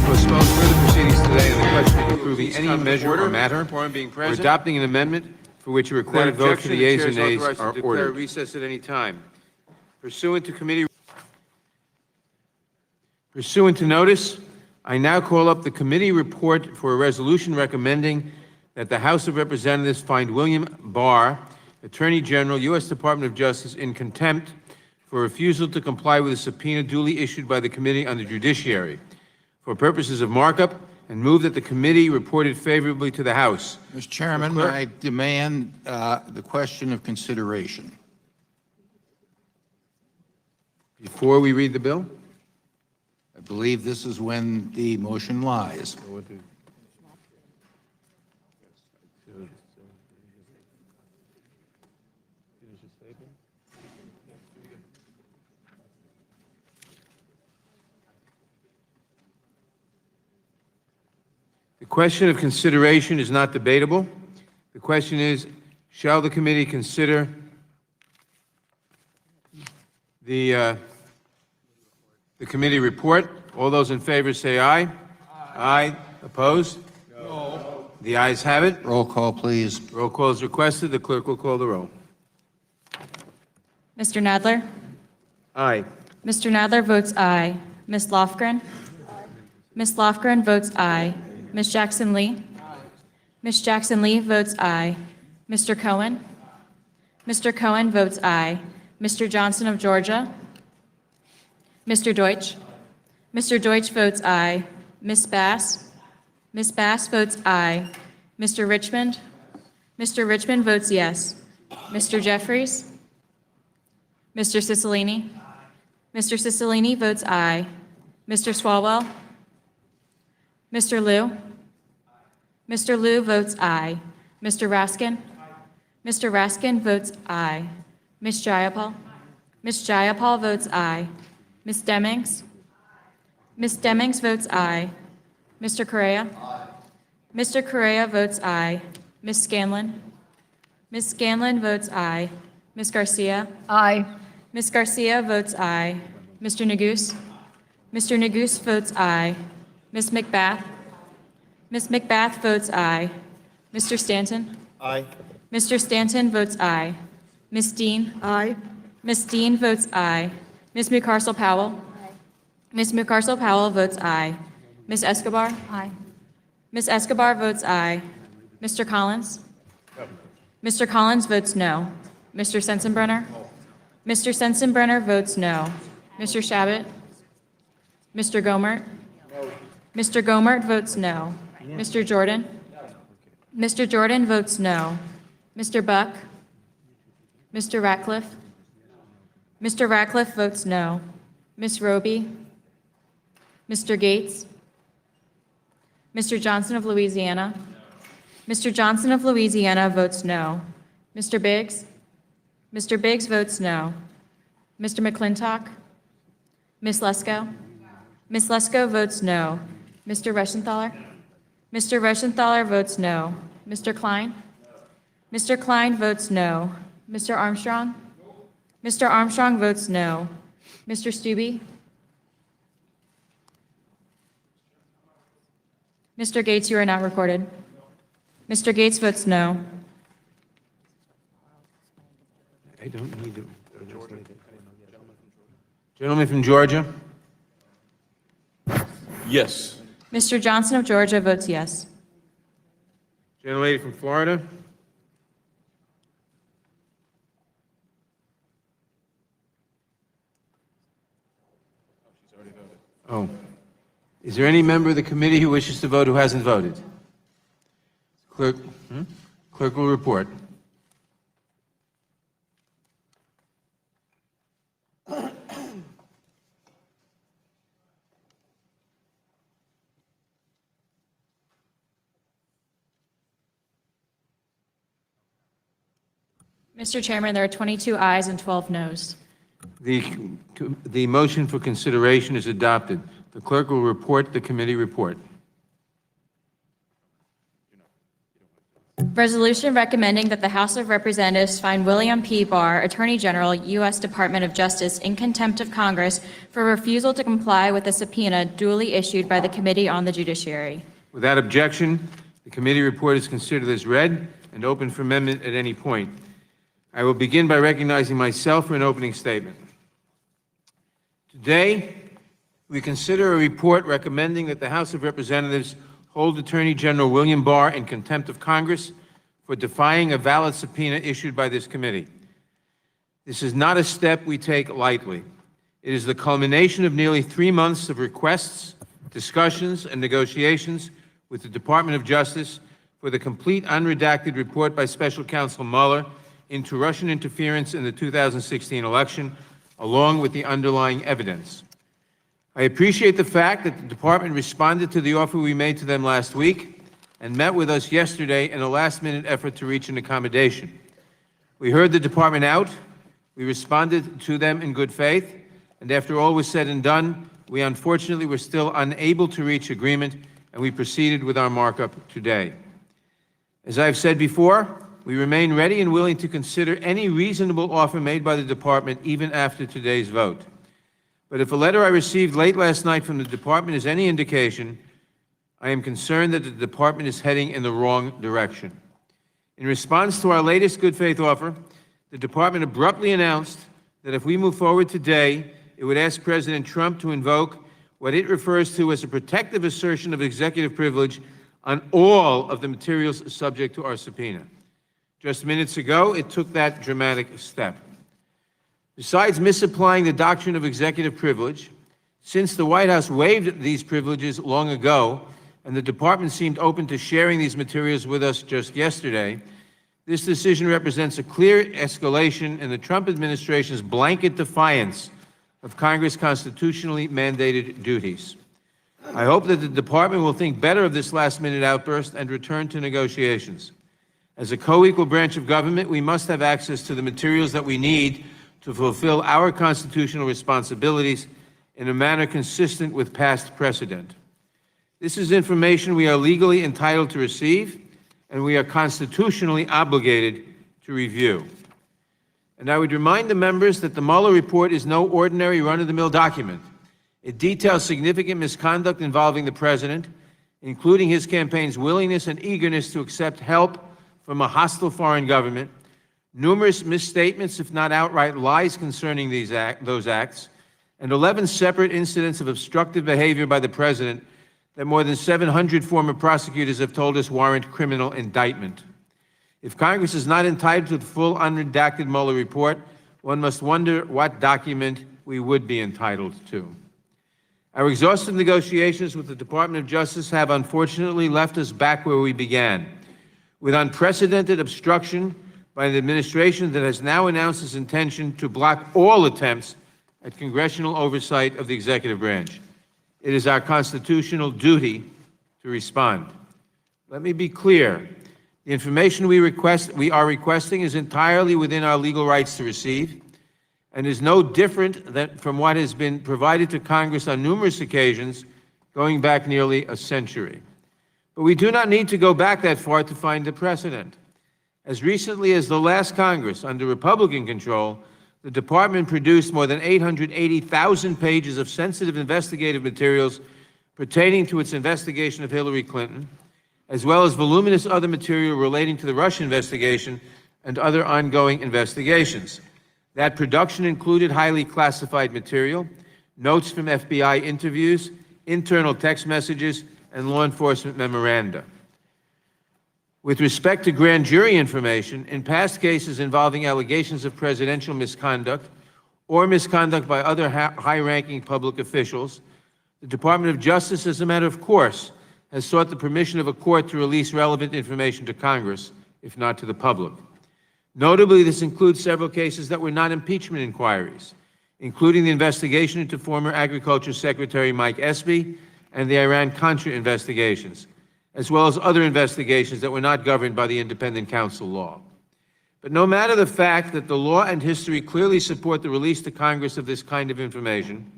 postpone further proceedings today on the question of approving any measure or matter or adopting an amendment for which a recorded vote for the yeas and nays are ordered. Recess at any time. Pursuant to notice, I now call up the committee report for a resolution recommending that the House of Representatives find William Barr, Attorney General, U.S. Department of Justice, in contempt for refusal to comply with a subpoena duly issued by the Committee on the Judiciary for purposes of markup, and move that the committee reported favorably to the House. Mr. Chairman, I demand the question of consideration. Before we read the bill? I believe this is when the motion lies. The question of consideration is not debatable. The question is, shall the committee consider the committee report? All those in favor say aye. Aye. Aye. Opposed? No. The ayes have it. Roll call, please. Roll call is requested. The clerk will call the roll. Mr. Nadler? Aye. Mr. Nadler votes aye. Ms. Lofgren? Ms. Lofgren votes aye. Ms. Jackson-Lee? Ms. Jackson-Lee votes aye. Mr. Cohen? Mr. Cohen votes aye. Mr. Johnson of Georgia? Mr. Deutsch? Mr. Deutsch votes aye. Ms. Bass? Ms. Bass votes aye. Mr. Richmond? Mr. Richmond votes yes. Mr. Jeffries? Mr. Cicilline? Mr. Cicilline votes aye. Mr. Swalwell? Mr. Liu? Mr. Liu votes aye. Mr. Raskin? Mr. Raskin votes aye. Ms. Jayapal? Ms. Jayapal votes aye. Ms. Demings? Ms. Demings votes aye. Mr. Correa? Mr. Correa votes aye. Ms. Scanlon? Ms. Scanlon votes aye. Ms. Garcia? Aye. Ms. Garcia votes aye. Mr. Neguse? Mr. Neguse votes aye. Ms. McBath? Ms. McBath votes aye. Mr. Stanton? Aye. Mr. Stanton votes aye. Ms. Dean? Aye. Ms. Dean votes aye. Ms. Mucarsel-Powell? Ms. Mucarsel-Powell votes aye. Ms. Escobar? Aye. Ms. Escobar votes aye. Mr. Collins? Mr. Collins votes no. Mr. Sensenbrenner? Mr. Sensenbrenner votes no. Mr. Shabbat? Mr. Gomert? Mr. Gomert votes no. Mr. Jordan? Mr. Jordan votes no. Mr. Buck? Mr. Ratcliffe? Mr. Ratcliffe votes no. Ms. Roby? Mr. Gates? Mr. Johnson of Louisiana? Mr. Johnson of Louisiana votes no. Mr. Biggs? Mr. Biggs votes no. Mr. McClintock? Ms. Lesko? Ms. Lesko votes no. Mr. Reschenthaler? Mr. Reschenthaler votes no. Mr. Klein? Mr. Klein votes no. Mr. Armstrong? Mr. Armstrong votes no. Mr. Stubbe? Mr. Gates, you are not recorded. Mr. Gates votes no. I don't need to. Gentleman from Georgia? Yes. Mr. Johnson of Georgia votes yes. Gentlelady from Florida? Oh. Is there any member of the committee who wishes to vote who hasn't voted? Clerk will report. Mr. Chairman, there are 22 ayes and 12 noes. The motion for consideration is adopted. The clerk will report the committee report. Resolution recommending that the House of Representatives find William P. Barr, Attorney General, U.S. Department of Justice, in contempt of Congress for refusal to comply with a subpoena duly issued by the Committee on the Judiciary. Without objection, the committee report is considered as read and open for amendment at any point. I will begin by recognizing myself for an opening statement. Today, we consider a report recommending that the House of Representatives hold Attorney General William Barr in contempt of Congress for defying a valid subpoena issued by this committee. This is not a step we take lightly. It is the culmination of nearly 3 months of requests, discussions, and negotiations with the Department of Justice for the complete unredacted report by Special Counsel Mueller into Russian interference in the 2016 election, along with the underlying evidence. I appreciate the fact that the department responded to the offer we made to them last week and met with us yesterday in a last-minute effort to reach an accommodation. We heard the department out, we responded to them in good faith, and after all was said and done, we unfortunately were still unable to reach agreement, and we proceeded with our markup today. As I've said before, we remain ready and willing to consider any reasonable offer made by the department even after today's vote. But if a letter I received late last night from the department is any indication, I am concerned that the department is heading in the wrong direction. In response to our latest good faith offer, the department abruptly announced that if we move forward today, it would ask President Trump to invoke what it refers to as a protective assertion of executive privilege on all of the materials subject to our subpoena. Just minutes ago, it took that dramatic step. Besides misapplying the doctrine of executive privilege, since the White House waived these privileges long ago, and the department seemed open to sharing these materials with us just yesterday, this decision represents a clear escalation in the Trump administration's blanket defiance of Congress' constitutionally mandated duties. I hope that the department will think better of this last-minute outburst and return to negotiations. As a co-equal branch of government, we must have access to the materials that we need to fulfill our constitutional responsibilities in a manner consistent with past precedent. This is information we are legally entitled to receive, and we are constitutionally obligated to review. And I would remind the members that the Mueller report is no ordinary run-of-the-mill document. It details significant misconduct involving the president, including his campaign's willingness and eagerness to accept help from a hostile foreign government, numerous misstatements, if not outright lies, concerning those acts, and 11 separate incidents of obstructive behavior by the president that more than 700 former prosecutors have told us warrant criminal indictment. If Congress is not entitled to the full unredacted Mueller report, one must wonder what document we would be entitled to. Our exhaustive negotiations with the Department of Justice have unfortunately left us back where we began, with unprecedented obstruction by an administration that has now announced its intention to block all attempts at congressional oversight of the executive branch. It is our constitutional duty to respond. Let me be clear. The information we are requesting is entirely within our legal rights to receive and is no different from what has been provided to Congress on numerous occasions going back nearly a century. But we do not need to go back that far to find a precedent. As recently as the last Congress, under Republican control, the department produced more than 880,000 pages of sensitive investigative materials pertaining to its investigation of Hillary Clinton, as well as voluminous other material relating to the Russia investigation and other ongoing investigations. That production included highly classified material, notes from FBI interviews, internal text messages, and law enforcement memoranda. With respect to grand jury information, in past cases involving allegations of presidential misconduct or misconduct by other high-ranking public officials, the Department of Justice, as a matter of course, has sought the permission of a court to release relevant information to Congress, if not to the public. Notably, this includes several cases that were not impeachment inquiries, including the investigation into former Agriculture Secretary Mike Espy and the Iran-Contra investigations, as well as other investigations that were not governed by the independent counsel law. But no matter the fact that the law and history clearly support the release to Congress of this kind of information,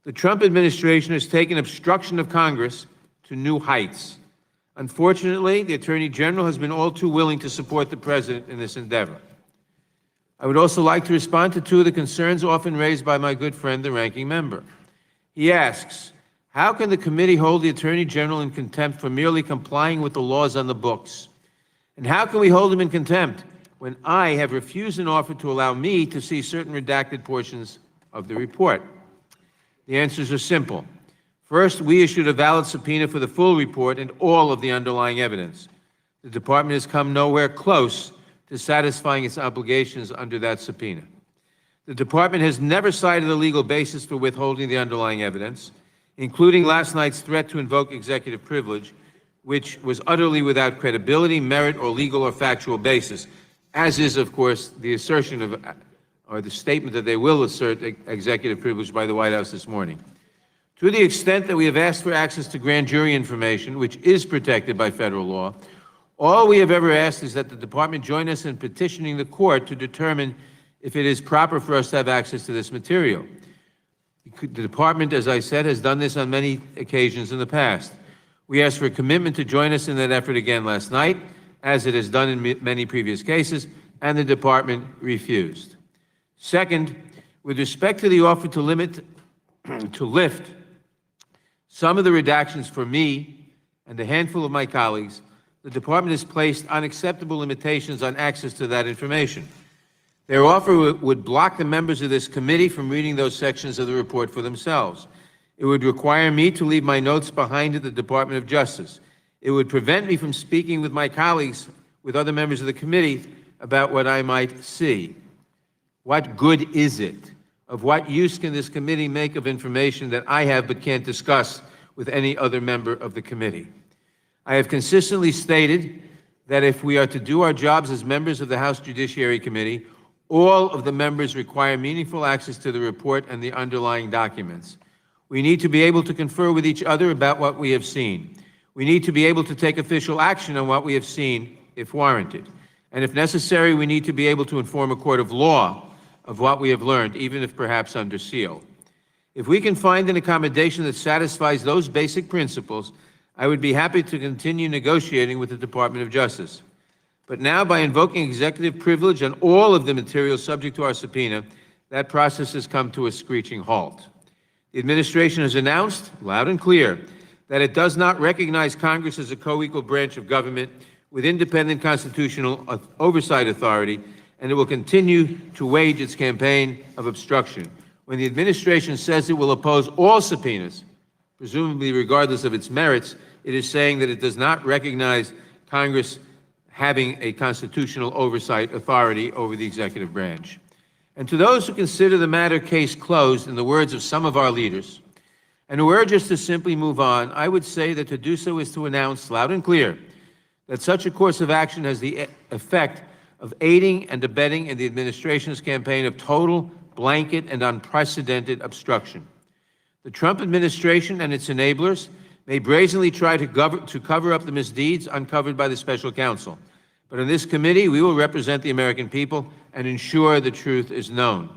the Trump administration has taken obstruction of Congress to new heights. Unfortunately, the Attorney General has been all too willing to support the President in this endeavor. I would also like to respond to two of the concerns often raised by my good friend, the Ranking Member. He asks, how can the committee hold the Attorney General in contempt for merely complying with the laws on the books? And how can we hold him in contempt when I have refused an offer to allow me to see certain redacted portions of the report? The answers are simple. First, we issued a valid subpoena for the full report and all of the underlying evidence. The department has come nowhere close to satisfying its obligations under that subpoena. The department has never cited a legal basis for withholding the underlying evidence, including last night's threat to invoke executive privilege, which was utterly without credibility, merit, or legal or factual basis, as is, of course, the assertion of, or the statement that they will assert executive privilege by the White House this morning. To the extent that we have asked for access to grand jury information, which is protected by federal law, all we have ever asked is that the department join us in petitioning the court to determine if it is proper for us to have access to this material. The department, as I said, has done this on many occasions in the past. We asked for a commitment to join us in that effort again last night, as it has done in many previous cases, and the department refused. Second, with respect to the offer to lift some of the redactions for me and a handful of my colleagues, the department has placed unacceptable limitations on access to that information. Their offer would block the members of this committee from reading those sections of the report for themselves. It would require me to leave my notes behind at the Department of Justice. It would prevent me from speaking with my colleagues, with other members of the committee, about what I might see. What good is it? Of what use can this committee make of information that I have but can't discuss with any other member of the committee? I have consistently stated that if we are to do our jobs as members of the House Judiciary Committee, all of the members require meaningful access to the report and the underlying documents. We need to be able to confer with each other about what we have seen. We need to be able to take official action on what we have seen, if warranted. And if necessary, we need to be able to inform a court of law of what we have learned, even if perhaps under seal. If we can find an accommodation that satisfies those basic principles, I would be happy to continue negotiating with the Department of Justice. But now, by invoking executive privilege on all of the materials subject to our subpoena, that process has come to a screeching halt. The administration has announced, loud and clear, that it does not recognize Congress as a co-equal branch of government with independent constitutional oversight authority, and it will continue to wage its campaign of obstruction. When the administration says it will oppose all subpoenas, presumably regardless of its merits, it is saying that it does not recognize Congress having a constitutional oversight authority over the executive branch. And to those who consider the matter case closed, in the words of some of our leaders, and who urge us to simply move on, I would say that to do so is to announce loud and clear that such a course of action has the effect of aiding and abetting in the administration's campaign of total, blanket, and unprecedented obstruction. The Trump administration and its enablers may brazenly try to cover up the misdeeds uncovered by the special counsel. But in this committee, we will represent the American people and ensure the truth is known.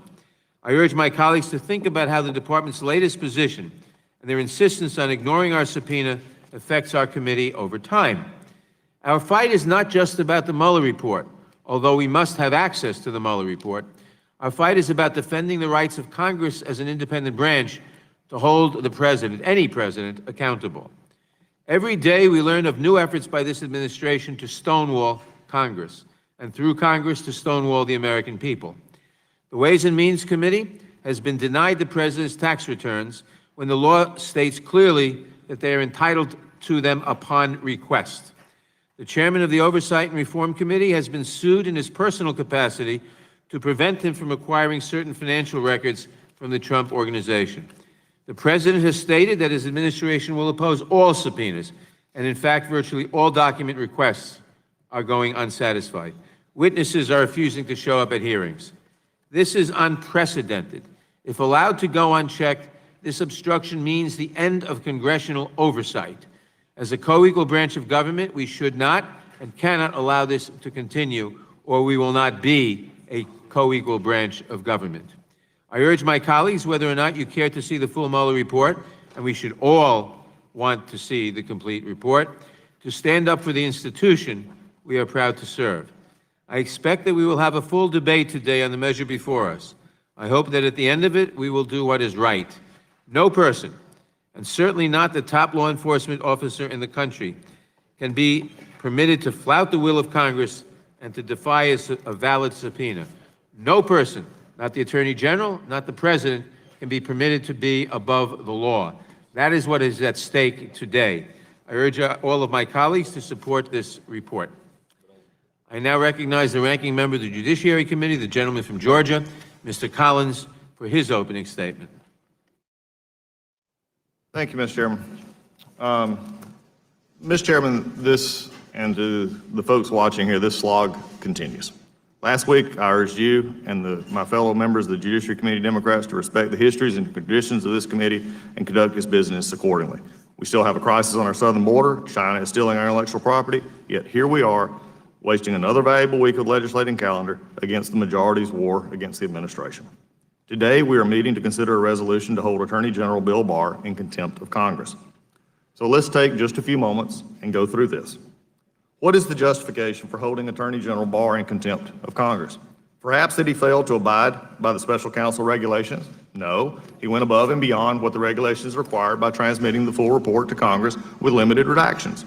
I urge my colleagues to think about how the department's latest position and their insistence on ignoring our subpoena affects our committee over time. Our fight is not just about the Mueller report, although we must have access to the Mueller report. Our fight is about defending the rights of Congress as an independent branch to hold the president, any president, accountable. Every day we learn of new efforts by this administration to stonewall Congress, and through Congress to stonewall the American people. The Ways and Means Committee has been denied the president's tax returns when the law states clearly that they are entitled to them upon request. The chairman of the Oversight and Reform Committee has been sued in his personal capacity to prevent him from acquiring certain financial records from the Trump Organization. The president has stated that his administration will oppose all subpoenas, and in fact, virtually all document requests are going unsatisfied. Witnesses are refusing to show up at hearings. This is unprecedented. If allowed to go unchecked, this obstruction means the end of congressional oversight. As a co-equal branch of government, we should not and cannot allow this to continue, or we will not be a co-equal branch of government. I urge my colleagues, whether or not you care to see the full Mueller report, and we should all want to see the complete report, to stand up for the institution we are proud to serve. I expect that we will have a full debate today on the measure before us. I hope that at the end of it, we will do what is right. No person, and certainly not the top law enforcement officer in the country, can be permitted to flout the will of Congress and to defy a valid subpoena. No person, not the Attorney General, not the President, can be permitted to be above the law. That is what is at stake today. I urge all of my colleagues to support this report. I now recognize the ranking member of the Judiciary Committee, the gentleman from Georgia, Mr. Collins, for his opening statement. Thank you, Mr. Chairman. Mr. Chairman, this, and to the folks watching here, this slog continues. Last week, I urged you and my fellow members of the Judiciary Committee Democrats to respect the histories and traditions of this committee and conduct its business accordingly. We still have a crisis on our southern border. China is stealing our intellectual property, yet here we are, wasting another valuable week of legislating calendar against the majority's war against the administration. Today, we are meeting to consider a resolution to hold Attorney General Bill Barr in contempt of Congress. So let's take just a few moments and go through this. What is the justification for holding Attorney General Barr in contempt of Congress? Perhaps that he failed to abide by the special counsel regulations? No, he went above and beyond what the regulations required by transmitting the full report to Congress with limited redactions.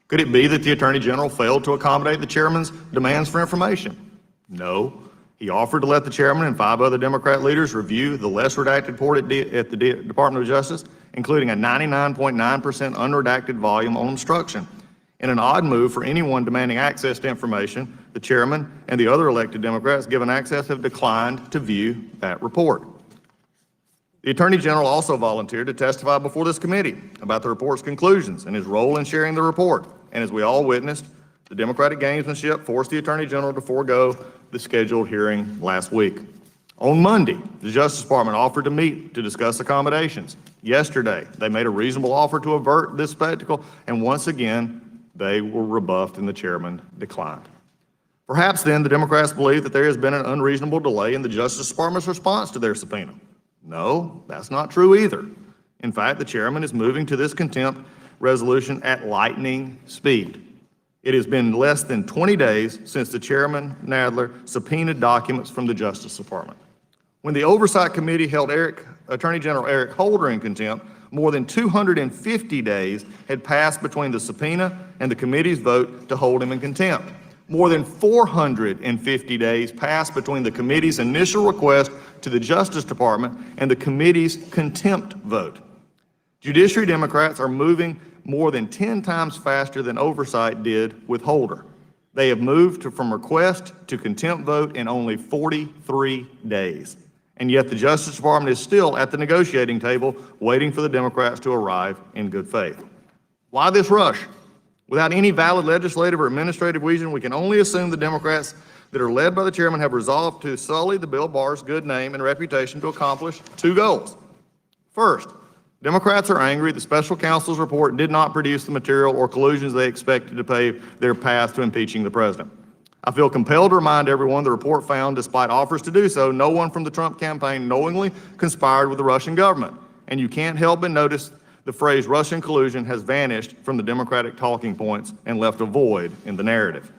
Could it be that the Attorney General failed to accommodate the chairman's demands for information? No. He offered to let the chairman and 5 other Democrat leaders review the less redacted report at the Department of Justice, including a 99.9% unredacted volume on obstruction. In an odd move for anyone demanding access to information, the chairman and the other elected Democrats given access have declined to view that report. The Attorney General also volunteered to testify before this committee about the report's conclusions and his role in sharing the report. And as we all witnessed, the Democratic gamesmanship forced the Attorney General to forego the scheduled hearing last week. On Monday, the Justice Department offered to meet to discuss accommodations. Yesterday, they made a reasonable offer to avert this spectacle, and once again, they were rebuffed and the chairman declined. Perhaps then the Democrats believe that there has been an unreasonable delay in the Justice Department's response to their subpoena. No, that's not true either. In fact, the chairman is moving to this contempt resolution at lightning speed. It has been less than 20 days since the chairman, Nadler, subpoenaed documents from the Justice Department. When the Oversight Committee held Attorney General Eric Holder in contempt, more than 250 days had passed between the subpoena and the committee's vote to hold him in contempt. More than 450 days passed between the committee's initial request to the Justice Department and the committee's contempt vote. Judiciary Democrats are moving more than 10 times faster than Oversight did with Holder. They have moved from request to contempt vote in only 43 days. And yet the Justice Department is still at the negotiating table waiting for the Democrats to arrive in good faith. Why this rush? Without any valid legislative or administrative reason, we can only assume the Democrats that are led by the chairman have resolved to sully the Bill Barr's good name and reputation to accomplish 2 goals. First, Democrats are angry the special counsel's report did not produce the material or collusions they expected to pave their path to impeaching the president. I feel compelled to remind everyone the report found, despite offers to do so, no one from the Trump campaign knowingly conspired with the Russian government. And you can't help but notice the phrase Russian collusion has vanished from the Democratic talking points and left a void in the narrative.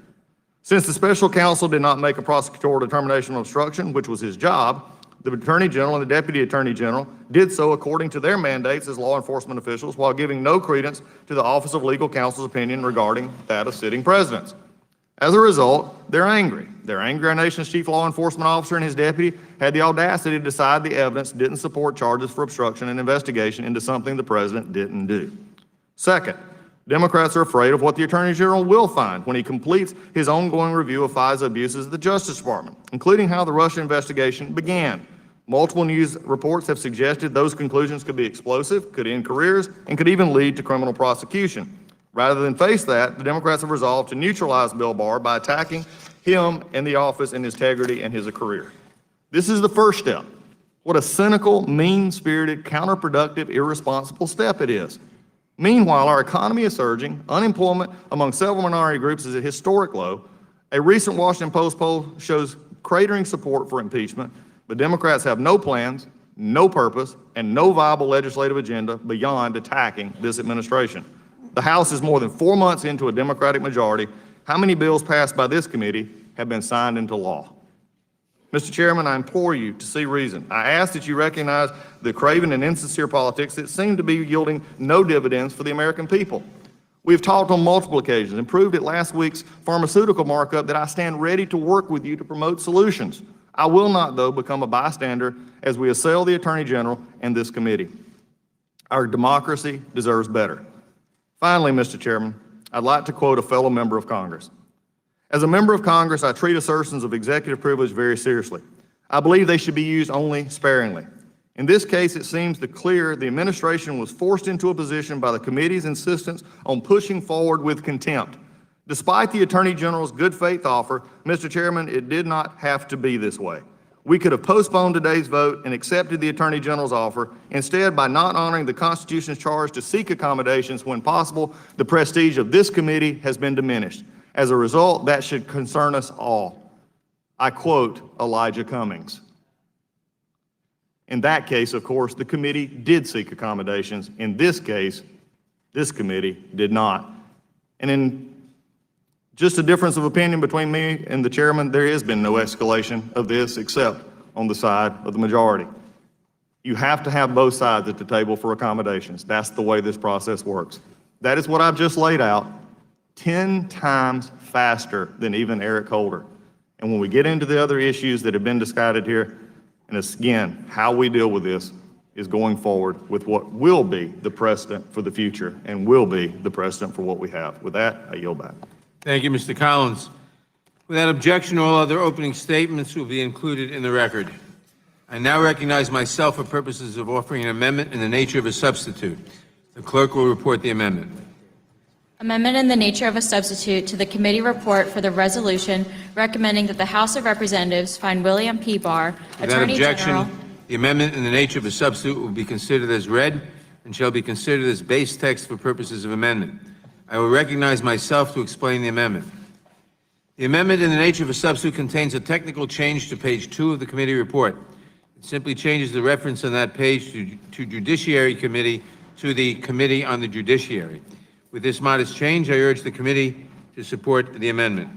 Since the special counsel did not make a prosecutorial determination of obstruction, which was his job, the Attorney General and the Deputy Attorney General did so according to their mandates as law enforcement officials while giving no credence to the Office of Legal Counsel's opinion regarding that of sitting presidents. As a result, they're angry. They're angry our nation's chief law enforcement officer and his deputy had the audacity to decide the evidence didn't support charges for obstruction and investigation into something the president didn't do. Second, Democrats are afraid of what the Attorney General will find when he completes his ongoing review of FISA abuses at the Justice Department, including how the Russia investigation began. Multiple news reports have suggested those conclusions could be explosive, could end careers, and could even lead to criminal prosecution. Rather than face that, the Democrats have resolved to neutralize Bill Barr by attacking him and the office and his integrity and his career. This is the first step. What a cynical, mean-spirited, counterproductive, irresponsible step it is. Meanwhile, our economy is surging, unemployment among several minority groups is at historic low. A recent Washington Post poll shows cratering support for impeachment, but Democrats have no plans, no purpose, and no viable legislative agenda beyond attacking this administration. The House is more than 4 months into a Democratic majority. How many bills passed by this committee have been signed into law? Mr. Chairman, I implore you to see reason. I ask that you recognize the craven and insincere politics that seem to be yielding no dividends for the American people. We've talked on multiple occasions and proved at last week's pharmaceutical markup that I stand ready to work with you to promote solutions. I will not, though, become a bystander as we assail the Attorney General and this committee. Our democracy deserves better. Finally, Mr. Chairman, I'd like to quote a fellow member of Congress. As a member of Congress, I treat assertions of executive privilege very seriously. I believe they should be used only sparingly. In this case, it seems clear the administration was forced into a position by the committee's insistence on pushing forward with contempt. Despite the Attorney General's good faith offer, Mr. Chairman, it did not have to be this way. We could have postponed today's vote and accepted the Attorney General's offer. Instead, by not honoring the Constitution's charge to seek accommodations when possible, the prestige of this committee has been diminished. As a result, that should concern us all. I quote Elijah Cummings. In that case, of course, the committee did seek accommodations. In this case, this committee did not. And in just a difference of opinion between me and the chairman, there has been no escalation of this except on the side of the majority. You have to have both sides at the table for accommodations. That's the way this process works. That is what I've just laid out, 10 times faster than even Eric Holder. And when we get into the other issues that have been discussed here, and again, how we deal with this is going forward with what will be the precedent for the future and will be the precedent for what we have. With that, I yield back. Thank you, Mr. Collins. Without objection, all other opening statements will be included in the record. I now recognize myself for purposes of offering an amendment in the nature of a substitute. The clerk will report the amendment. Amendment in the nature of a substitute to the committee report for the resolution recommending that the House of Representatives find William P. Barr, Without Attorney objection, General. the amendment in the nature of a substitute will be considered as read and shall be considered as base text for purposes of amendment. I will recognize myself to explain the amendment. The amendment in the nature of a substitute contains a technical change to page 2 of the committee report. It simply changes the reference on that page to Judiciary Committee to the Committee on the Judiciary. With this modest change, I urge the committee to support the amendment.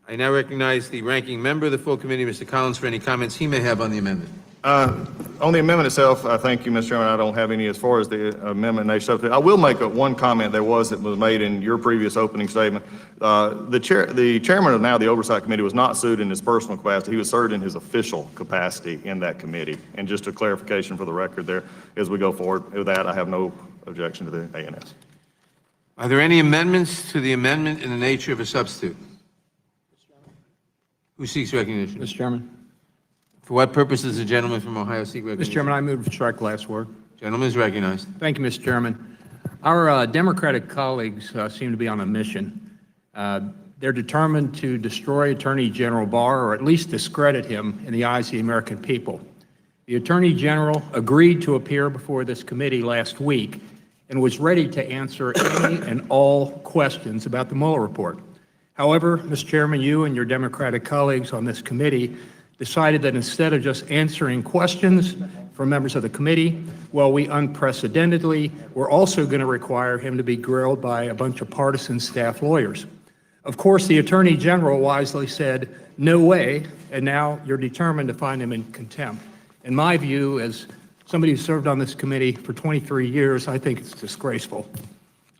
I now recognize the ranking member of the full committee, Mr. Collins, for any comments he may have on the amendment. On the amendment itself, thank you, Mr. Chairman. I don't have any as far as the amendment nature substitute. I will make one comment that was made in your previous opening statement. The chairman of now the Oversight Committee was not sued in his personal capacity. He was served in his official capacity in that committee. And just a clarification for the record there as we go forward. With that, I have no objection to the ANS. Are there any amendments to the amendment in the nature of a substitute? Who seeks recognition? Mr. Chairman. For what purpose does the gentleman from Ohio seek recognition? Mr. Chairman, I move to strike last word. Gentleman is recognized. Thank you, Mr. Chairman. Our Democratic colleagues seem to be on a mission. They're determined to destroy Attorney General Barr, or at least discredit him in the eyes of the American people. The Attorney General agreed to appear before this committee last week and was ready to answer any and all questions about the Mueller report. However, Mr. Chairman, you and your Democratic colleagues on this committee decided that instead of just answering questions from members of the committee, well, we unprecedentedly were also going to require him to be grilled by a bunch of partisan staff lawyers. Of course, the Attorney General wisely said, no way, and now you're determined to find him in contempt. In my view, as somebody who served on this committee for 23 years, I think it's disgraceful.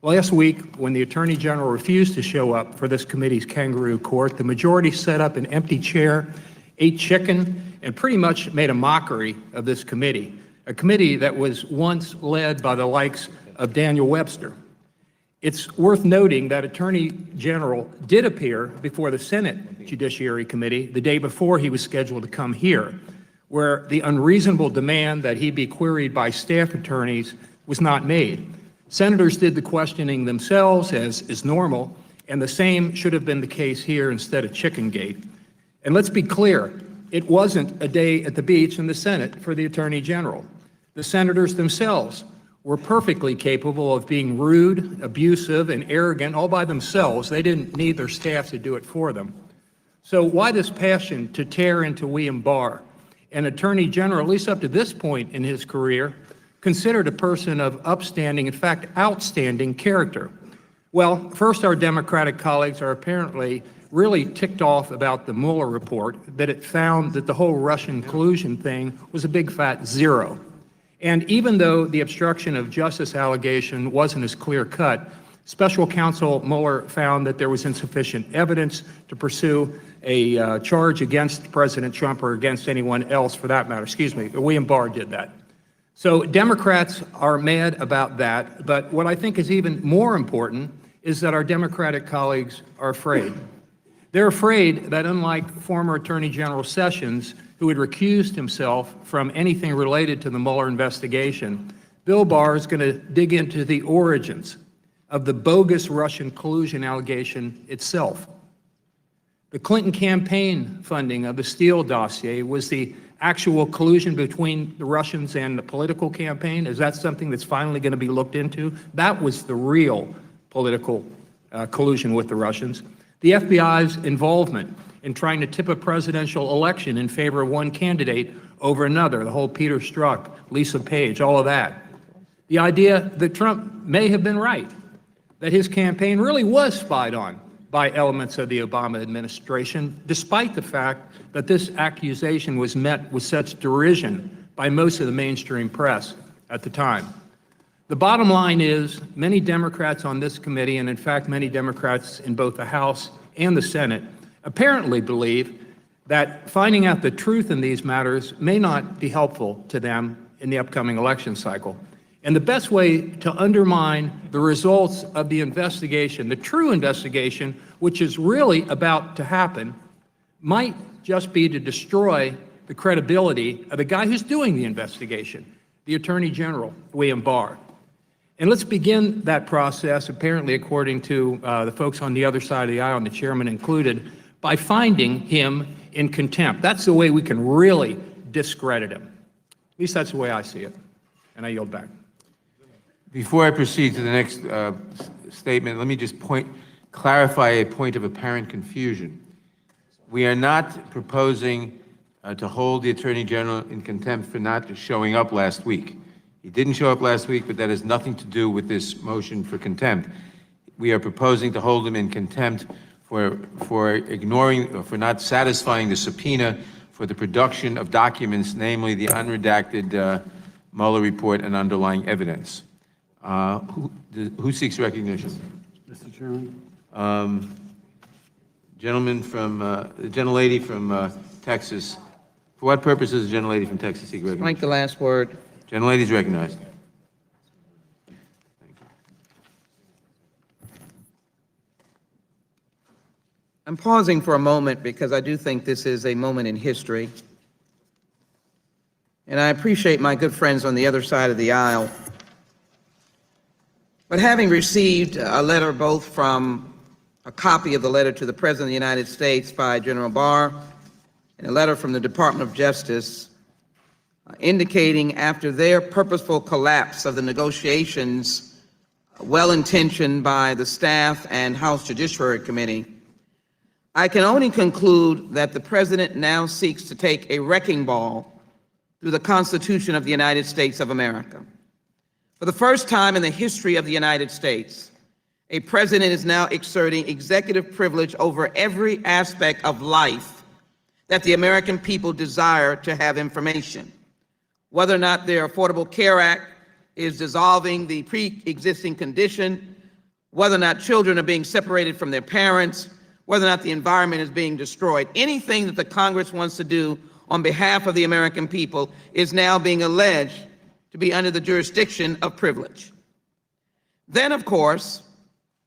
Last week, when the Attorney General refused to show up for this committee's kangaroo court, the majority set up an empty chair, ate chicken, and pretty much made a mockery of this committee, a committee that was once led by the likes of Daniel Webster. It's worth noting that Attorney General did appear before the Senate Judiciary Committee the day before he was scheduled to come here, where the unreasonable demand that he be queried by staff attorneys was not made. Senators did the questioning themselves, as is normal, and the same should have been the case here instead of Chickengate. And let's be clear, it wasn't a day at the beach in the Senate for the Attorney General. The senators themselves were perfectly capable of being rude, abusive, and arrogant all by themselves. They didn't need their staff to do it for them. So why this passion to tear into William Barr, an Attorney General, at least up to this point in his career, considered a person of upstanding, in fact, outstanding character. Well, first, our Democratic colleagues are apparently really ticked off about the Mueller report, that it found that the whole Russian collusion thing was a big fat zero. And even though the obstruction of justice allegation wasn't as clear-cut, Special Counsel Mueller found that there was insufficient evidence to pursue a charge against President Trump or against anyone else for that matter. Excuse me, William Barr did that. So Democrats are mad about that, but what I think is even more important is that our Democratic colleagues are afraid. They're afraid that unlike former Attorney General Sessions, who had recused himself from anything related to the Mueller investigation, Bill Barr is going to dig into the origins of the bogus Russian collusion allegation itself. The Clinton campaign funding of the Steele dossier was the actual collusion between the Russians and the political campaign. Is that something that's finally going to be looked into? That was the real political collusion with the Russians. The FBI's involvement in trying to tip a presidential election in favor of one candidate over another, the whole Peter Strzok, Lisa Page, all of that. The idea that Trump may have been right, that his campaign really was spied on by elements of the Obama administration, despite the fact that this accusation was met with such derision by most of the mainstream press at the time. The bottom line is many Democrats on this committee, and in fact many Democrats in both the House and the Senate, apparently believe that finding out the truth in these matters may not be helpful to them in the upcoming election cycle. And the best way to undermine the results of the investigation, the true investigation, which is really about to happen, might just be to destroy the credibility of the guy who's doing the investigation, the Attorney General, William Barr. And let's begin that process, apparently according to the folks on the other side of the aisle, and the chairman included, by finding him in contempt. That's the way we can really discredit him. At least that's the way I see it. And I yield back. Before I proceed to the next statement, let me just clarify a point of apparent confusion. We are not proposing to hold the Attorney General in contempt for not showing up last week. He didn't show up last week, but that has nothing to do with this motion for contempt. We are proposing to hold him in contempt for ignoring, or for not satisfying the subpoena for the production of documents, namely the unredacted Mueller report and underlying evidence. Who seeks recognition? Mr. Chairman. Gentleman from, the gentlelady from Texas. For what purpose does the gentlelady from Texas seek recognition? Like the last word. Gentlelady is recognized. I'm pausing for a moment because I do think this is a moment in history. And I appreciate my good friends on the other side of the aisle. But having received a letter both from a copy of the letter to the President of the United States by General Barr and a letter from the Department of Justice indicating after their purposeful collapse of the negotiations, well-intentioned by the staff and House Judiciary Committee, I can only conclude that the President now seeks to take a wrecking ball through the Constitution of the United States of America. For the first time in the history of the United States, a president is now exerting executive privilege over every aspect of life that the American people desire to have information. Whether or not their Affordable Care Act is dissolving the pre-existing condition, whether or not children are being separated from their parents, whether or not the environment is being destroyed. Anything that the Congress wants to do on behalf of the American people is now being alleged to be under the jurisdiction of privilege. Then, of course,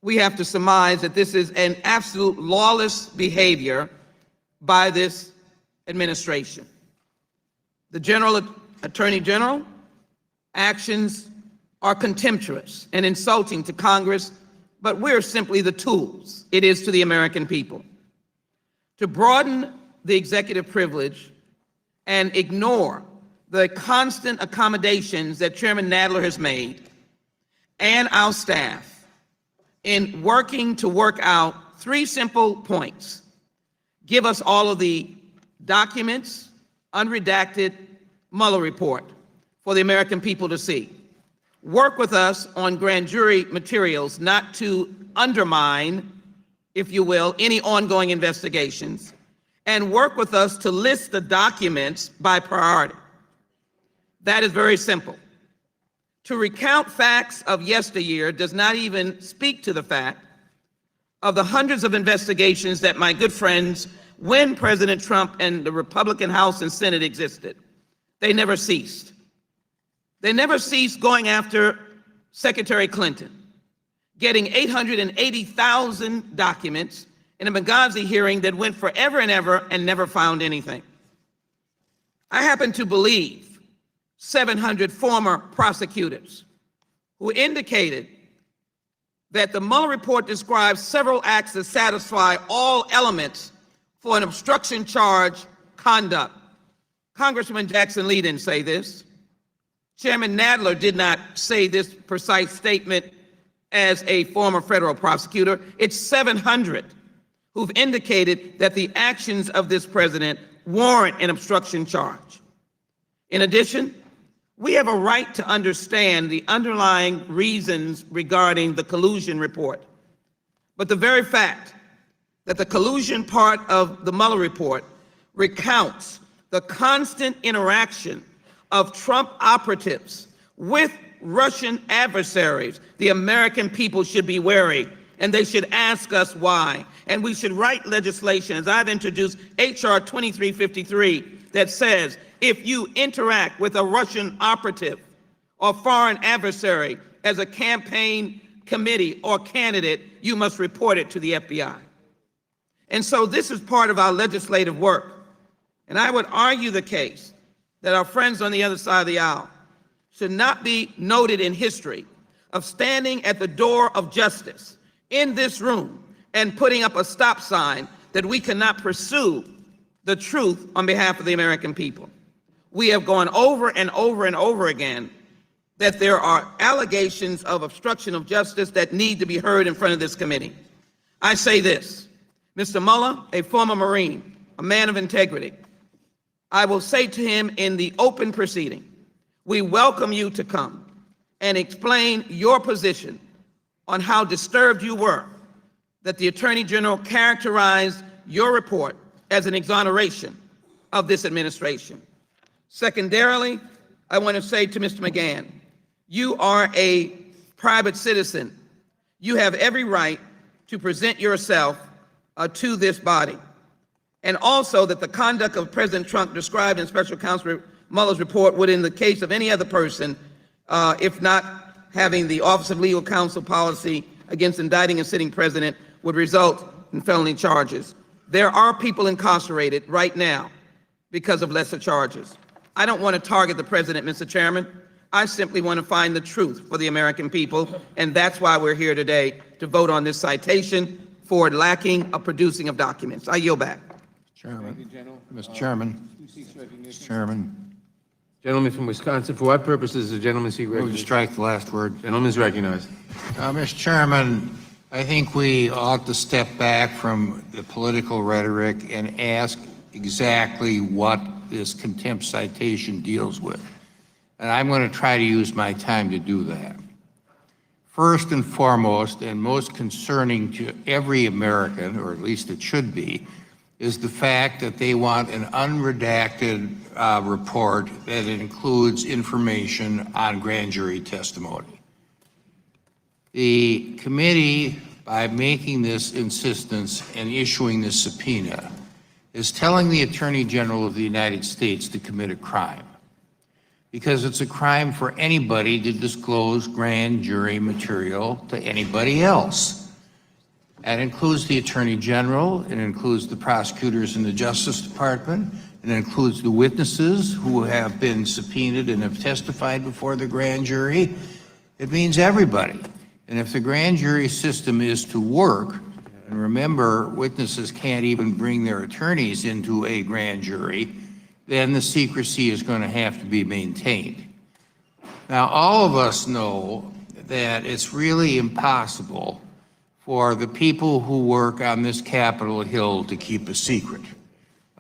we have to surmise that this is an absolute lawless behavior by this administration. The Attorney General actions are contemptuous and insulting to Congress, but we're simply the tools it is to the American people. To broaden the executive privilege and ignore the constant accommodations that Chairman Nadler has made and our staff in working to work out three simple points. Give us all of the documents, unredacted Mueller report. for the American people to see. Work with us on grand jury materials not to undermine, if you will, any ongoing investigations, and work with us to list the documents by priority. That is very simple. To recount facts of yesteryear does not even speak to the fact of the hundreds of investigations that my good friends, when President Trump and the Republican House and Senate existed, they never ceased. They never ceased going after Secretary Clinton, getting 880,000 documents in a Benghazi hearing that went forever and ever and never found anything. I happen to believe 700 former prosecutors who indicated that the Mueller report describes several acts that satisfy all elements for an obstruction charge conduct. Congressman Jackson Lee didn't say this. Chairman Nadler did not say this precise statement as a former federal prosecutor. It's 700 who've indicated that the actions of this president warrant an obstruction charge. In addition, we have a right to understand the underlying reasons regarding the collusion report. But the very fact that the collusion part of the Mueller report recounts the constant interaction of Trump operatives with Russian adversaries, the American people should be wary, and they should ask us why. And we should write legislation, as I've introduced HR 2353, that says if you interact with a Russian operative or foreign adversary as a campaign committee or candidate, you must report it to the FBI. And so this is part of our legislative work. And I would argue the case that our friends on the other side of the aisle should not be noted in history of standing at the door of justice in this room and putting up a stop sign that we cannot pursue the truth on behalf of the American people. We have gone over and over and over again that there are allegations of obstruction of justice that need to be heard in front of this committee. I say this, Mr. Mueller, a former Marine, a man of integrity, I will say to him in the open proceeding, we welcome you to come and explain your position on how disturbed you were that the Attorney General characterized your report as an exoneration of this administration. Secondarily, I want to say to Mr. McGahn, you are a private citizen. You have every right to present yourself to this body. And also that the conduct of President Trump described in Special Counsel Mueller's report would, in the case of any other person, if not having the Office of Legal Counsel policy against indicting a sitting president, would result in felony charges. There are people incarcerated right now because of lesser charges. I don't want to target the president, Mr. Chairman. I simply want to find the truth for the American people, and that's why we're here today to vote on this citation for lacking of producing of documents. I yield back. Mr. Chairman. Gentleman from Wisconsin, for what purposes is the gentleman seek Move to recognized? strike the last word. Gentleman is recognized. Mr. Chairman, I think we ought to step back from the political rhetoric and ask exactly what this contempt citation deals with. And I'm going to try to use my time to do that. First and foremost, and most concerning to every American, or at least it should be, is the fact that they want an unredacted report that includes information on grand jury testimony. The committee, by making this insistence and issuing this subpoena, is telling the Attorney General of the United States to commit a crime, because it's a crime for anybody to disclose grand jury material to anybody else. That includes the Attorney General, it includes the prosecutors in the Justice Department, it includes the witnesses who have been subpoenaed and have testified before the grand jury. It means everybody. And if the grand jury system is to work, and remember, witnesses can't even bring their attorneys into a grand jury, then the secrecy is going to have to be maintained. Now, all of us know that it's really impossible for the people who work on this Capitol Hill to keep a secret.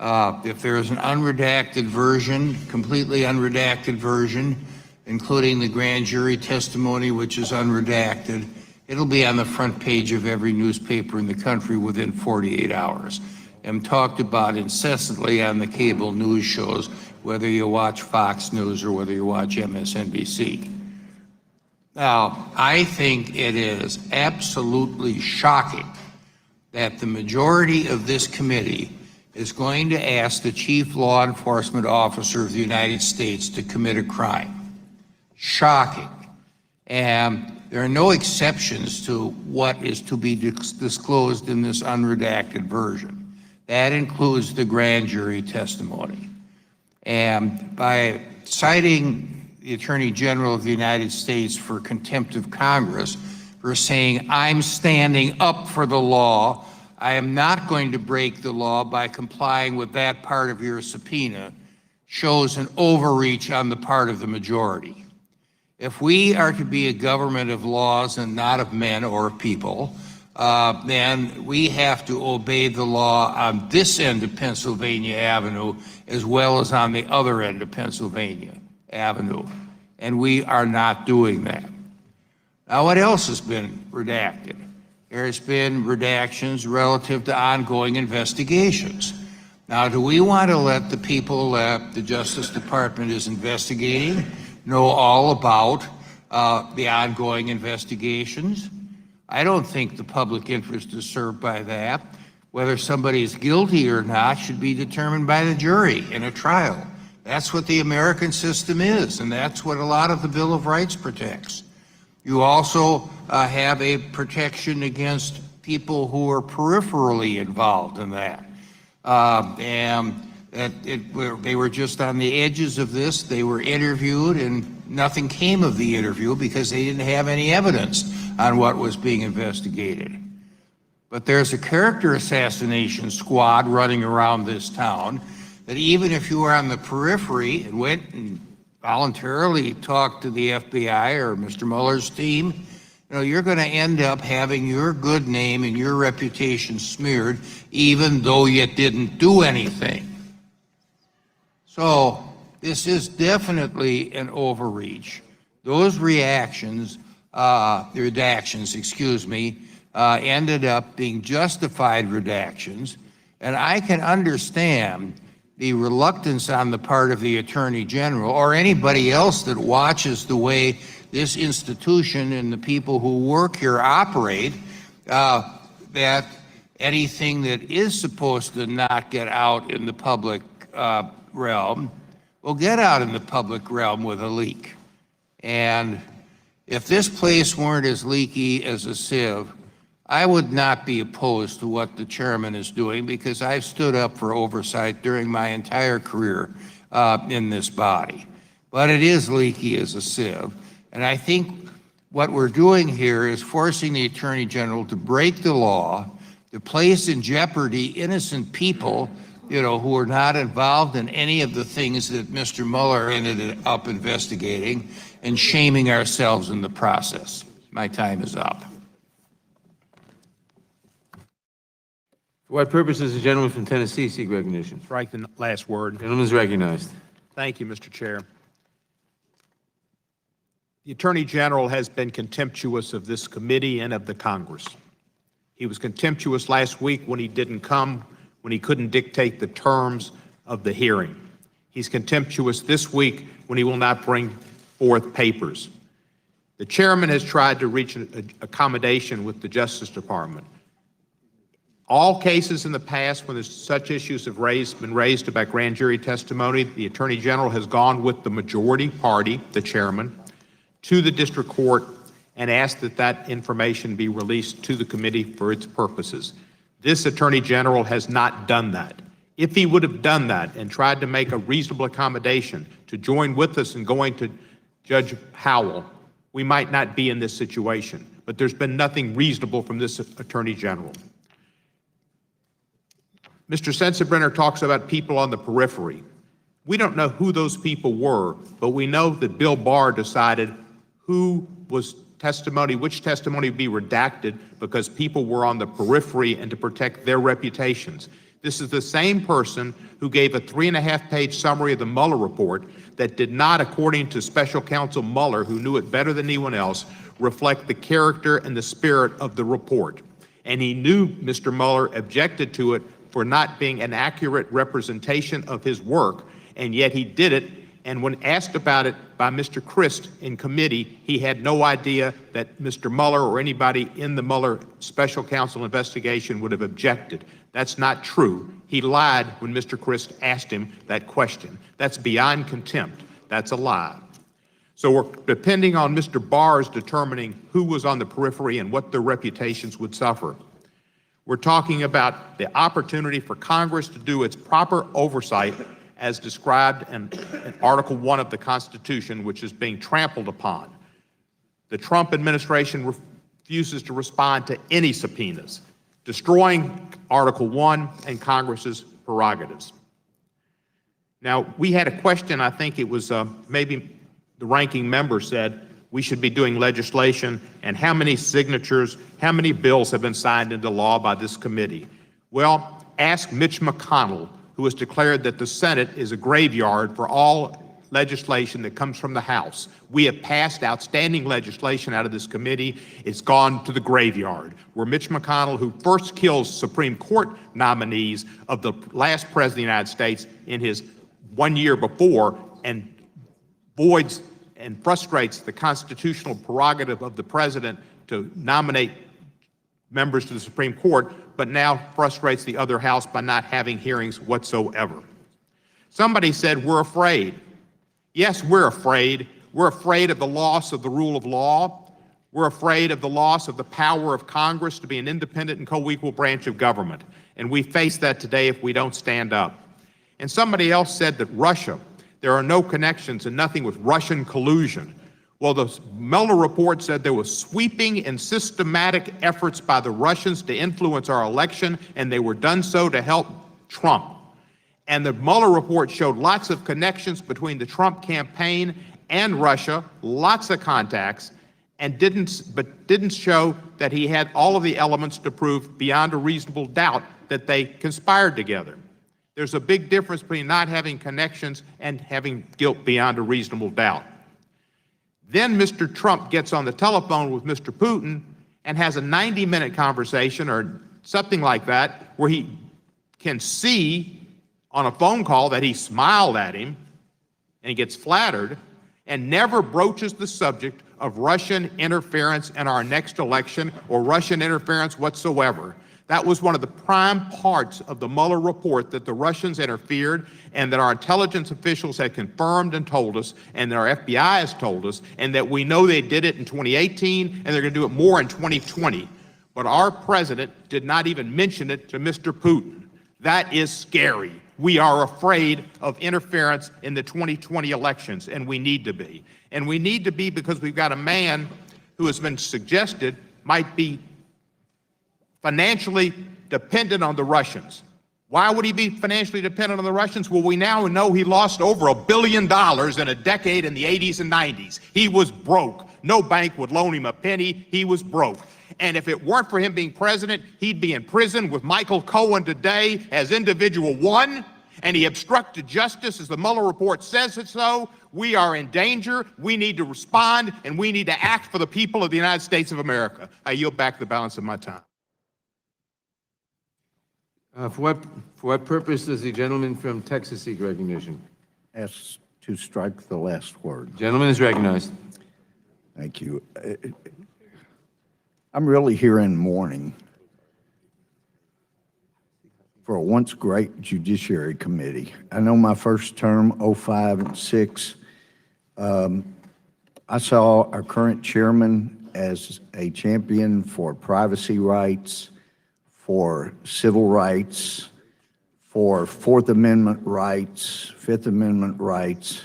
If there's an unredacted version, completely unredacted version, including the grand jury testimony, which is unredacted. It'll be on the front page of every newspaper in the country within 48 hours and talked about incessantly on the cable news shows, whether you watch Fox News or whether you watch MSNBC. Now, I think it is absolutely shocking that the majority of this committee is going to ask the chief law enforcement officer of the United States to commit a crime. Shocking. And there are no exceptions to what is to be disclosed in this unredacted version. That includes the grand jury testimony. And by citing the Attorney General of the United States for contempt of Congress for saying, I'm standing up for the law, I am not going to break the law by complying with that part of your subpoena, shows an overreach on the part of the majority. If we are to be a government of laws and not of men or people, then we have to obey the law on this end of Pennsylvania Avenue as well as on the other end of Pennsylvania Avenue. And we are not doing that. Now, what else has been redacted? There's been redactions relative to ongoing investigations. Now, do we want to let the people that the Justice Department is investigating know all about the ongoing investigations? I don't think the public interest is served by that. Whether somebody is guilty or not should be determined by the jury in a trial. That's what the American system is, and that's what a lot of the Bill of Rights protects. You also have a protection against people who are peripherally involved in that. They were just on the edges of this. They were interviewed, and nothing came of the interview because they didn't have any evidence on what was being investigated. But there's a character assassination squad running around this town that even if you were on the periphery and went and voluntarily talked to the FBI or Mr. Mueller's team, you're going to end up having your good name and your reputation smeared even though you didn't do anything. So this is definitely an overreach. Those redactions, ended up being justified redactions, and I can understand the reluctance on the part of the Attorney General or anybody else that watches the way this institution and the people who work here operate, that anything that is supposed to not get out in the public realm will get out in the public realm with a leak. And if this place weren't as leaky as a sieve, I would not be opposed to what the chairman is doing because I've stood up for oversight during my entire career in this body. But it is leaky as a sieve. And I think what we're doing here is forcing the Attorney General to break the law, to place in jeopardy innocent people, who are not involved in any of the things that Mr. Mueller ended up investigating, and shaming ourselves in the process. My time is up. For what purpose does the gentleman from Tennessee seek recognition? Strike the last word. Gentleman is recognized. Thank you, Mr. Chair. The Attorney General has been contemptuous of this committee and of the Congress. He was contemptuous last week when he didn't come, when he couldn't dictate the terms of the hearing. He's contemptuous this week when he will not bring forth papers. The chairman has tried to reach an accommodation with the Justice Department. All cases in the past when such issues have been raised about grand jury testimony, the Attorney General has gone with the majority party, the chairman, to the district court and asked that that information be released to the committee for its purposes. This Attorney General has not done that. If he would have done that and tried to make a reasonable accommodation to join with us in going to Judge Howell, we might not be in this situation. But there's been nothing reasonable from this Attorney General. Mr. Sensenbrenner talks about people on the periphery. We don't know who those people were, but we know that Bill Barr decided which testimony would be redacted because people were on the periphery and to protect their reputations. This is the same person who gave a 3.5-page summary of the Mueller report that did not, according to Special Counsel Mueller, who knew it better than anyone else, reflect the character and the spirit of the report. And he knew Mr. Mueller objected to it for not being an accurate representation of his work, and yet he did it. And when asked about it by Mr. Christ in committee, he had no idea that Mr. Mueller or anybody in the Mueller Special Counsel investigation would have objected. That's not true. He lied when Mr. Christ asked him that question. That's beyond contempt. That's a lie. So we're depending on Mr. Barr's determining who was on the periphery and what their reputations would suffer. We're talking about the opportunity for Congress to do its proper oversight as described in Article 1 of the Constitution, which is being trampled upon. The Trump administration refuses to respond to any subpoenas, destroying Article 1 and Congress's prerogatives. Now, we had a question, I think it was maybe the ranking member said, we should be doing legislation, and how many signatures, how many bills have been signed into law by this committee? Well, ask Mitch McConnell, who has declared that the Senate is a graveyard for all legislation that comes from the House. We have passed outstanding legislation out of this committee. It's gone to the graveyard, where Mitch McConnell, who first kills Supreme Court nominees of the last president of the United States in his 1 year before, and voids and frustrates the constitutional prerogative of the president to nominate members to the Supreme Court, but now frustrates the other house by not having hearings whatsoever. Somebody said we're afraid. Yes, we're afraid. We're afraid of the loss of the rule of law. We're afraid of the loss of the power of Congress to be an independent and co-equal branch of government. And we face that today if we don't stand up. And somebody else said that Russia, there are no connections and nothing with Russian collusion. Well, the Mueller report said there was sweeping and systematic efforts by the Russians to influence our election, and they were done so to help Trump. And the Mueller report showed lots of connections between the Trump campaign and Russia, lots of contacts, and didn't show that he had all of the elements to prove beyond a reasonable doubt that they conspired together. There's a big difference between not having connections and having guilt beyond a reasonable doubt. Then Mr. Trump gets on the telephone with Mr. Putin and has a 90-minute conversation or something like that, where he can see on a phone call that he smiled at him and he gets flattered, and never broaches the subject of Russian interference in our next election or Russian interference whatsoever. That was one of the prime parts of the Mueller report, that the Russians interfered and that our intelligence officials had confirmed and told us, and that our FBI has told us, and that we know they did it in 2018 and they're going to do it more in 2020. But our president did not even mention it to Mr. Putin. That is scary. We are afraid of interference in the 2020 elections, and we need to be. And we need to be because we've got a man who has been suggested might be financially dependent on the Russians. Why would he be financially dependent on the Russians? Well, we now know he lost over $1 billion in a decade in the 80s and 90s. He was broke. No bank would loan him a penny. He was broke. And if it weren't for him being president, he'd be in prison with Michael Cohen today as individual one, and he obstructed justice as the Mueller report says it so. We are in danger. We need to respond, and we need to act for the people of the United States of America. I yield back the balance of my time. For what purpose does the gentleman from Texas seek recognition? Ask to strike the last word. Gentleman is recognized. Thank you. I'm really here in mourning for a once great Judiciary Committee. I know my first term, 05 and 06, I saw our current chairman as a champion for privacy rights, for civil rights, for Fourth Amendment rights, Fifth Amendment rights,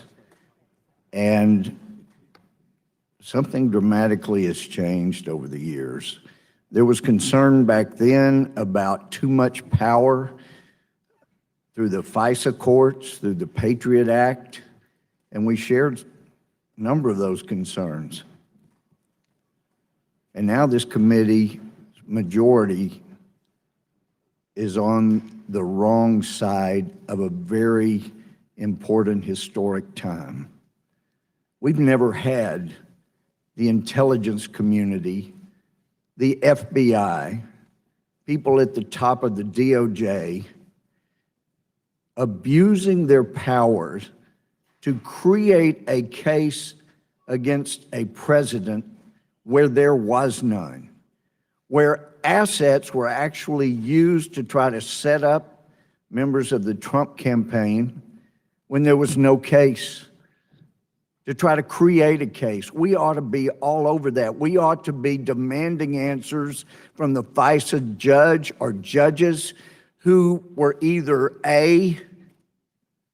and something dramatically has changed over the years. There was concern back then about too much power through the FISA courts, through the Patriot Act, and we shared a number of those concerns. And now this committee majority is on the wrong side of a very important historic time. We've never had the intelligence community, the FBI, people at the top of the DOJ abusing their powers to create a case against a president where there was none, where assets were actually used to try to set up members of the Trump campaign when there was no case, to try to create a case. We ought to be all over that. We ought to be demanding answers from the FISA judge or judges who were either A,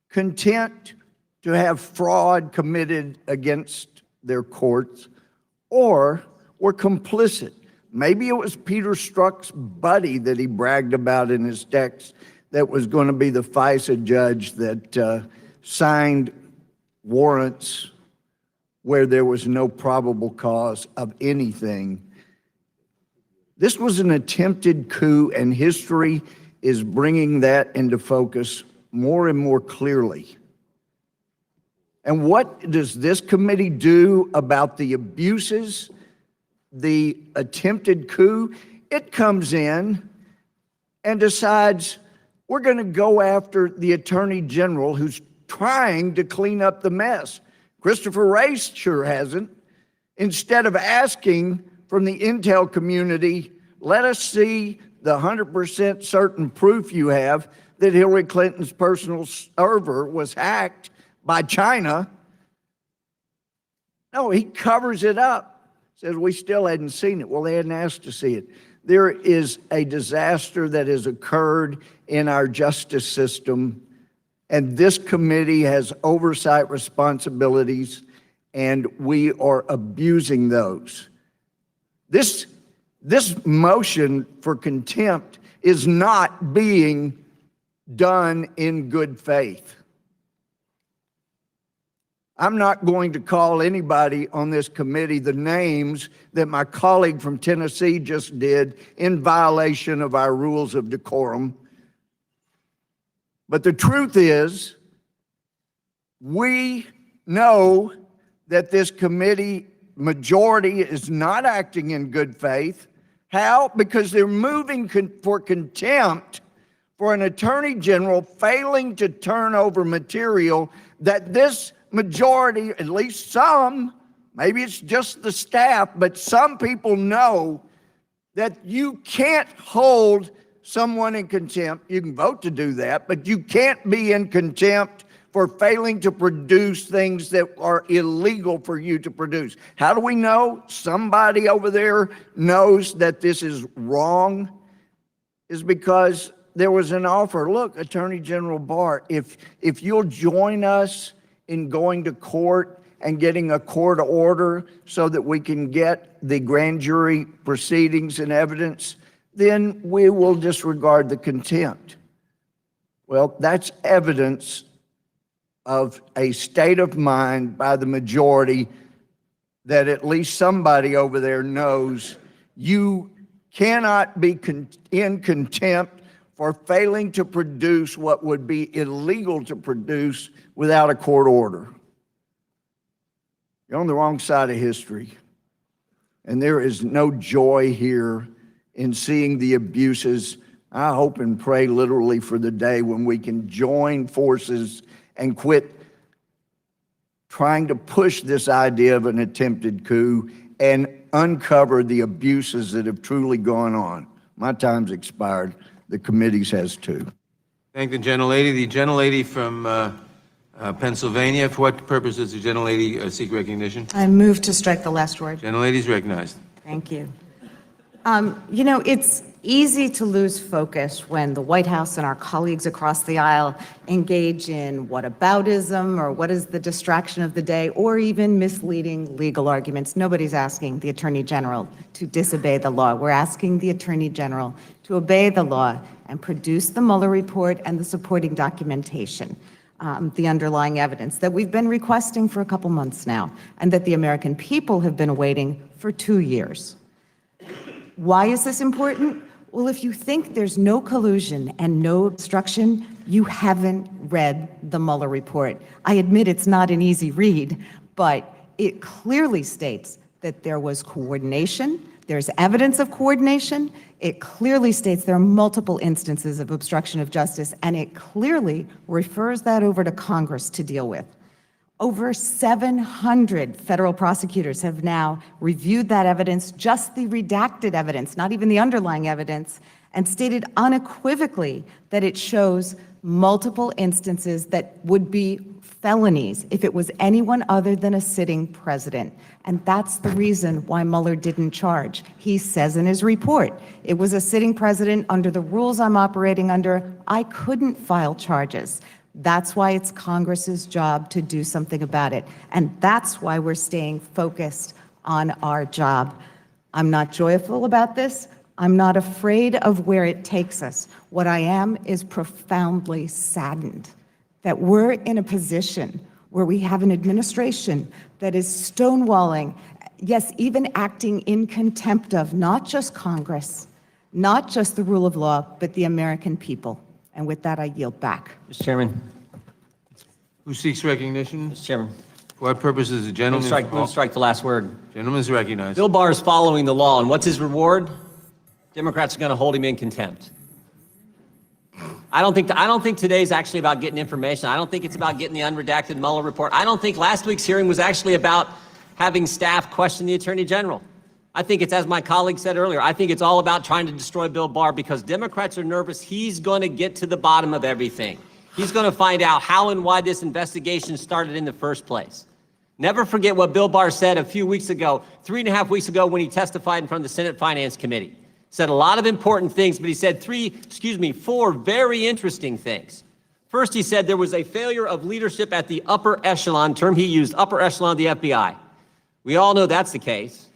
content to have fraud committed against their courts, or were complicit. Maybe it was Peter Strzok's buddy that he bragged about in his text that was going to be the FISA judge that signed warrants where there was no probable cause of anything. This was an attempted coup, and history is bringing that into focus more and more clearly. And what does this committee do about the abuses, the attempted coup? It comes in and decides we're going to go after the Attorney General who's trying to clean up the mess. Christopher Wray sure hasn't. Instead of asking from the intel community, let us see the 100% certain proof you have that Hillary Clinton's personal server was hacked by China. No, he covers it up, says we still hadn't seen it. Well, they hadn't asked to see it. There is a disaster that has occurred in our justice system, and this committee has oversight responsibilities, and we are abusing those. This motion for contempt is not being done in good faith. I'm not going to call anybody on this committee the names that my colleague from Tennessee just did in violation of our rules of decorum. But the truth is, we know that this committee majority is not acting in good faith. How? Because they're moving for contempt for an attorney general failing to turn over material that this majority, at least some, maybe it's just the staff, but some people know that you can't hold someone in contempt. You can vote to do that, but you can't be in contempt for failing to produce things that are illegal for you to produce. How do we know? Somebody over there knows that this is wrong, is because there was an offer. Look, Attorney General Barr, if you'll join us in going to court and getting a court order so that we can get the grand jury proceedings and evidence, then we will disregard the contempt. Well, that's evidence of a state of mind by the majority that at least somebody over there knows you cannot be in contempt for failing to produce what would be illegal to produce without a court order. You're on the wrong side of history. And there is no joy here in seeing the abuses. I hope and pray literally for the day when we can join forces and quit trying to push this idea of an attempted coup and uncover the abuses that have truly gone on. My time's expired. The committee's has too. Thank the gentlelady. The gentlelady from Pennsylvania, for what purpose does the gentlelady seek recognition? I move to strike the last word. Gentlelady's recognized. Thank you. You know, it's easy to lose focus when the White House and our colleagues across the aisle engage in whataboutism or what is the distraction of the day or even misleading legal arguments. Nobody's asking the Attorney General to disobey the law. We're asking the Attorney General to obey the law and produce the Mueller report and the supporting documentation, the underlying evidence that we've been requesting for a couple months now and that the American people have been awaiting for 2 years. Why is this important? Well, if you think there's no collusion and no obstruction, you haven't read the Mueller report. I admit it's not an easy read, but it clearly states that there was coordination, there's evidence of coordination, it clearly states there are multiple instances of obstruction of justice, and it clearly refers that over to Congress to deal with. Over 700 federal prosecutors have now reviewed that evidence, just the redacted evidence, not even the underlying evidence, and stated unequivocally that it shows multiple instances that would be felonies if it was anyone other than a sitting president. And that's the reason why Mueller didn't charge. He says in his report, it was a sitting president under the rules I'm operating under. I couldn't file charges. That's why it's Congress's job to do something about it. And that's why we're staying focused on our job. I'm not joyful about this. I'm not afraid of where it takes us. What I am is profoundly saddened that we're in a position where we have an administration that is stonewalling, yes, even acting in contempt of not just Congress, not just the rule of law, but the American people. And with that, I yield back. Mr. Chairman. Who seeks recognition? Mr. Chairman. For what purpose is the gentleman? Move strike the last word. Gentleman is recognized. Bill Barr is following the law, and what's his reward? Democrats are going to hold him in contempt. I don't think today's actually about getting information. I don't think it's about getting the unredacted Mueller report. I don't think last week's hearing was actually about having staff question the Attorney General. I think it's, as my colleague said earlier, I think it's all about trying to destroy Bill Barr because Democrats are nervous he's going to get to the bottom of everything. He's going to find out how and why this investigation started in the first place. Never forget what Bill Barr said a few weeks ago, 3.5 weeks ago when he testified in front of the Senate Finance Committee. Said a lot of important things, but he said four very interesting things. First, he said there was a failure of leadership at the upper echelon, term he used, upper echelon of the FBI. We all know that's the case.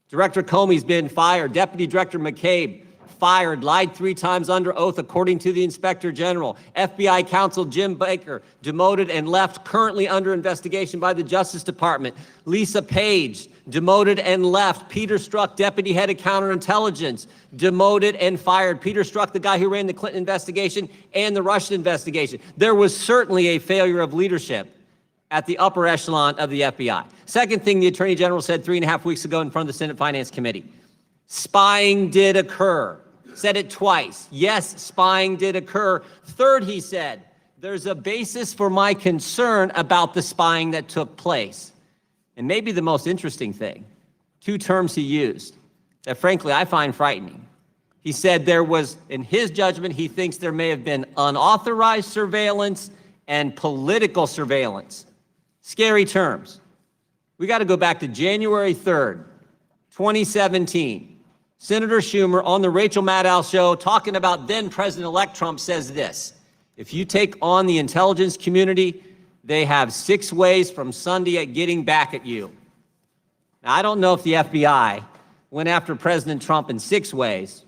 Director Comey's been fired. Deputy Director McCabe fired, lied 3 times under oath, according to the Inspector General. FBI counsel Jim Baker demoted and left, currently under investigation by the Justice Department. Lisa Page demoted and left. Peter Strzok, deputy head of counterintelligence, demoted and fired. Peter Strzok, the guy who ran the Clinton investigation and the Russian investigation. There was certainly a failure of leadership at the upper echelon of the FBI. Second thing the Attorney General said 3.5 weeks ago in front of the Senate Finance Committee. Spying did occur. Said it twice. Yes, spying did occur. Third, he said, there's a basis for my concern about the spying that took place. And maybe the most interesting thing, 2 terms he used that frankly I find frightening. He said there was, in his judgment, he thinks there may have been unauthorized surveillance and political surveillance. Scary terms. We got to go back to January 3rd, 2017. Senator Schumer on the Rachel Maddow show talking about then President-elect Trump says this: if you take on the intelligence community, they have 6 ways from Sunday at getting back at you. Now, I don't know if the FBI went after President Trump in 6 ways,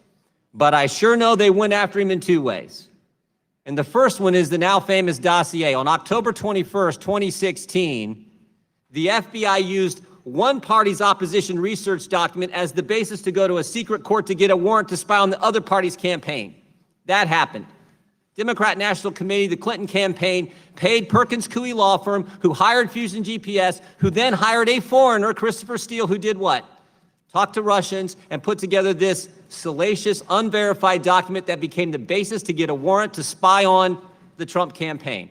but I sure know they went after him in 2 ways. And the first one is the now famous dossier. On October 21st, 2016, the FBI used one party's opposition research document as the basis to go to a secret court to get a warrant to spy on the other party's campaign. That happened. Democrat National Committee, the Clinton campaign, paid Perkins Coie law firm, who hired Fusion GPS, who then hired a foreigner, Christopher Steele, who did what? Talked to Russians and put together this salacious, unverified document that became the basis to get a warrant to spy on the Trump campaign.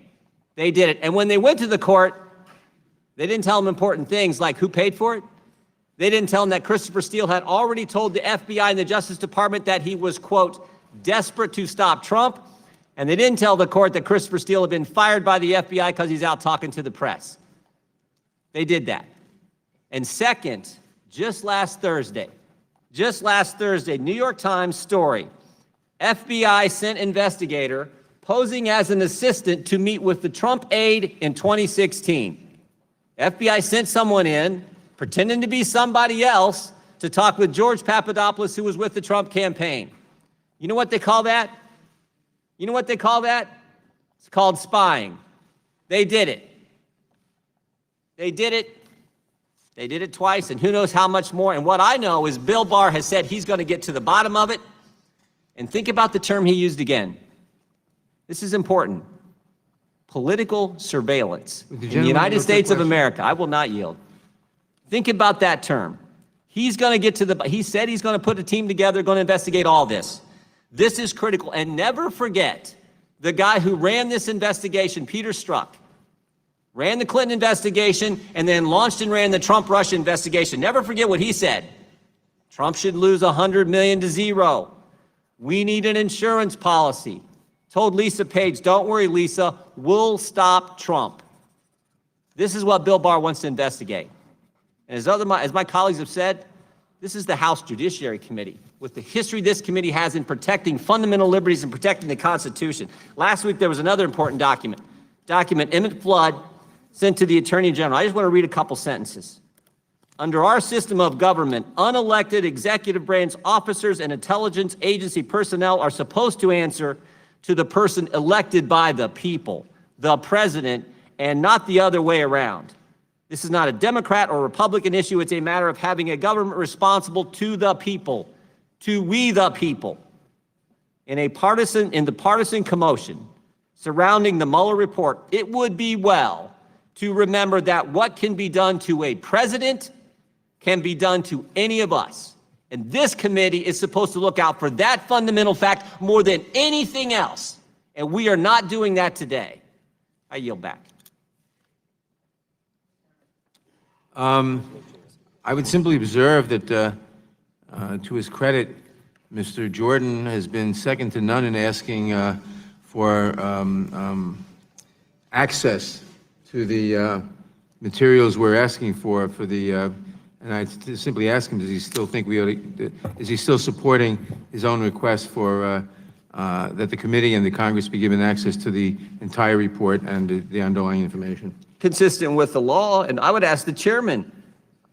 They did it. And when they went to the court, they didn't tell them important things like who paid for it. They didn't tell them that Christopher Steele had already told the FBI and the Justice Department that he was, quote, desperate to stop Trump. And they didn't tell the court that Christopher Steele had been fired by the FBI because he's out talking to the press. They did that. And second, just last Thursday, New York Times story, FBI sent investigator posing as an assistant to meet with the Trump aide in 2016. FBI sent someone in, pretending to be somebody else, to talk with George Papadopoulos, who was with the Trump campaign. You know what they call that? You know what they call that? It's called spying. They did it. They did it. They did it twice, and who knows how much more. And what I know is Bill Barr has said he's going to get to the bottom of it. And think about the term he used again. This is important. Political surveillance in the United States of America. I will not yield. Think about that term. He's going to get to he said he's going to put a team together, going to investigate all this. This is critical. And never forget the guy who ran this investigation, Peter Strzok, ran the Clinton investigation and then launched and ran the Trump-Russia investigation. Never forget what he said. Trump should lose 100 million to zero. We need an insurance policy. Told Lisa Page, don't worry, Lisa, we'll stop Trump. This is what Bill Barr wants to investigate. And as my colleagues have said, this is the House Judiciary Committee, with the history this committee has in protecting fundamental liberties and protecting the Constitution. Last week, there was another important document Emmett Flood sent to the Attorney General. I just want to read a couple sentences. Under our system of government, unelected executive branch officers and intelligence agency personnel are supposed to answer to the person elected by the people, the president, and not the other way around. This is not a Democrat or Republican issue. It's a matter of having a government responsible to the people, to we the people. In the partisan commotion surrounding the Mueller report, it would be well to remember that what can be done to a president can be done to any of us. And this committee is supposed to look out for that fundamental fact more than anything else. And we are not doing that today. I yield back. I would simply observe that, to his credit, Mr. Jordan has been second to none in asking for access to the materials we're asking for the. And I simply ask him: does he still think is he still supporting his own request for that the committee and the Congress be given access to the entire report and the underlying information? Consistent with the law, and I would ask the chairman.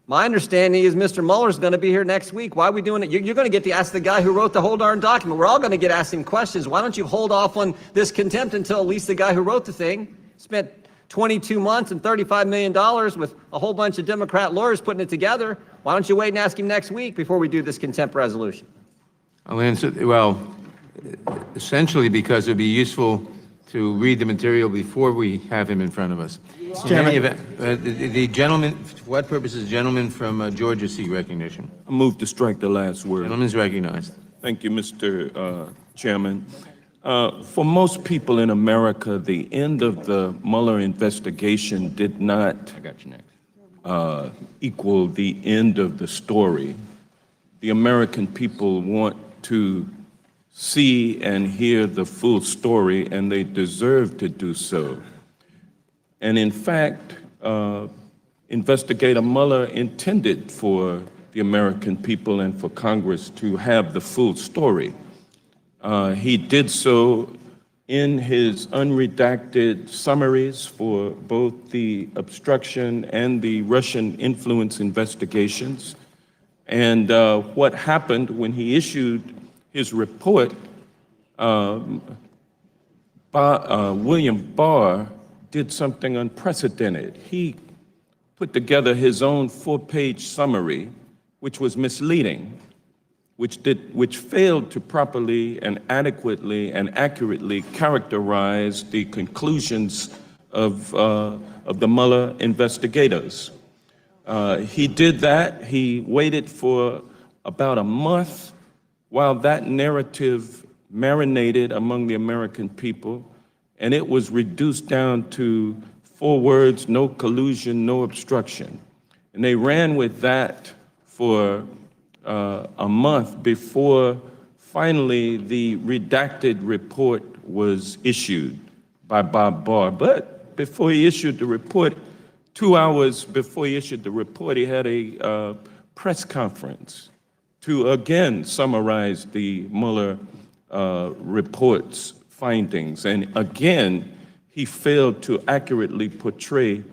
My understanding is Mr. Mueller's going to be here next week. Why are we doing it? You're going to get to ask the guy who wrote the whole darn document. We're all going to get asked him questions. Why don't you hold off on this contempt until at least the guy who wrote the thing spent 22 months and $35 million with a whole bunch of Democrat lawyers putting it together? Why don't you wait and ask him next week before we do this contempt resolution? I'll answer, well, essentially because it would be useful to read the material before we have him in front of us. In any event, the gentleman, for what purpose is the gentleman from Georgia seek recognition? I move to strike the last word. Gentleman's recognized. Thank you, Mr. Chairman. For most people in America, the end of the Mueller investigation did not equal the end of the story. The American people want to see and hear the full story, and they deserve to do so. And in fact, Investigator Mueller intended for the American people and for Congress to have the full story. He did so in his unredacted summaries for both the obstruction and the Russian influence investigations. And what happened when he issued his report, William Barr did something unprecedented. He put together his own 4-page summary, which was misleading, which failed to properly and adequately and accurately characterize the conclusions of the Mueller investigators. He did that. He waited for about a month while that narrative marinated among the American people, and it was reduced down to 4 words: no collusion, no obstruction. And they ran with that for a month before finally the redacted report was issued by Bob Barr. But before he issued the report, 2 hours before he issued the report, he had a press conference to again summarize the Mueller report's findings. And again, he failed to accurately portray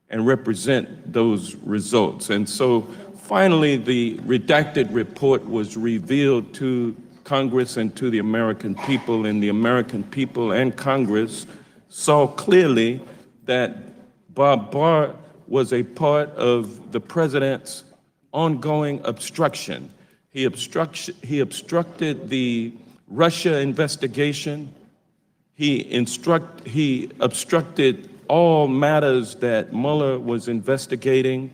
and represent those results. And so finally, the redacted report was revealed to Congress and to the American people, and the American people and Congress saw clearly that Bob Barr was a part of the president's ongoing obstruction. He obstructed the Russia investigation. He obstructed all matters that Mueller was investigating,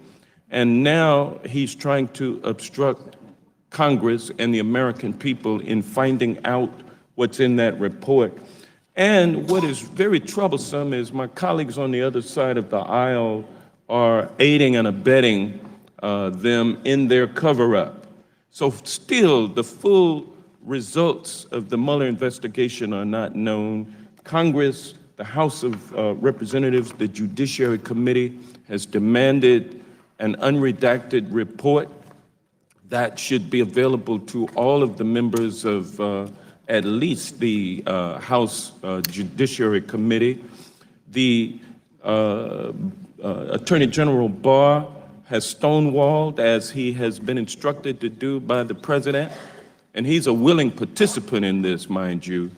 and now he's trying to obstruct Congress and the American people in finding out what's in that report. And what is very troublesome is my colleagues on the other side of the aisle are aiding and abetting them in their cover-up. So still, the full results of the Mueller investigation are not known. Congress, the House of Representatives, the Judiciary Committee has demanded an unredacted report that should be available to all of the members of at least the House Judiciary Committee. The Attorney General Barr has stonewalled, as he has been instructed to do by the president, and he's a willing participant in this, mind you.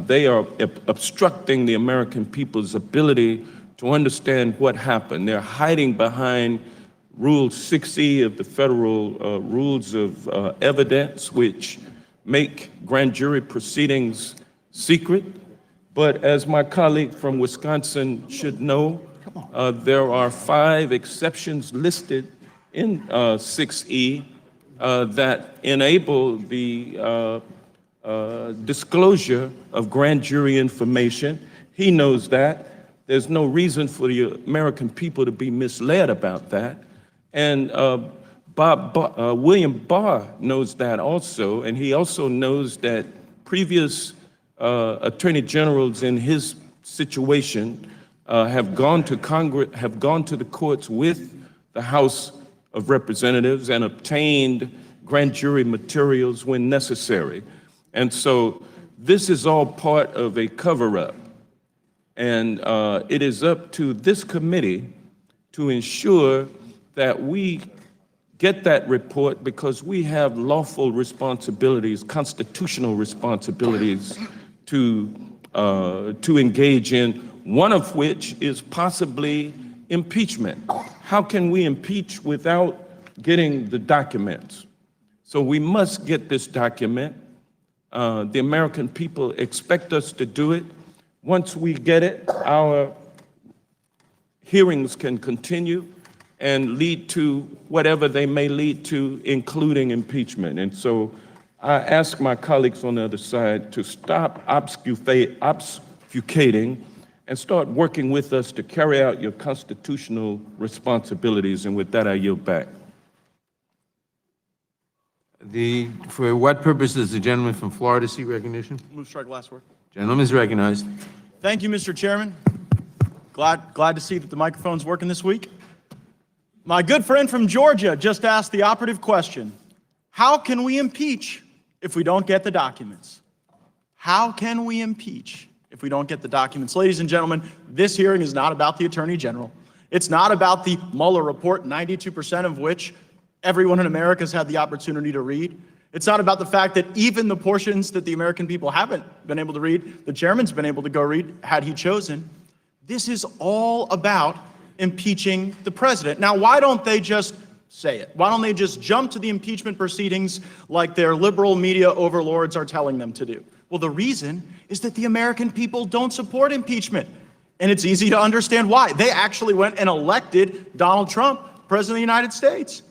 They are obstructing the American people's ability to understand what happened. They're hiding behind Rule 6E of the Federal Rules of Evidence, which make grand jury proceedings secret. But as my colleague from Wisconsin should know, there are 5 exceptions listed in 6E that enable the disclosure of grand jury information. He knows that. There's no reason for the American people to be misled about that. And William Barr knows that also, and he also knows that previous attorney generals in his situation have gone to Congress, have gone to the courts with the House of Representatives and obtained grand jury materials when necessary. And so this is all part of a cover-up. And it is up to this committee to ensure that we get that report, because we have lawful responsibilities, constitutional responsibilities to engage in, one of which is possibly impeachment. How can we impeach without getting the documents? So we must get this document. The American people expect us to do it. Once we get it, our hearings can continue and lead to whatever they may lead to, including impeachment. And so I ask my colleagues on the other side to stop obfuscating and start working with us to carry out your constitutional responsibilities. And with that, I yield back. For what purpose does the gentleman from Florida seek recognition? Move strike last word. Gentleman is recognized. Thank you, Mr. Chairman. Glad to see that the microphone's working this week. My good friend from Georgia just asked the operative question: how can we impeach if we don't get the documents? How can we impeach if we don't get the documents? Ladies and gentlemen, this hearing is not about the Attorney General. It's not about the Mueller report, 92% of which everyone in America has had the opportunity to read. It's not about the fact that even the portions that the American people haven't been able to read, the chairman's been able to go read had he chosen. This is all about impeaching the president. Now, why don't they just say it? Why don't they just jump to the impeachment proceedings like their liberal media overlords are telling them to do? Well, the reason is that the American people don't support impeachment. And it's easy to understand why. They actually went and elected Donald Trump president of the United States.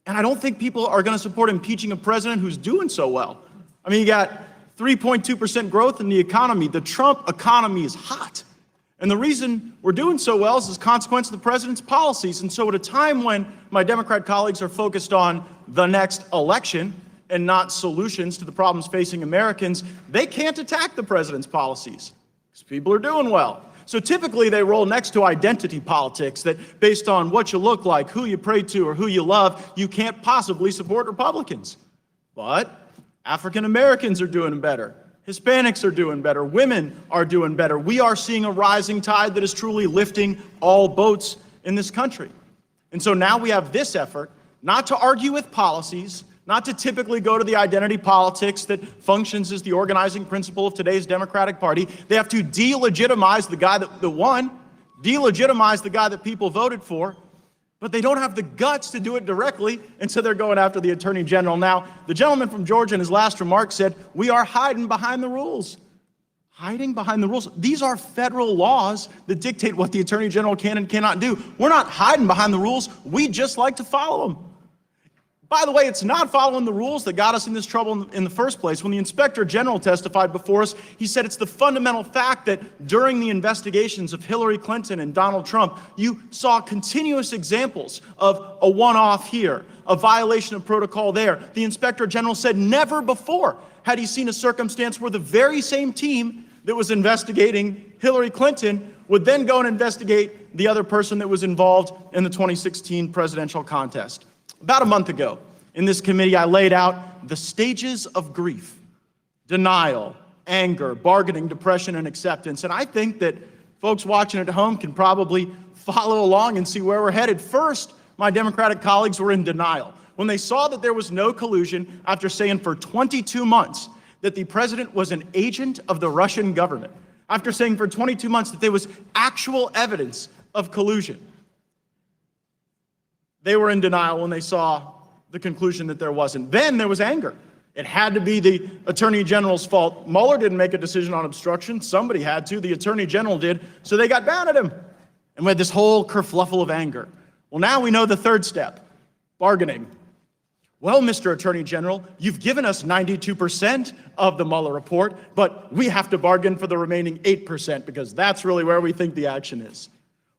And I don't think people are going to support impeaching a president who's doing so well. I mean, you got 3.2% growth in the economy. The Trump economy is hot. And the reason we're doing so well is as a consequence of the president's policies. And so at a time when my Democrat colleagues are focused on the next election and not solutions to the problems facing Americans, they can't attack the president's policies because people are doing well. So typically they roll next to identity politics, that based on what you look like, who you pray to, or who you love, you can't possibly support Republicans. But African Americans are doing better. Hispanics are doing better. Women are doing better. We are seeing a rising tide that is truly lifting all boats in this country. And so now we have this effort, not to argue with policies, not to typically go to the identity politics that functions as the organizing principle of today's Democratic Party. They have to delegitimize the guy that won, delegitimize the guy that people voted for. but they don't have the guts to do it directly, and so they're going after the Attorney General. Now, the gentleman from Georgia in his last remark said, we are hiding behind the rules. Hiding behind the rules. These are federal laws that dictate what the Attorney General can and cannot do. We're not hiding behind the rules. We just like to follow them. By the way, it's not following the rules that got us in this trouble in the first place. When the Inspector General testified before us, he said it's the fundamental fact that during the investigations of Hillary Clinton and Donald Trump, you saw continuous examples of a one-off here, a violation of protocol there. The Inspector General said never before had he seen a circumstance where the very same team that was investigating Hillary Clinton would then go and investigate the other person that was involved in the 2016 presidential contest. About a month ago, in this committee, I laid out the stages of grief: denial, anger, bargaining, depression, and acceptance. And I think that folks watching at home can probably follow along and see where we're headed. First, my Democratic colleagues were in denial. When they saw that there was no collusion, after saying for 22 months that the president was an agent of the Russian government, after saying for 22 months that there was actual evidence of collusion, they were in denial when they saw the conclusion that there wasn't. Then there was anger. It had to be the Attorney General's fault. Mueller didn't make a decision on obstruction. Somebody had to. The Attorney General did. So they got mad at him. And we had this whole kerfluffle of anger. Well, now we know the third step: bargaining. Well, Mr. Attorney General, you've given us 92% of the Mueller report, but we have to bargain for the remaining 8% because that's really where we think the action is.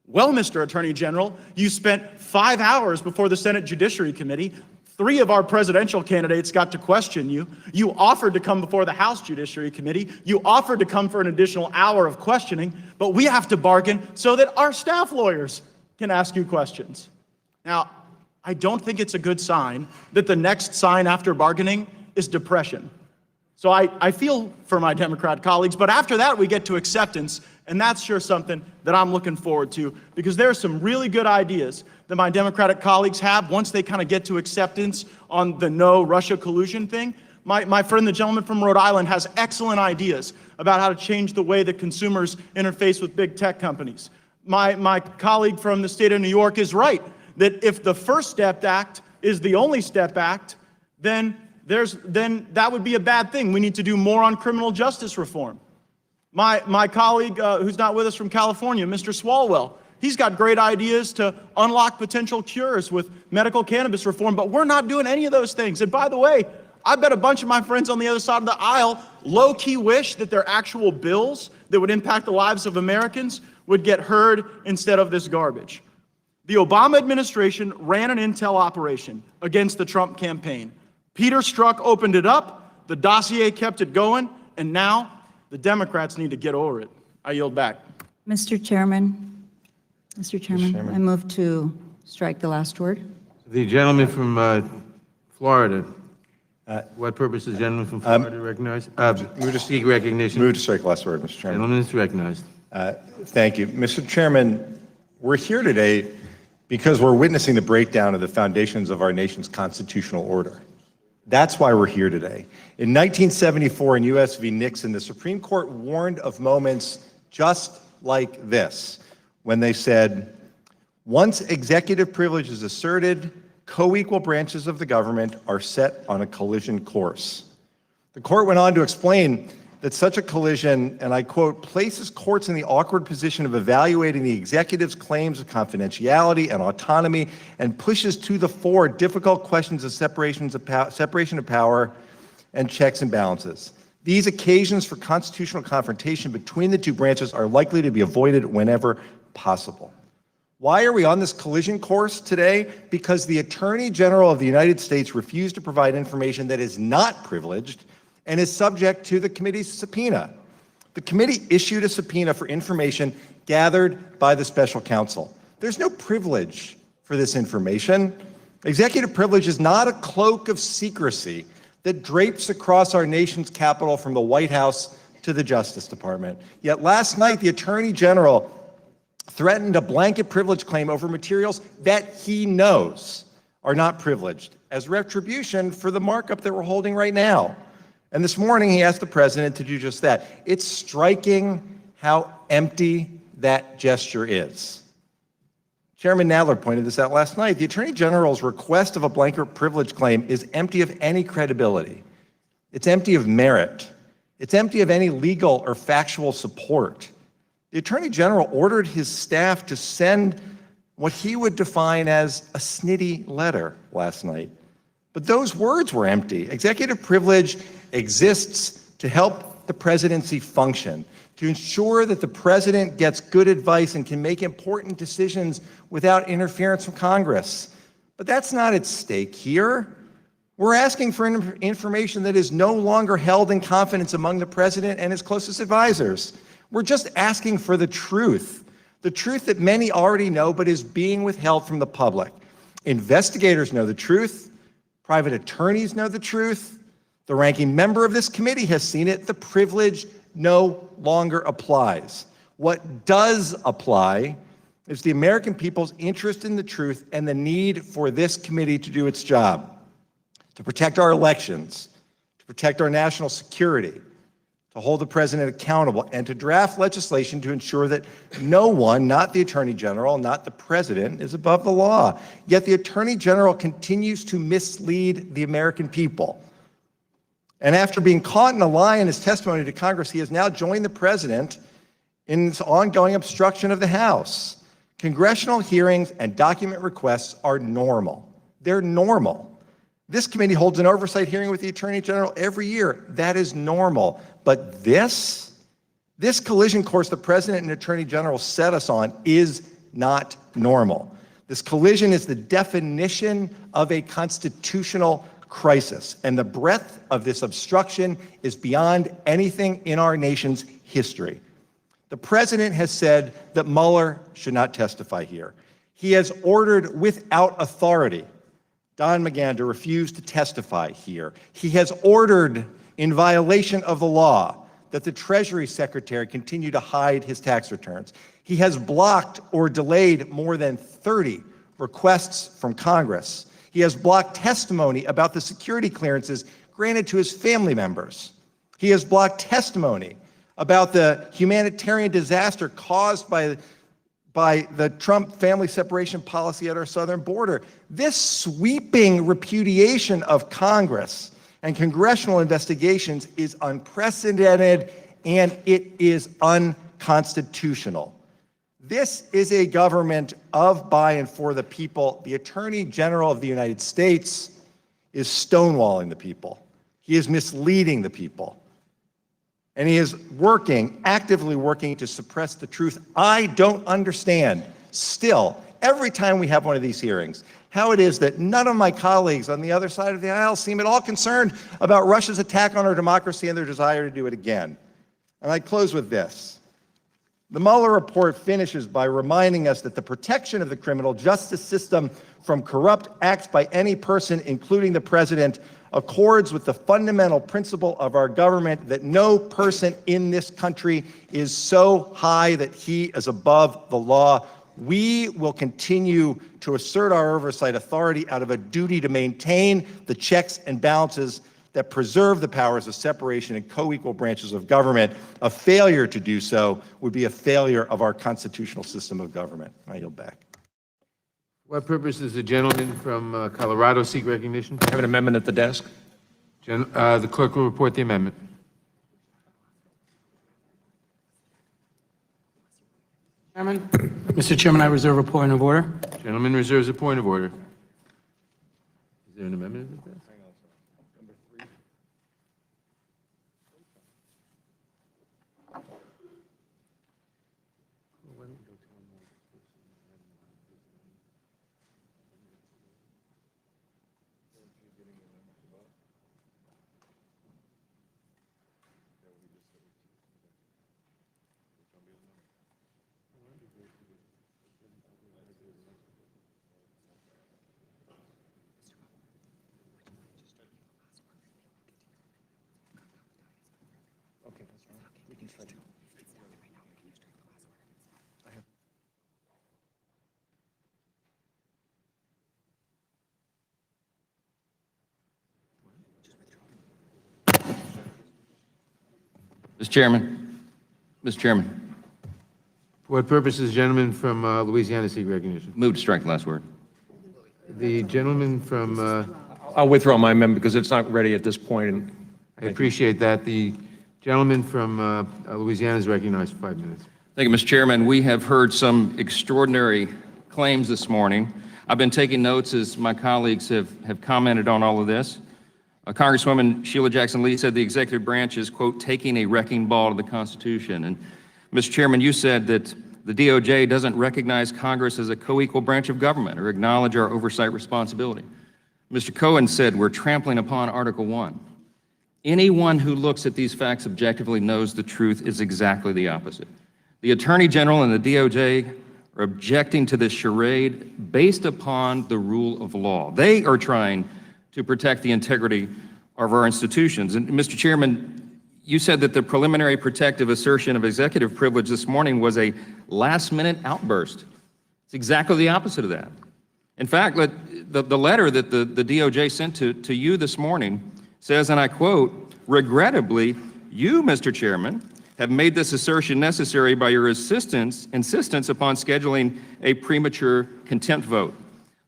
Well, Mr. Attorney General, you spent 5 hours before the Senate Judiciary Committee. 3 of our presidential candidates got to question you. You offered to come before the House Judiciary Committee. You offered to come for an additional hour of questioning, but we have to bargain so that our staff lawyers can ask you questions. Now, I don't think it's a good sign that the next sign after bargaining is depression. So I feel for my Democrat colleagues, but after that we get to acceptance, and that's sure something that I'm looking forward to, because there are some really good ideas that my Democratic colleagues have once they kind of get to acceptance on the no Russia collusion thing. My friend, the gentleman from Rhode Island, has excellent ideas about how to change the way that consumers interface with big tech companies. My colleague from the state of New York is right, that if the First Step Act is the only Step Act, then that would be a bad thing. We need to do more on criminal justice reform. My colleague who's not with us from California, Mr. Swalwell, he's got great ideas to unlock potential cures with medical cannabis reform, but we're not doing any of those things. And by the way, I bet a bunch of my friends on the other side of the aisle low-key wish that their actual bills that would impact the lives of Americans would get heard instead of this garbage. The Obama administration ran an intel operation against the Trump campaign. Peter Strzok opened it up, the dossier kept it going, and now the Democrats need to get over it. I yield back. Mr. Chairman, I move to strike the last word. The gentleman from Florida. What purpose is the gentleman from Florida recognized? Move to seek recognition. Move to strike the last word, Mr. Chairman. Gentleman is recognized. Thank you. Mr. Chairman, we're here today because we're witnessing the breakdown of the foundations of our nation's constitutional order. That's why we're here today. In 1974 in U.S. v. Nixon, the Supreme Court warned of moments just like this, when they said, once executive privilege is asserted, co-equal branches of the government are set on a collision course. The court went on to explain that such a collision, and I quote, places courts in the awkward position of evaluating the executive's claims of confidentiality and autonomy and pushes to the fore difficult questions of separation of power and checks and balances. These occasions for constitutional confrontation between the two branches are likely to be avoided whenever possible. Why are we on this collision course today? Because the Attorney General of the United States refused to provide information that is not privileged and is subject to the committee's subpoena. The committee issued a subpoena for information gathered by the special counsel. There's no privilege for this information. Executive privilege is not a cloak of secrecy that drapes across our nation's capital from the White House to the Justice Department. Yet last night, the Attorney General threatened a blanket privilege claim over materials that he knows are not privileged as retribution for the markup that we're holding right now. And this morning, he asked the president to do just that. It's striking how empty that gesture is. Chairman Nadler pointed this out last night. The Attorney General's request of a blanket privilege claim is empty of any credibility. It's empty of merit. It's empty of any legal or factual support. The Attorney General ordered his staff to send what he would define as a snitty letter last night. But those words were empty. Executive privilege exists to help the presidency function, to ensure that the president gets good advice and can make important decisions without interference from Congress. But that's not at stake here. We're asking for information that is no longer held in confidence among the president and his closest advisors. We're just asking for the truth that many already know but is being withheld from the public. Investigators know the truth. Private attorneys know the truth. The ranking member of this committee has seen it. The privilege no longer applies. What does apply is the American people's interest in the truth and the need for this committee to do its job, to protect our elections, to protect our national security, to hold the president accountable, and to draft legislation to ensure that no one, not the Attorney General, not the president, is above the law. Yet the Attorney General continues to mislead the American people. And after being caught in a lie in his testimony to Congress, he has now joined the president in his ongoing obstruction of the House. Congressional hearings and document requests are normal. They're normal. This committee holds an oversight hearing with the Attorney General every year. That is normal. But this collision course the President and Attorney General set us on is not normal. This collision is the definition of a constitutional crisis, and the breadth of this obstruction is beyond anything in our nation's history. The President has said that Mueller should not testify here. He has ordered without authority Don McGahn to refuse to testify here. He has ordered, in violation of the law, that the Treasury Secretary continue to hide his tax returns. He has blocked or delayed more than 30 requests from Congress. He has blocked testimony about the security clearances granted to his family members. He has blocked testimony about the humanitarian disaster caused by the Trump family separation policy at our southern border. This sweeping repudiation of Congress and congressional investigations is unprecedented, and it is unconstitutional. This is a government of, by, and for the people. The Attorney General of the United States is stonewalling the people. He is misleading the people. And he is actively working to suppress the truth. I don't understand, still, every time we have one of these hearings, how it is that none of my colleagues on the other side of the aisle seem at all concerned about Russia's attack on our democracy and their desire to do it again. And I close with this. The Mueller report finishes by reminding us that the protection of the criminal justice system from corrupt acts by any person, including the president, accords with the fundamental principle of our government that no person in this country is so high that he is above the law. We will continue to assert our oversight authority out of a duty to maintain the checks and balances that preserve the powers of separation and co-equal branches of government. A failure to do so would be a failure of our constitutional system of government. I yield back. What purpose does the gentleman from Colorado seek recognition? I have an amendment at the desk. The clerk will report the amendment. Mr. Chairman, I reserve a point of order. Gentleman reserves a point of order. Is there an amendment at the desk? Mr. Chairman, For what purposes, gentleman from Louisiana seek recognition? Move to strike the last word. The gentleman from, I'll withdraw my amendment because it's not ready at this point. I appreciate that. The gentleman from Louisiana is recognized for 5 minutes. Thank you, Mr. Chairman. We have heard some extraordinary claims this morning. I've been taking notes as my colleagues have commented on all of this. Congresswoman Sheila Jackson Lee said the executive branch is, quote, taking a wrecking ball to the Constitution. And Mr. Chairman, you said that the DOJ doesn't recognize Congress as a co-equal branch of government or acknowledge our oversight responsibility. Mr. Cohen said we're trampling upon Article 1. Anyone who looks at these facts objectively knows the truth is exactly the opposite. The Attorney General and the DOJ are objecting to this charade based upon the rule of law. They are trying to protect the integrity of our institutions. And Mr. Chairman, you said that the preliminary protective assertion of executive privilege this morning was a last-minute outburst. It's exactly the opposite of that. In fact, the letter that the DOJ sent to you this morning says, and I quote, regrettably, you, Mr. Chairman, have made this assertion necessary by your insistence upon scheduling a premature contempt vote.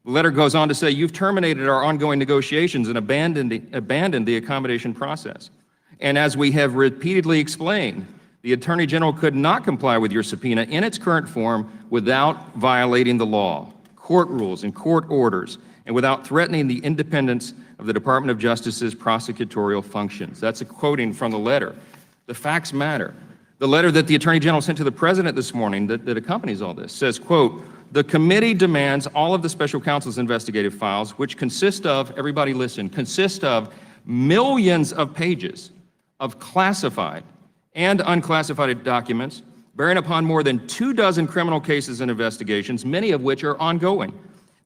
The letter goes on to say, you've terminated our ongoing negotiations and abandoned the accommodation process. And as we have repeatedly explained, the Attorney General could not comply with your subpoena in its current form without violating the law, court rules, and court orders, and without threatening the independence of the Department of Justice's prosecutorial functions. That's a quoting from the letter. The facts matter. The letter that the Attorney General sent to the President this morning that accompanies all this says, quote, the committee demands all of the special counsel's investigative files, which consist of, everybody listen, consist of millions of pages of classified and unclassified documents bearing upon more than 24 criminal cases and investigations, many of which are ongoing.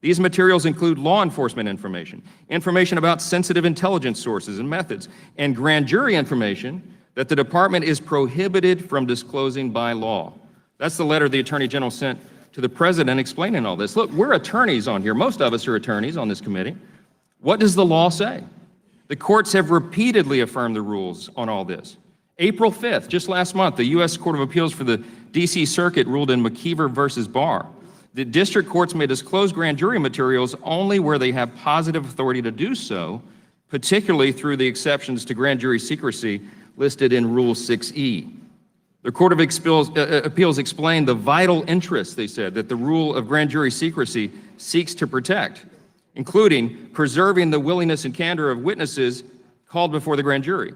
These materials include law enforcement information, information about sensitive intelligence sources and methods, and grand jury information that the department is prohibited from disclosing by law. That's the letter the Attorney General sent to the President explaining all this. Look, we're attorneys on here. Most of us are attorneys on this committee. What does the law say? The courts have repeatedly affirmed the rules on all this. April 5th, just last month, the U.S. Court of Appeals for the D.C. Circuit ruled in McKeever versus Barr. The district courts may disclose grand jury materials only where they have positive authority to do so, particularly through the exceptions to grand jury secrecy listed in Rule 6E. The Court of Appeals explained the vital interests, they said, that the rule of grand jury secrecy seeks to protect, including preserving the willingness and candor of witnesses called before the grand jury,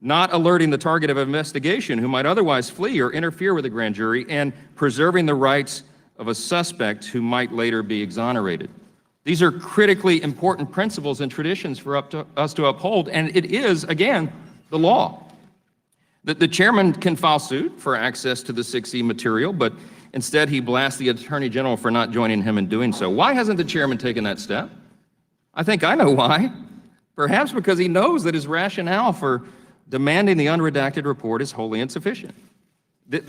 not alerting the target of investigation who might otherwise flee or interfere with the grand jury, and preserving the rights of a suspect who might later be exonerated. These are critically important principles and traditions for us to uphold, and it is, again, the law. The chairman can file suit for access to the 6E material, but instead he blasts the Attorney General for not joining him in doing so. Why hasn't the chairman taken that step? I think I know why. Perhaps because he knows that his rationale for demanding the unredacted report is wholly insufficient.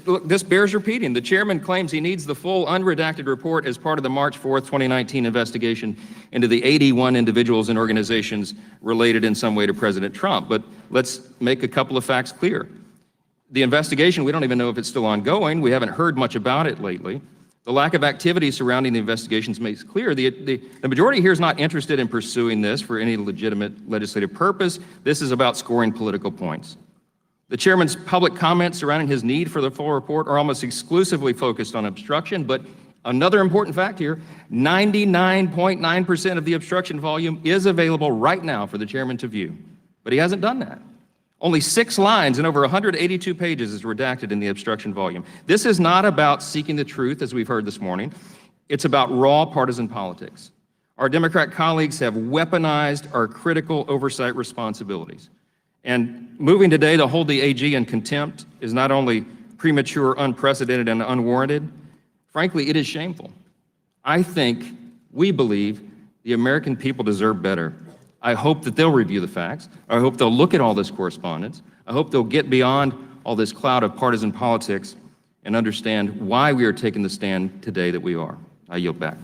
Look, this bears repeating. The chairman claims he needs the full unredacted report as part of the March 4th, 2019 investigation into the 81 individuals and organizations related in some way to President Trump. But let's make a couple of facts clear. The investigation, we don't even know if it's still ongoing. We haven't heard much about it lately. The lack of activity surrounding the investigations makes clear the majority here is not interested in pursuing this for any legitimate legislative purpose. This is about scoring political points. The chairman's public comments surrounding his need for the full report are almost exclusively focused on obstruction, but another important fact here, 99.9% of the obstruction volume is available right now for the chairman to view, but he hasn't done that. Only 6 lines and over 182 pages is redacted in the obstruction volume. This is not about seeking the truth, as we've heard this morning. It's about raw partisan politics. Our Democrat colleagues have weaponized our critical oversight responsibilities. And moving today to hold the AG in contempt is not only premature, unprecedented, and unwarranted, frankly, it is shameful. I think, we believe, the American people deserve better. I hope that they'll review the facts. I hope they'll look at all this correspondence. I hope they'll get beyond all this cloud of partisan politics and understand why we are taking the stand today that we are. I yield back.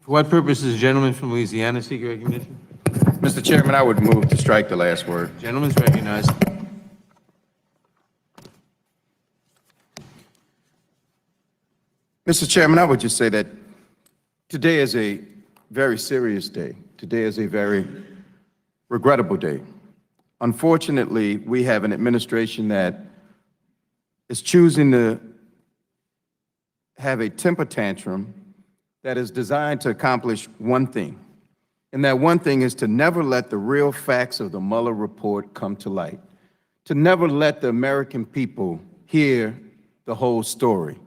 For what purposes, gentleman from Louisiana seek recognition? Mr. Chairman, I would move to strike the last word. Gentleman's recognized. Mr. Chairman, I would just say that today is a very serious day. Today is a very regrettable day. Unfortunately, we have an administration that is choosing to have a temper tantrum that is designed to accomplish one thing. And that one thing is to never let the real facts of the Mueller report come to light, to never let the American people hear the whole story.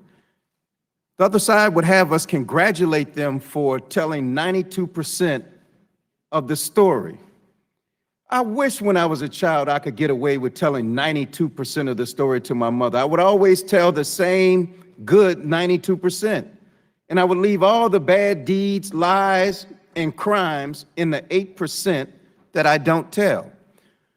The other side would have us congratulate them for telling 92% of the story. I wish when I was a child I could get away with telling 92% of the story to my mother. I would always tell the same good 92%. And I would leave all the bad deeds, lies, and crimes in the 8% that I don't tell.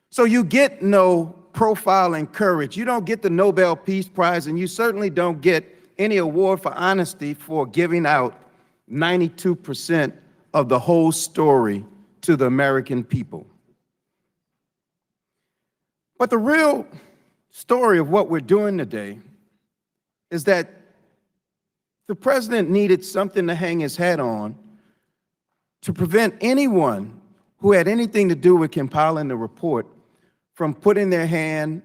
So you get no profile and courage. You don't get the Nobel Peace Prize, and you certainly don't get any award for honesty for giving out 92% of the whole story to the American people. But the real story of what we're doing today is that the president needed something to hang his hat on to prevent anyone who had anything to do with compiling the report from putting their hand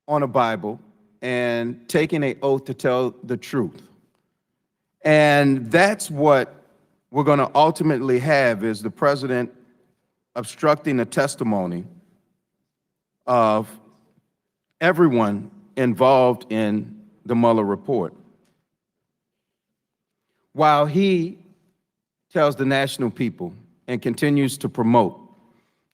on a Bible and taking an oath to tell the truth. And that's what we're going to ultimately have, is the president obstructing the testimony of everyone involved in the Mueller report, while he tells the national people and continues to promote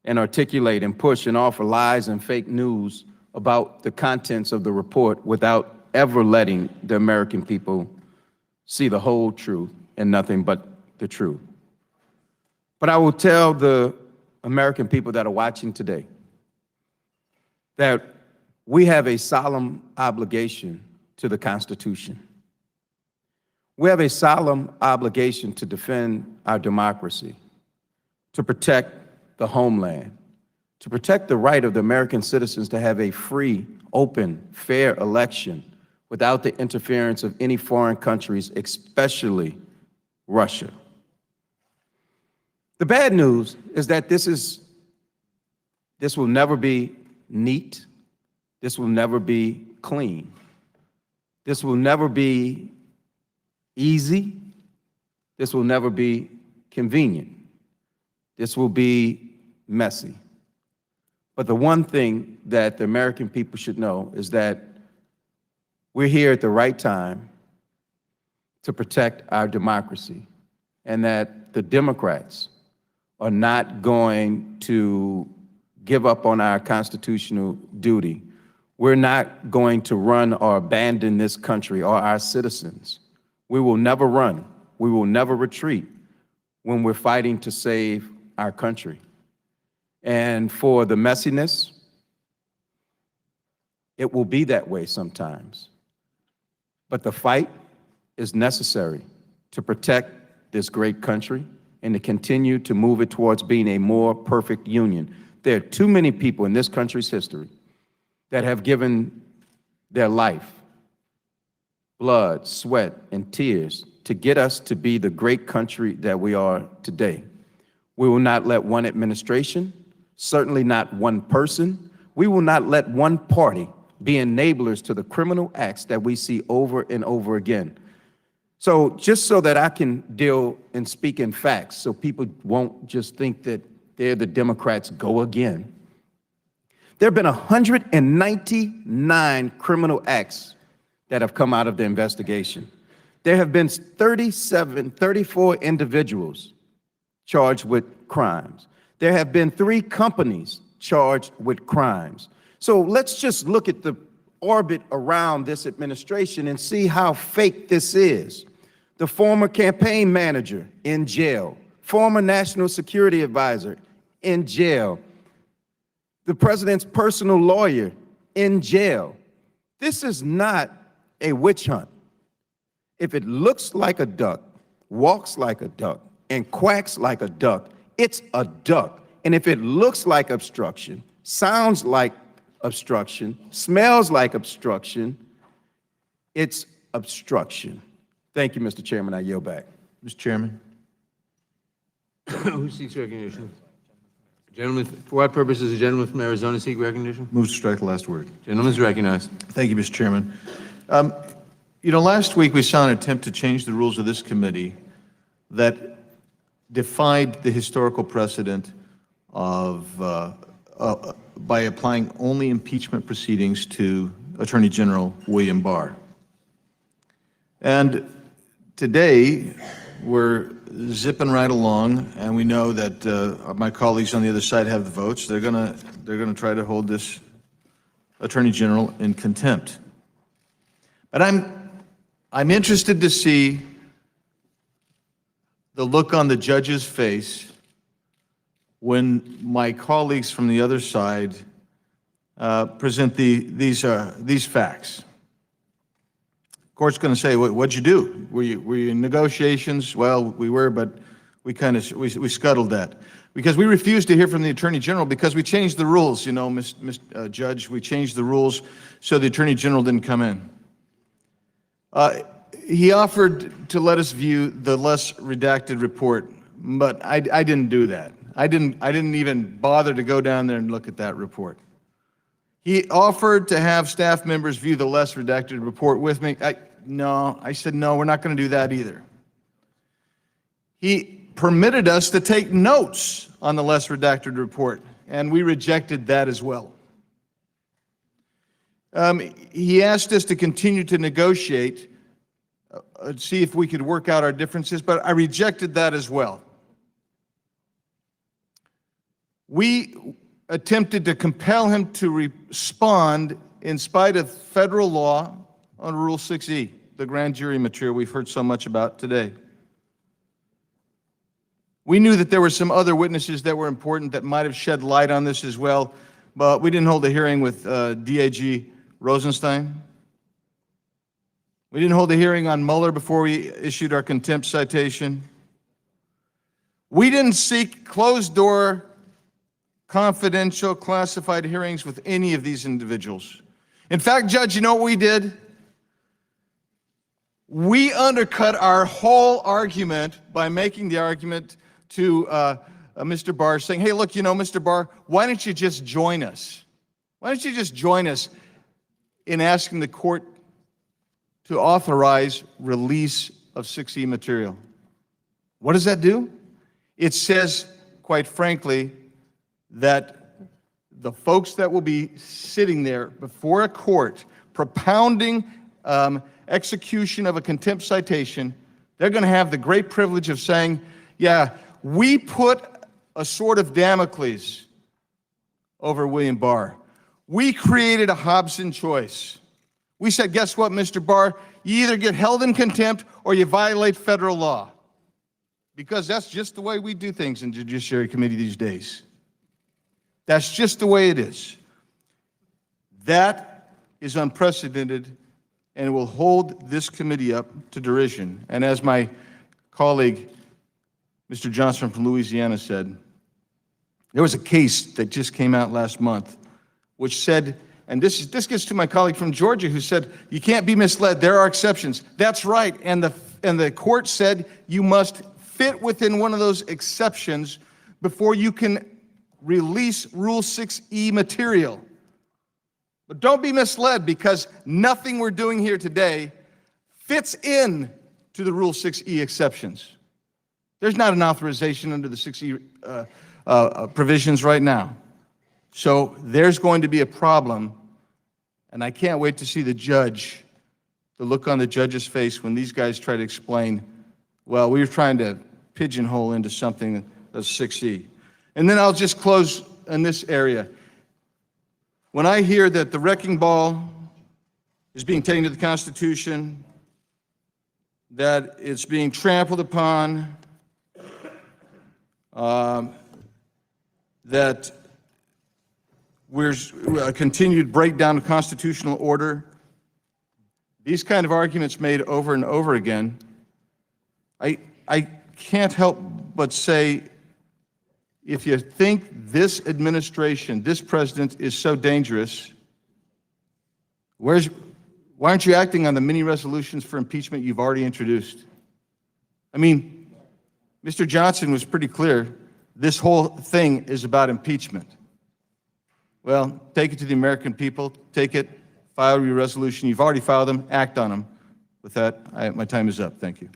and articulate and push and offer lies and fake news about the contents of the report without ever letting the American people see the whole truth and nothing but the truth. But I will tell the American people that are watching today that we have a solemn obligation to the Constitution. We have a solemn obligation to defend our democracy, to protect the homeland, to protect the right of the American citizens to have a free, open, fair election without the interference of any foreign countries, especially Russia. The bad news is that this will never be neat. This will never be clean. This will never be easy. This will never be convenient. This will be messy. But the one thing that the American people should know is that we're here at the right time to protect our democracy, and that the Democrats are not going to give up on our constitutional duty. We're not going to run or abandon this country or our citizens. We will never run. We will never retreat when we're fighting to save our country. And for the messiness, it will be that way sometimes. But the fight is necessary to protect this great country and to continue to move it towards being a more perfect union. There are too many people in this country's history that have given their life, blood, sweat, and tears to get us to be the great country that we are today. We will not let one administration, certainly not one person, we will not let one party be enablers to the criminal acts that we see over and over again. So just so that I can deal and speak in facts, so people won't just think that they're the Democrats go again. There have been 199 criminal acts that have come out of the investigation. There have been 34 individuals charged with crimes. There have been 3 companies charged with crimes. So let's just look at the orbit around this administration and see how fake this is. The former campaign manager in jail, former national security advisor in jail, the president's personal lawyer in jail. This is not a witch hunt. If it looks like a duck, walks like a duck, and quacks like a duck, it's a duck. And if it looks like obstruction, sounds like obstruction, smells like obstruction, it's obstruction. Thank you, Mr. Chairman. I yield back. Mr. Chairman. Who seeks recognition? Gentleman, for what purpose does the gentleman from Arizona seek recognition? Move to strike the last word. Gentleman is recognized. Thank you, Mr. Chairman. Last week we saw an attempt to change the rules of this committee that defied the historical precedent of by applying only impeachment proceedings to Attorney General William Barr. And today, we're zipping right along, and we know that my colleagues on the other side have the votes. They're gonna try to hold this Attorney General in contempt. But I'm interested to see the look on the judge's face when my colleagues from the other side present these facts. Court's going to say, "What'd you do? Were you in negotiations?" Well, we were, but we scuttled that because we refused to hear from the Attorney General because we changed the rules. Judge, we changed the rules so the Attorney General didn't come in. He offered to let us view the less redacted report, but I didn't do that. I didn't even bother to go down there and look at that report. He offered to have staff members view the less redacted report with me. I said, no, we're not going to do that either. He permitted us to take notes on the less redacted report, and we rejected that as well. He asked us to continue to negotiate, see if we could work out our differences, but I rejected that as well. We attempted to compel him to respond in spite of federal law on Rule 6E, the grand jury material we've heard so much about today. We knew that there were some other witnesses that were important that might have shed light on this as well, but we didn't hold a hearing with DAG Rosenstein. We didn't hold a hearing on Mueller before we issued our contempt citation. We didn't seek closed-door, confidential, classified hearings with any of these individuals. In fact, Judge, you know what we did? We undercut our whole argument by making the argument to Mr. Barr, saying, hey, look, Mr. Barr, why don't you just join us? Why don't you just join us in asking the court to authorize release of 6E material? What does that do? It says, quite frankly, that the folks that will be sitting there before a court propounding execution of a contempt citation, they're going to have the great privilege of saying, yeah, we put a sword of Damocles over William Barr. We created a Hobson choice. We said, guess what, Mr. Barr? You either get held in contempt or you violate federal law. Because that's just the way we do things in the Judiciary Committee these days. That's just the way it is. That is unprecedented and will hold this committee up to derision. And as my colleague, Mr. Johnson from Louisiana said, there was a case that just came out last month which said, and this gets to my colleague from Georgia who said, you can't be misled, there are exceptions. That's right, and the court said you must fit within one of those exceptions before you can release Rule 6E material. But don't be misled, because nothing we're doing here today fits in to the Rule 6E exceptions. There's not an authorization under the 6E provisions right now. So there's going to be a problem, and I can't wait to see the look on the judge's face when these guys try to explain, well, we were trying to pigeonhole into something that's 6E. And then I'll just close in this area. When I hear that the wrecking ball is being taken to the Constitution, that it's being trampled upon, that there's a continued breakdown of constitutional order, these kind of arguments made over and over again, I can't help but say, if you think this administration, this president is so dangerous, where's Why aren't you acting on the many resolutions for impeachment you've already introduced? I mean, Mr. Johnson was pretty clear. This whole thing is about impeachment. Well, take it to the American people. Take it, file your resolution. You've already filed them. Act on them. With that, my time is up. Thank you.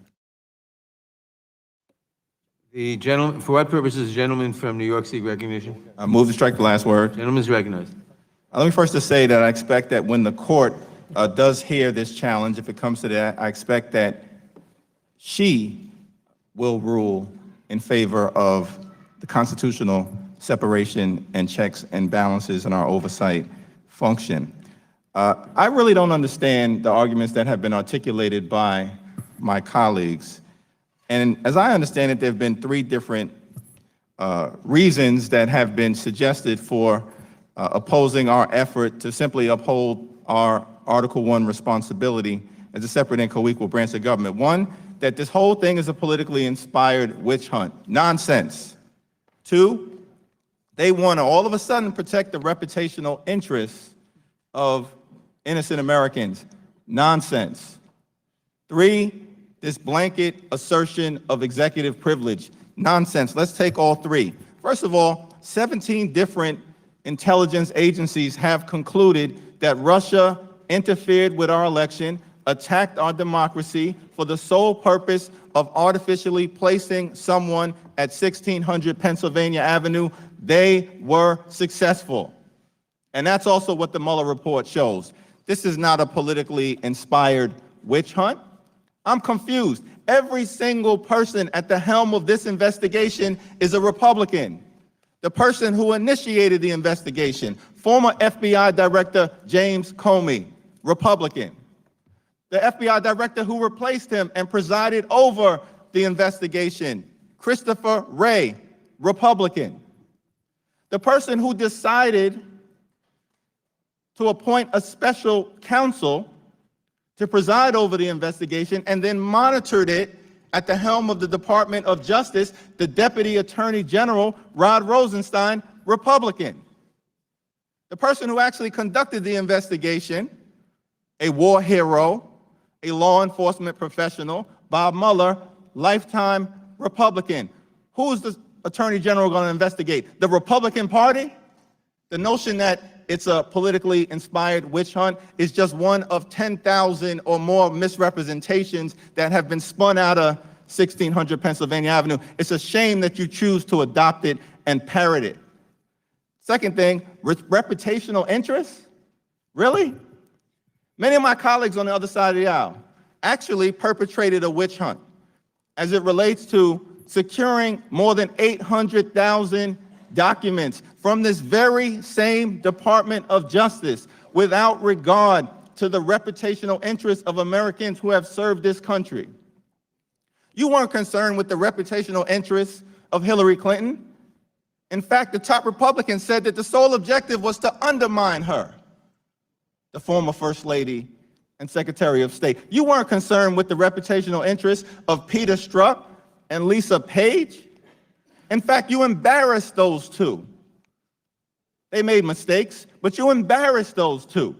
The gentleman, for what purpose is the gentleman from New York seek recognition? I move to strike the last word. Gentleman is recognized. Let me first just say that I expect that when the court does hear this challenge, if it comes to that, I expect that she will rule in favor of the constitutional separation and checks and balances in our oversight function. I really don't understand the arguments that have been articulated by my colleagues. And as I understand it, there have been three different reasons that have been suggested for opposing our effort to simply uphold our Article I responsibility as a separate and co-equal branch of government. One, that this whole thing is a politically inspired witch hunt. Nonsense. Two, they want to all of a sudden protect the reputational interests of innocent Americans. Nonsense. Three, this blanket assertion of executive privilege. Nonsense. Let's take all three. First of all, 17 different intelligence agencies have concluded that Russia interfered with our election, attacked our democracy for the sole purpose of artificially placing someone at 1600 Pennsylvania Avenue. They were successful. And that's also what the Mueller report shows. This is not a politically inspired witch hunt. I'm confused. Every single person at the helm of this investigation is a Republican. The person who initiated the investigation, former FBI Director James Comey, Republican. The FBI Director who replaced him and presided over the investigation, Christopher Wray, Republican. The person who decided to appoint a special counsel to preside over the investigation and then monitored it at the helm of the Department of Justice, the Deputy Attorney General, Rod Rosenstein, Republican. The person who actually conducted the investigation, a war hero, a law enforcement professional, Bob Mueller, lifetime Republican. Who is the Attorney General going to investigate? The Republican Party? The notion that it's a politically inspired witch hunt is just one of 10,000 or more misrepresentations that have been spun out of 1600 Pennsylvania Avenue. It's a shame that you choose to adopt it and parrot it. Second thing, reputational interests? Really? Many of my colleagues on the other side of the aisle actually perpetrated a witch hunt as it relates to securing more than 800,000 documents from this very same Department of Justice without regard to the reputational interests of Americans who have served this country. You weren't concerned with the reputational interests of Hillary Clinton. In fact, the top Republican said that the sole objective was to undermine her, the former First Lady and Secretary of State. You weren't concerned with the reputational interests of Peter Strzok and Lisa Page. In fact, you embarrassed those two. They made mistakes, but you embarrassed those two.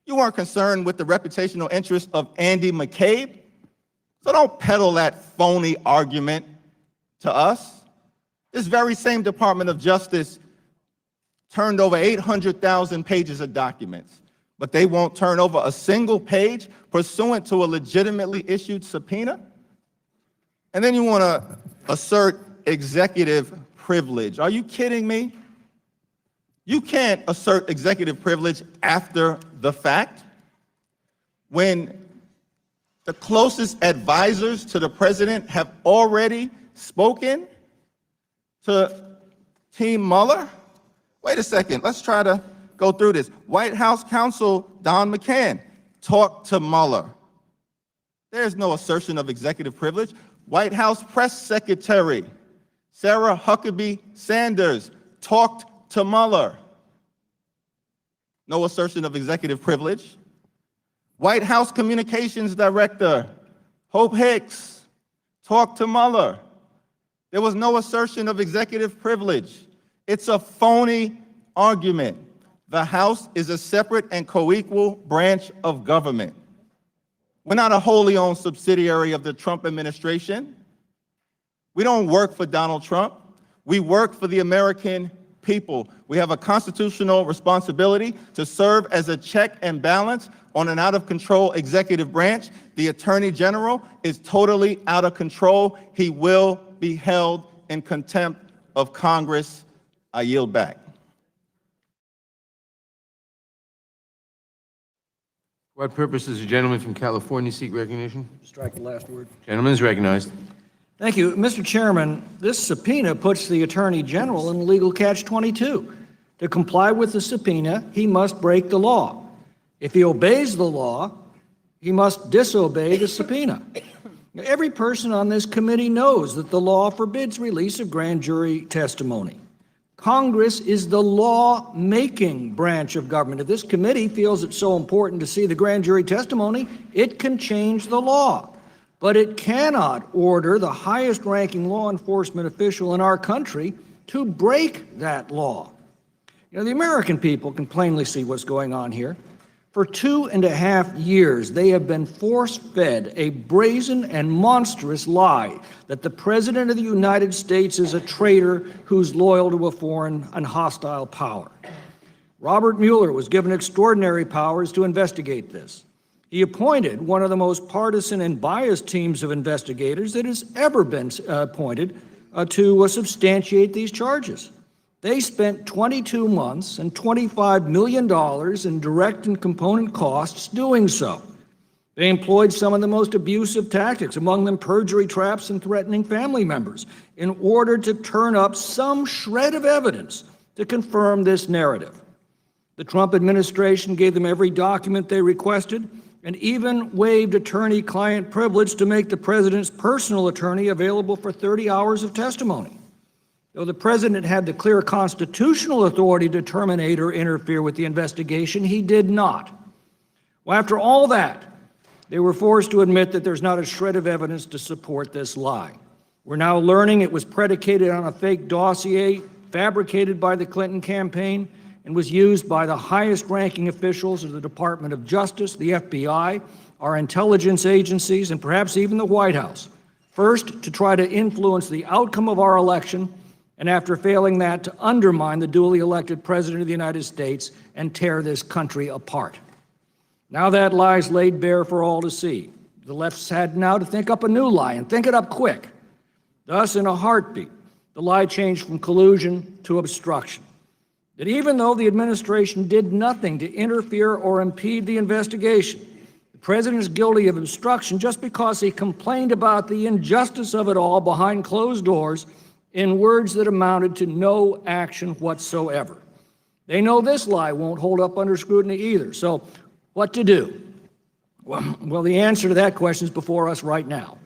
You weren't concerned with the reputational interests of Andy McCabe. So don't peddle that phony argument to us. This very same Department of Justice turned over 800,000 pages of documents, but they won't turn over a single page pursuant to a legitimately issued subpoena? And then you want to assert executive privilege. Are you kidding me? You can't assert executive privilege after the fact when the closest advisors to the president have already spoken to Team Mueller. Wait a second, let's try to go through this. White House counsel Don McCann talked to Mueller. There's no assertion of executive privilege. White House press secretary Sarah Huckabee Sanders talked to Mueller. No assertion of executive privilege. White House Communications Director Hope Hicks talked to Mueller. There was no assertion of executive privilege. It's a phony argument. The House is a separate and co-equal branch of government. We're not a wholly owned subsidiary of the Trump administration. We don't work for Donald Trump. We work for the American people. We have a constitutional responsibility to serve as a check and balance on an out-of-control executive branch. The Attorney General is totally out of control. He will be held in contempt of Congress. I yield back. What purpose does the gentleman from California seek recognition? Strike the last word. Gentleman is recognized. Thank you. Mr. Chairman, this subpoena puts the Attorney General in legal catch-22. To comply with the subpoena, he must break the law. If he obeys the law, he must disobey the subpoena. Every person on this committee knows that the law forbids release of grand jury testimony. Congress is the law-making branch of government. If this committee feels it's so important to see the grand jury testimony, it can change the law. But it cannot order the highest-ranking law enforcement official in our country to break that law. You know, the American people can plainly see what's going on here. For 2.5 years, they have been force-fed a brazen and monstrous lie that the President of the United States is a traitor who's loyal to a foreign and hostile power. Robert Mueller was given extraordinary powers to investigate this. He appointed one of the most partisan and biased teams of investigators that has ever been appointed to substantiate these charges. They spent 22 months and $25 million in direct and component costs doing so. They employed some of the most abusive tactics, among them perjury traps and threatening family members, in order to turn up some shred of evidence to confirm this narrative. The Trump administration gave them every document they requested and even waived attorney-client privilege to make the president's personal attorney available for 30 hours of testimony. Though the president had the clear constitutional authority to terminate or interfere with the investigation, he did not. Well, after all that, they were forced to admit that there's not a shred of evidence to support this lie. We're now learning it was predicated on a fake dossier fabricated by the Clinton campaign and was used by the highest-ranking officials of the Department of Justice, the FBI, our intelligence agencies, and perhaps even the White House. First, to try to influence the outcome of our election, and after failing that, to undermine the duly elected President of the United States and tear this country apart. Now that lie's laid bare for all to see. The left's had now to think up a new lie, and think it up quick. Thus, in a heartbeat, the lie changed from collusion to obstruction. That even though the administration did nothing to interfere or impede the investigation, the president is guilty of obstruction just because he complained about the injustice of it all behind closed doors in words that amounted to no action whatsoever. They know this lie won't hold up under scrutiny either. So what to do? Well, the answer to that question is before us right now.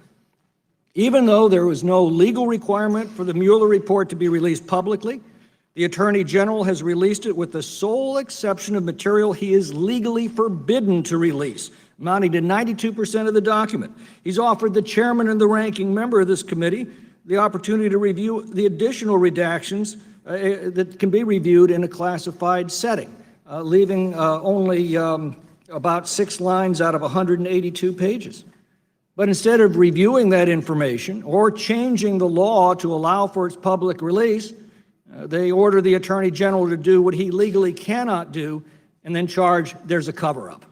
Even though there was no legal requirement for the Mueller report to be released publicly, the Attorney General has released it with the sole exception of material he is legally forbidden to release, amounting to 92% of the document. He's offered the chairman and the ranking member of this committee the opportunity to review the additional redactions that can be reviewed in a classified setting, leaving only about 6 lines out of 182 pages. But instead of reviewing that information or changing the law to allow for its public release, they order the Attorney General to do what he legally cannot do and then charge there's a cover-up.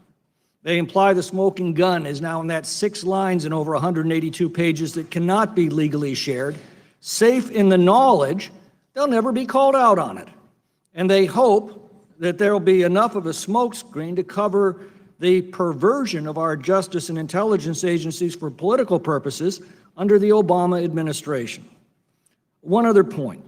They imply the smoking gun is now in that 6 lines and over 182 pages that cannot be legally shared, safe in the knowledge they'll never be called out on it. And they hope that there'll be enough of a smokescreen to cover the perversion of our justice and intelligence agencies for political purposes under the Obama administration. One other point.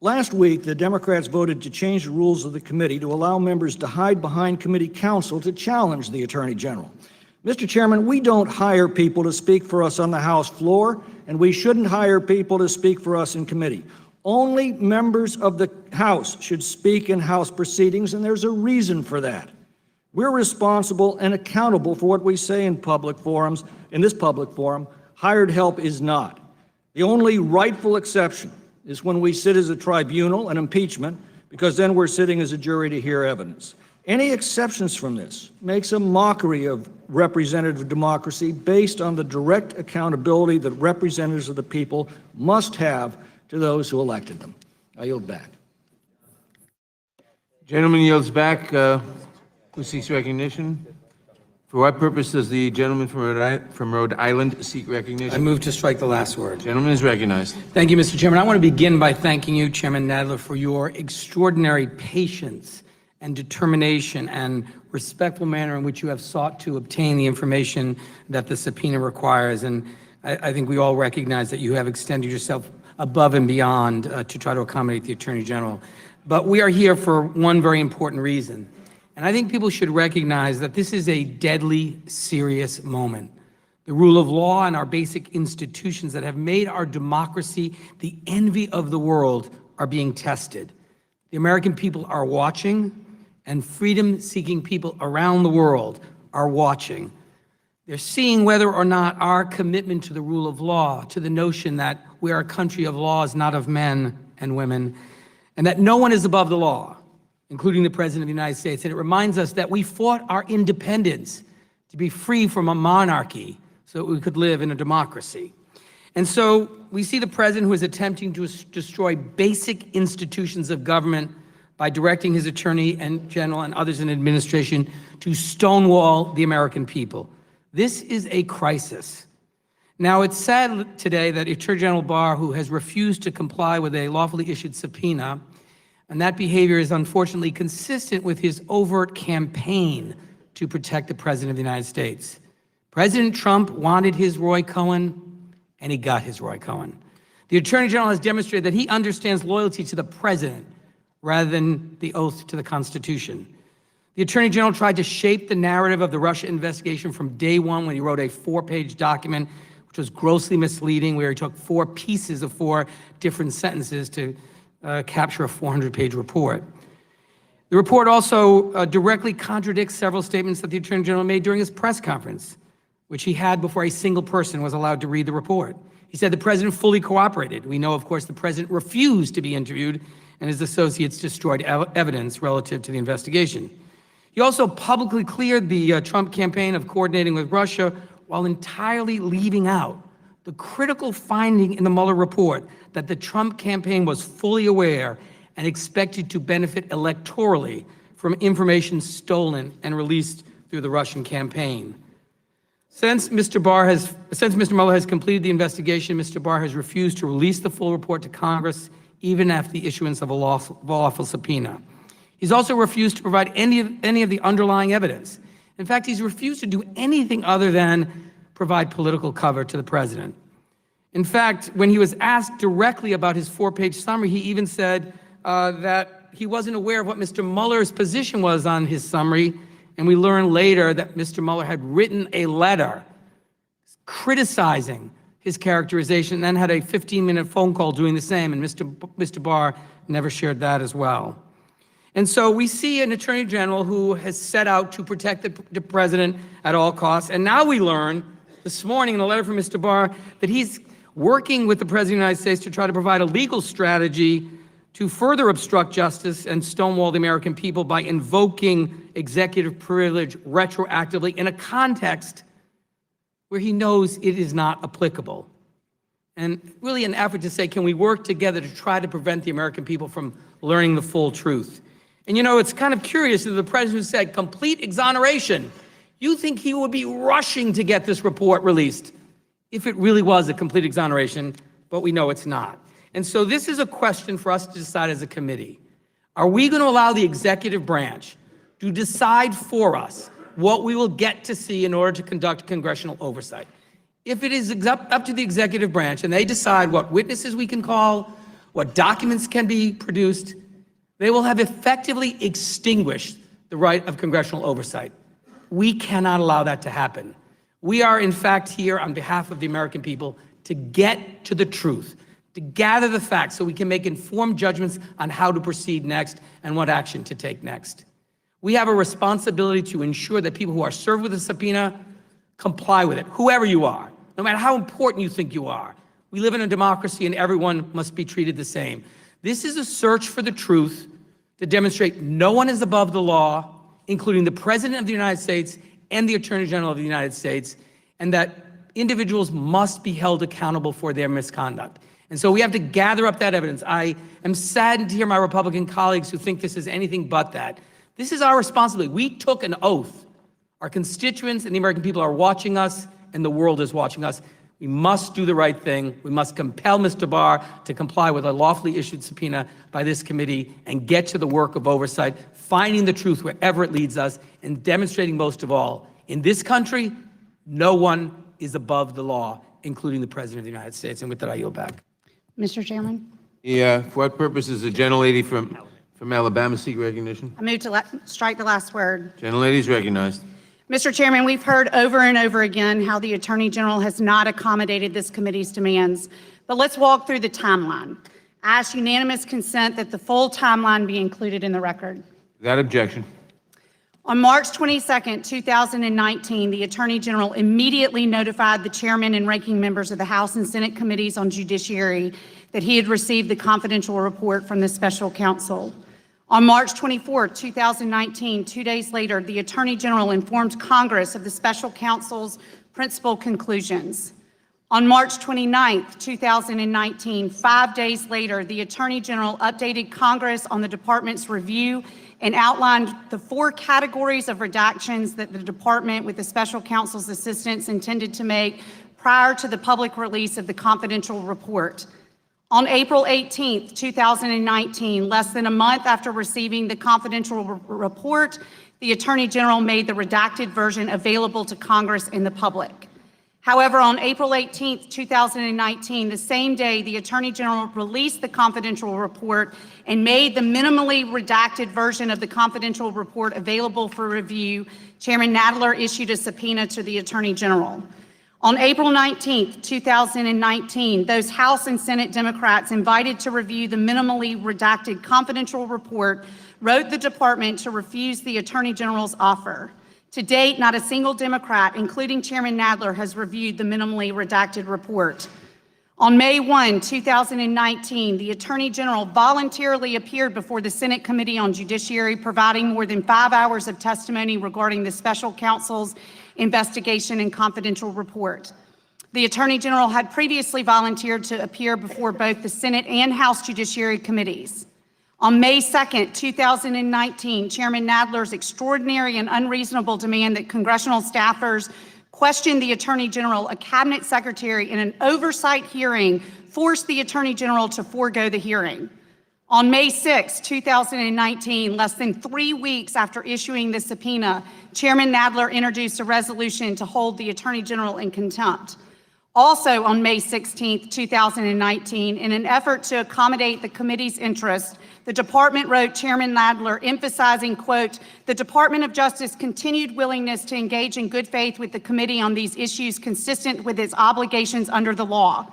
Last week, the Democrats voted to change the rules of the committee to allow members to hide behind committee counsel to challenge the Attorney General. Mr. Chairman, we don't hire people to speak for us on the House floor, and we shouldn't hire people to speak for us in committee. Only members of the House should speak in House proceedings, and there's a reason for that. We're responsible and accountable for what we say in public forums. In this public forum, hired help is not. The only rightful exception is when we sit as a tribunal, an impeachment, because then we're sitting as a jury to hear evidence. Any exceptions from this makes a mockery of representative democracy based on the direct accountability that representatives of the people must have to those who elected them. I yield back. Gentleman yields back. Who seeks recognition? For what purpose does the gentleman from Rhode Island seek recognition? I move to strike the last word. Gentleman is recognized. Thank you, Mr. Chairman. I want to begin by thanking you, Chairman Nadler, for your extraordinary patience and determination and respectful manner in which you have sought to obtain the information that the subpoena requires. And I think we all recognize that you have extended yourself above and beyond to try to accommodate the Attorney General. But we are here for one very important reason. And I think people should recognize that this is a deadly, serious moment. The rule of law and our basic institutions that have made our democracy the envy of the world are being tested. The American people are watching, and freedom-seeking people around the world are watching. They're seeing whether or not our commitment to the rule of law, to the notion that we are a country of laws, not of men and women, and that no one is above the law, including the President of the United States. And it reminds us that we fought our independence to be free from a monarchy so that we could live in a democracy. And so we see the President who is attempting to destroy basic institutions of government by directing his Attorney General and others in administration to stonewall the American people. This is a crisis. Now, it's sad today that Attorney General Barr, who has refused to comply with a lawfully issued subpoena, and that behavior is unfortunately consistent with his overt campaign to protect the President of the United States. President Trump wanted his Roy Cohn, and he got his Roy Cohn. The Attorney General has demonstrated that he understands loyalty to the President rather than the oath to the Constitution. The Attorney General tried to shape the narrative of the Russia investigation from day one when he wrote a 4-page document, which was grossly misleading, where he took 4 pieces of 4 different sentences to capture a 400-page report. The report also directly contradicts several statements that the Attorney General made during his press conference, which he had before a single person was allowed to read the report. He said the President fully cooperated. We know, of course, the President refused to be interviewed, and his associates destroyed evidence relative to the investigation. He also publicly cleared the Trump campaign of coordinating with Russia while entirely leaving out the critical finding in the Mueller report that the Trump campaign was fully aware and expected to benefit electorally from information stolen and released through the Russian campaign. Since Mr. Mueller has completed the investigation, Mr. Barr has refused to release the full report to Congress, even after the issuance of a lawful subpoena. He's also refused to provide any of the underlying evidence. In fact, he's refused to do anything other than provide political cover to the President. In fact, when he was asked directly about his 4-page summary, he even said that he wasn't aware of what Mr. Mueller's position was on his summary, and we learned later that Mr. Mueller had written a letter criticizing his characterization and then had a 15-minute phone call doing the same, and Mr. Barr never shared that as well. And so we see an Attorney General who has set out to protect the President at all costs, and now we learn this morning in a letter from Mr. Barr that he's working with the President of the United States to try to provide a legal strategy to further obstruct justice and stonewall the American people by invoking executive privilege retroactively in a context where he knows it is not applicable. And really an effort to say, can we work together to try to prevent the American people from learning the full truth? And you know, it's kind of curious that the President said complete exoneration. You think he would be rushing to get this report released if it really was a complete exoneration, but we know it's not. And so this is a question for us to decide as a committee. Are we going to allow the executive branch to decide for us what we will get to see in order to conduct congressional oversight? If it is up to the executive branch and they decide what witnesses we can call, what documents can be produced, they will have effectively extinguished the right of congressional oversight. We cannot allow that to happen. We are, in fact, here on behalf of the American people to get to the truth, to gather the facts so we can make informed judgments on how to proceed next and what action to take next. We have a responsibility to ensure that people who are served with a subpoena comply with it, whoever you are, no matter how important you think you are. We live in a democracy and everyone must be treated the same. This is a search for the truth to demonstrate no one is above the law, including the President of the United States and the Attorney General of the United States, and that individuals must be held accountable for their misconduct. And so we have to gather up that evidence. I am saddened to hear my Republican colleagues who think this is anything but that. This is our responsibility. We took an oath. Our constituents and the American people are watching us, and the world is watching us. We must do the right thing. We must compel Mr. Barr to comply with a lawfully issued subpoena by this committee and get to the work of oversight, finding the truth wherever it leads us, and demonstrating most of all, in this country, no one is above the law, including the President of the United States. And with that, I yield back. Mr. Chairman, Yeah, for what purpose is the gentlelady from Alabama seek recognition? I move to strike the last word. Gentlelady is recognized. Mr. Chairman, we've heard over and over again how the Attorney General has not accommodated this committee's demands, but let's walk through the timeline. I ask unanimous consent that the full timeline be included in the record. Without objection. On March 22nd, 2019, the Attorney General immediately notified the chairman and ranking members of the House and Senate committees on judiciary that he had received the confidential report from the special counsel. On March 24, 2019, 2 days later, the Attorney General informed Congress of the special counsel's principal conclusions. On March 29, 2019, 5 days later, the Attorney General updated Congress on the department's review and outlined the 4 categories of redactions that the department, with the special counsel's assistance, intended to make prior to the public release of the confidential report. On April 18, 2019, less than a month after receiving the confidential report, the Attorney General made the redacted version available to Congress and the public. However, on April 18, 2019, the same day, the Attorney General released the confidential report and made the minimally redacted version of the confidential report available for review. Chairman Nadler issued a subpoena to the Attorney General. On April 19, 2019, those House and Senate Democrats invited to review the minimally redacted confidential report wrote the department to refuse the Attorney General's offer. To date, not a single Democrat, including Chairman Nadler, has reviewed the minimally redacted report. On May 1, 2019, the Attorney General voluntarily appeared before the Senate Committee on Judiciary, providing more than 5 hours of testimony regarding the special counsel's investigation and confidential report. The Attorney General had previously volunteered to appear before both the Senate and House Judiciary Committees. On May 2, 2019, Chairman Nadler's extraordinary and unreasonable demand that congressional staffers question the Attorney General, a cabinet secretary, in an oversight hearing, forced the Attorney General to forego the hearing. On May 6, 2019, less than 3 weeks after issuing the subpoena, Chairman Nadler introduced a resolution to hold the Attorney General in contempt. Also on May 16, 2019, in an effort to accommodate the committee's interest, the department wrote Chairman Nadler emphasizing, quote, the Department of Justice continued willingness to engage in good faith with the committee on these issues consistent with its obligations under the law.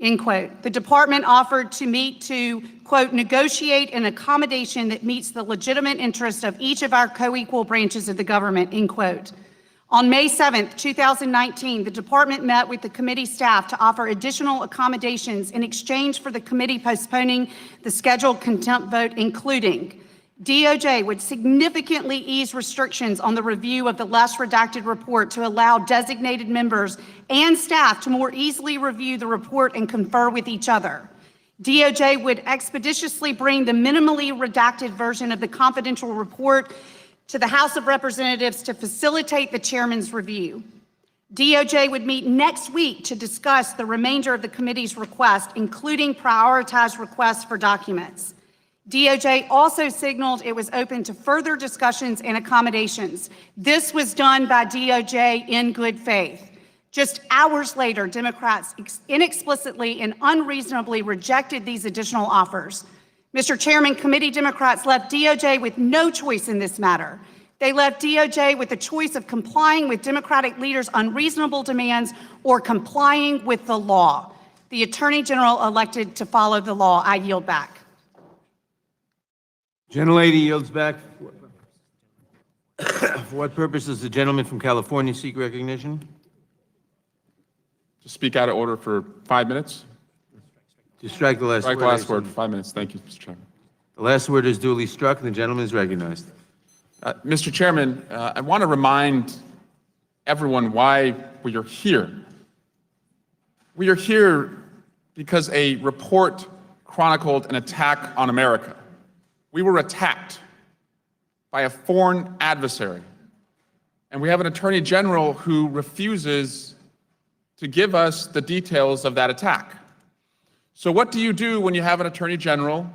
End quote. The department offered to meet to, quote, negotiate an accommodation that meets the legitimate interest of each of our co-equal branches of the government, end quote. On May 7, 2019, the department met with the committee staff to offer additional accommodations in exchange for the committee postponing the scheduled contempt vote, including DOJ would significantly ease restrictions on the review of the less redacted report to allow designated members and staff to more easily review the report and confer with each other. DOJ would expeditiously bring the minimally redacted version of the confidential report to the House of Representatives to facilitate the chairman's review. DOJ would meet next week to discuss the remainder of the committee's request, including prioritized requests for documents. DOJ also signaled it was open to further discussions and accommodations. This was done by DOJ in good faith. Just hours later, Democrats inexplicitly and unreasonably rejected these additional offers. Mr. Chairman, committee Democrats left DOJ with no choice in this matter. They left DOJ with the choice of complying with Democratic leaders' unreasonable demands or complying with the law. The Attorney General elected to follow the law. I yield back. Gentlelady yields back. For what purpose does the gentleman from California seek recognition? To speak out of order for 5 minutes? To strike the last word. Strike the last word for 5 minutes. Thank you, Mr. Chairman. The The last word is duly struck, and the gentleman is recognized. Mr. Chairman, I want to remind everyone why we are here. We are here because a report chronicled an attack on America. We were attacked by a foreign adversary. And we have an attorney general who refuses to give us the details of that attack. So what do you do when you have an attorney general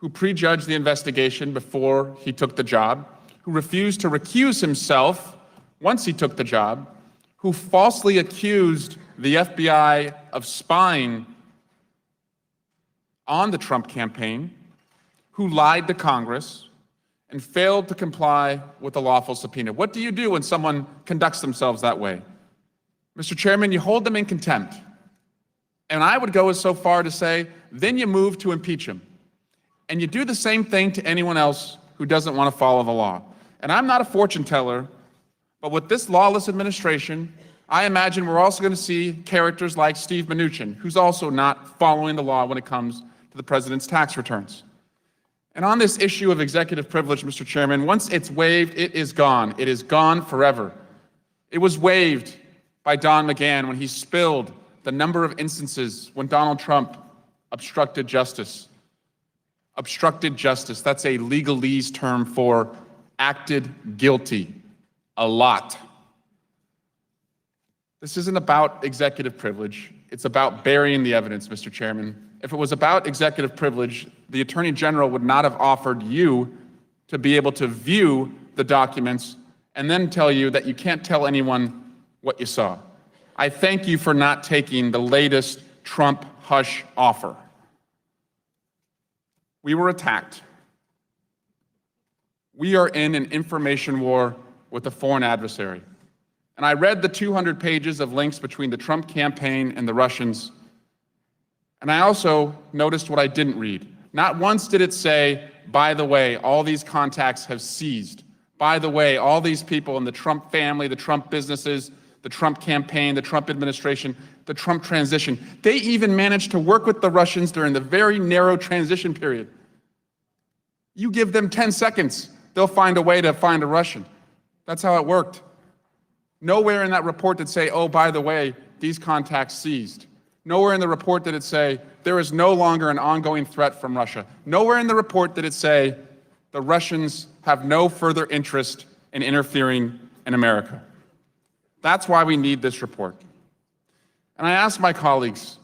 who prejudged the investigation before he took the job, who refused to recuse himself once he took the job, who falsely accused the FBI of spying on the Trump campaign, who lied to Congress, and failed to comply with a lawful subpoena? What do you do when someone conducts themselves that way? Mr. Chairman, you hold them in contempt. And I would go as so far to say, then you move to impeach him. And you do the same thing to anyone else who doesn't want to follow the law. And I'm not a fortune teller, but with this lawless administration, I imagine we're also going to see characters like Steve Mnuchin, who's also not following the law when it comes to the president's tax returns. And on this issue of executive privilege, Mr. Chairman, once it's waived, it is gone. It is gone forever. It was waived by Don McGahn when he spilled the number of instances when Donald Trump obstructed justice. Obstructed justice, that's a legalese term for acted guilty. A lot. This isn't about executive privilege. It's about burying the evidence, Mr. Chairman. If it was about executive privilege, the Attorney General would not have offered you to be able to view the documents and then tell you that you can't tell anyone what you saw. I thank you for not taking the latest Trump hush offer. We were attacked. We are in an information war with a foreign adversary. And I read the 200 pages of links between the Trump campaign and the Russians. And I also noticed what I didn't read. Not once did it say, by the way, all these contacts have ceased. By the way, all these people in the Trump family, the Trump businesses, the Trump campaign, the Trump administration, the Trump transition, they even managed to work with the Russians during the very narrow transition period. You give them 10 seconds, they'll find a way to find a Russian. That's how it worked. Nowhere in that report did it say, oh, by the way, these contacts ceased. Nowhere in the report did it say, there is no longer an ongoing threat from Russia. Nowhere in the report did it say, the Russians have no further interest in interfering in America. That's why we need this report. And I ask my colleagues,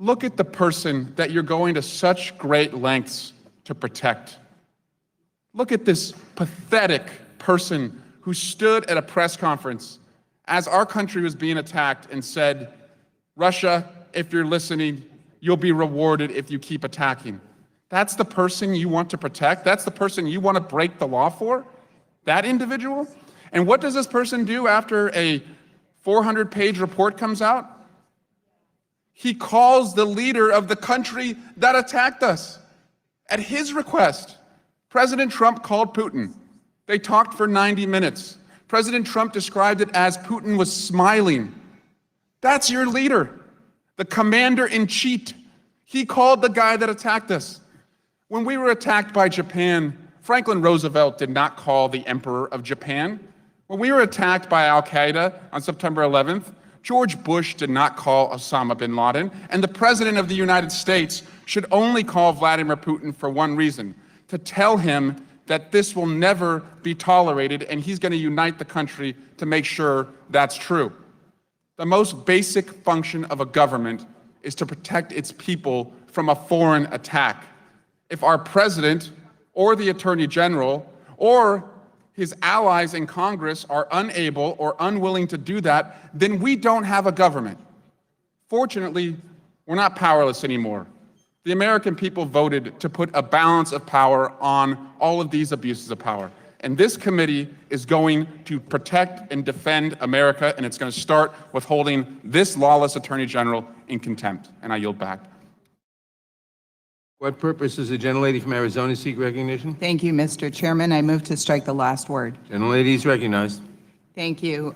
look at the person that you're going to such great lengths to protect. Look at this pathetic person who stood at a press conference as our country was being attacked and said, Russia, if you're listening, you'll be rewarded if you keep attacking. That's the person you want to protect? That's the person you want to break the law for? That individual? And what does this person do after a 400-page report comes out? He calls the leader of the country that attacked us. At his request, President Trump called Putin. They talked for 90 minutes. President Trump described it as Putin was smiling. That's your leader, the commander-in-chief. He called the guy that attacked us. When we were attacked by Japan, Franklin Roosevelt did not call the Emperor of Japan. When we were attacked by Al-Qaeda on September 11th, George Bush did not call Osama bin Laden, and the President of the United States should only call Vladimir Putin for one reason, to tell him that this will never be tolerated, and he's going to unite the country to make sure that's true. The most basic function of a government is to protect its people from a foreign attack. If our president or the Attorney General or his allies in Congress are unable or unwilling to do that, then we don't have a government. Fortunately, we're not powerless anymore. The American people voted to put a balance of power on all of these abuses of power. And this committee is going to protect and defend America, and it's going to start with holding this lawless Attorney General in contempt. And I yield back. What purpose does the gentlelady from Arizona seek recognition? Thank you, Mr. Chairman. I move to strike the last word. Gentlelady is recognized. Thank you.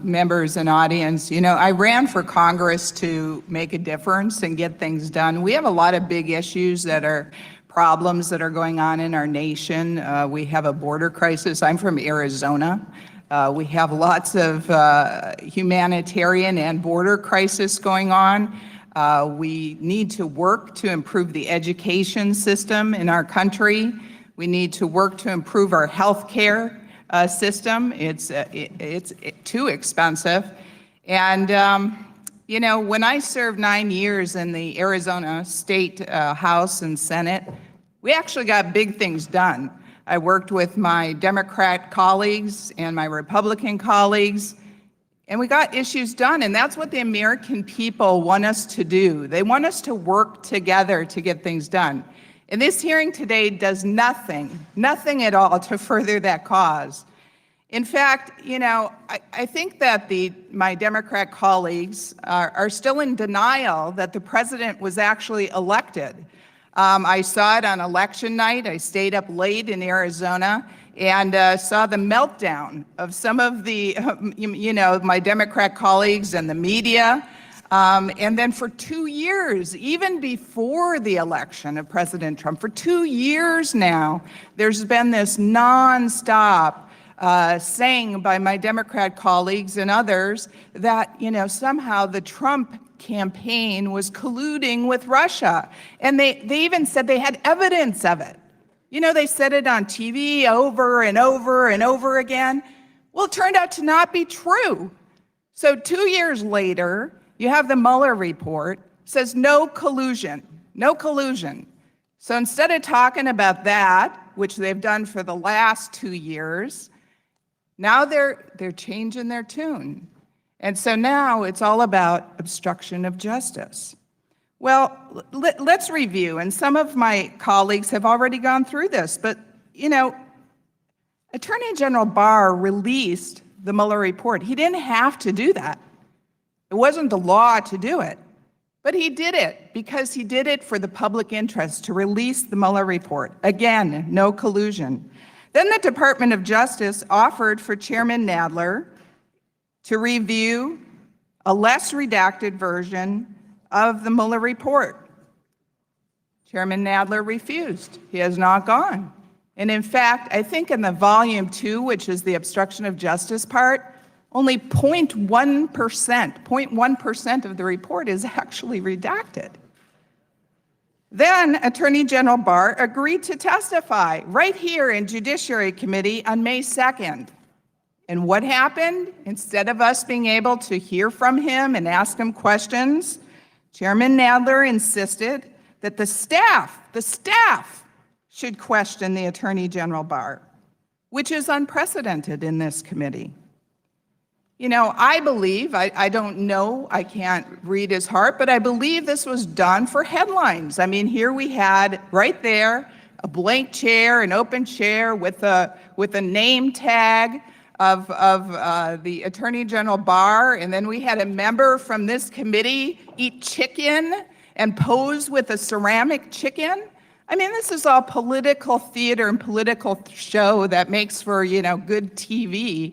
Members and audience, you know, I ran for Congress to make a difference and get things done. We have a lot of big issues that are problems that are going on in our nation. We have a border crisis. I'm from Arizona. We have lots of humanitarian and border crisis going on. We need to work to improve the education system in our country. We need to work to improve our health care system. It's too expensive. And, you know, when I served 9 years in the Arizona State House and Senate, we actually got big things done. I worked with my Democrat colleagues and my Republican colleagues, and we got issues done, and that's what the American people want us to do. They want us to work together to get things done. And this hearing today does nothing at all to further that cause. In fact, you know, I think that my Democrat colleagues are still in denial that the president was actually elected. I saw it on election night. I stayed up late in Arizona and saw the meltdown of some of the, you know, my Democrat colleagues and the media. And then for 2 years, even before the election of President Trump, for 2 years now, there's been this nonstop saying by my Democrat colleagues and others that, you know, somehow the Trump campaign was colluding with Russia. And they even said they had evidence of it. You know, they said it on TV over and over and over again. Well, it turned out to not be true. So 2 years later, you have the Mueller report, says no collusion, no collusion. So instead of talking about that, which they've done for the last 2 years, now they're changing their tune. And so now it's all about obstruction of justice. Well, let's review, and some of my colleagues have already gone through this, but, you know, Attorney General Barr released the Mueller report. He didn't have to do that. It wasn't the law to do it, but he did it because he did it for the public interest, to release the Mueller report. Again, no collusion. Then the Department of Justice offered for Chairman Nadler to review a less redacted version of the Mueller report. Chairman Nadler refused. He has not gone. And in fact, I think in the volume 2, which is the obstruction of justice part, only 0.1% of the report is actually redacted. Then Attorney General Barr agreed to testify right here in Judiciary Committee on May 2nd. And what happened? Instead of us being able to hear from him and ask him questions, Chairman Nadler insisted that the staff should question the Attorney General Barr, which is unprecedented in this committee. You know, I believe, I don't know, I can't read his heart, but I believe this was done for headlines. I mean, here we had right there a blank chair, an open chair with a name tag of the Attorney General Barr, and then we had a member from this committee eat chicken and pose with a ceramic chicken. I mean, this is all political theater and political show that makes for, you know, good TV.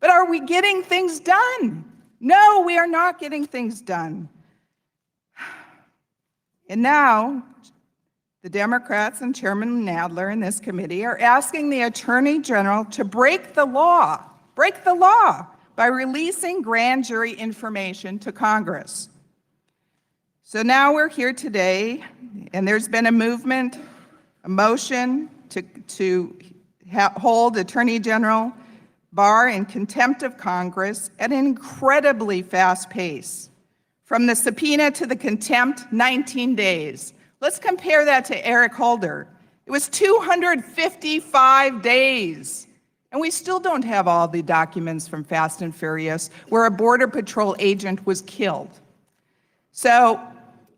But are we getting things done? No, we are not getting things done. And now, the Democrats and Chairman Nadler in this committee are asking the Attorney General to break the law by releasing grand jury information to Congress. So now we're here today, and there's been a movement, a motion to hold Attorney General Barr in contempt of Congress at an incredibly fast pace. From the subpoena to the contempt, 19 days. Let's compare that to Eric Holder. It was 255 days. And we still don't have all the documents from Fast and Furious where a Border Patrol agent was killed. So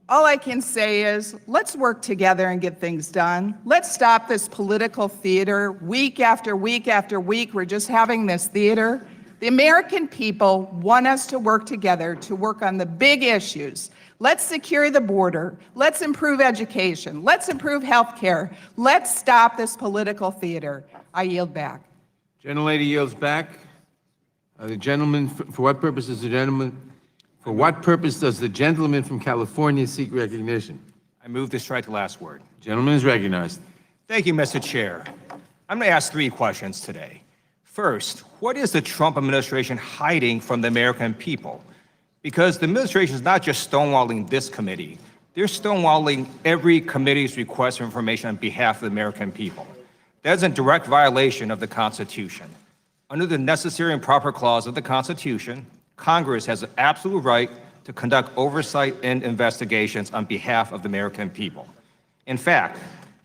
all I can say is, let's work together and get things done. Let's stop this political theater. Week after week after week, we're just having this theater. The American people want us to work together to work on the big issues. Let's secure the border. Let's improve education. Let's improve health care. Let's stop this political theater. I yield back. Gentlelady yields back. The gentleman, for what purpose does the gentleman from California seek recognition? I move to strike the last word. Gentleman is recognized. Thank you, Mr. Chair. I'm going to ask 3 questions today. First, what is the Trump administration hiding from the American people? Because the administration is not just stonewalling this committee, they're stonewalling every committee's request for information on behalf of the American people. That's in direct violation of the Constitution. Under the necessary and proper clause of the Constitution, Congress has an absolute right to conduct oversight and investigations on behalf of the American people. In fact,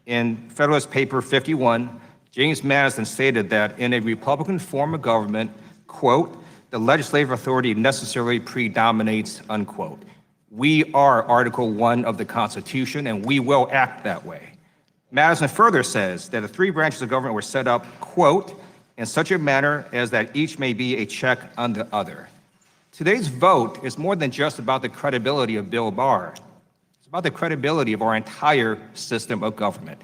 in Federalist Paper 51, James Madison stated that in a Republican form of government, quote, the legislative authority necessarily predominates, unquote. We are Article 1 of the Constitution, and we will act that way. Madison further says that the 3 branches of government were set up, quote, in such a manner as that each may be a check on the other. Today's vote is more than just about the credibility of Bill Barr. It's about the credibility of our entire system of government.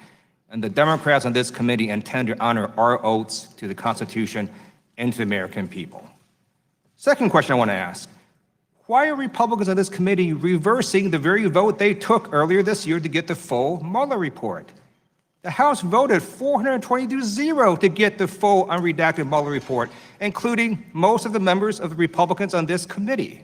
And the Democrats on this committee intend to honor our oaths to the Constitution and to the American people. Second question I want to ask, why are Republicans on this committee reversing the very vote they took earlier this year to get the full Mueller report? The House voted 420-0 to get the full unredacted Mueller report, including most of the members of the Republicans on this committee.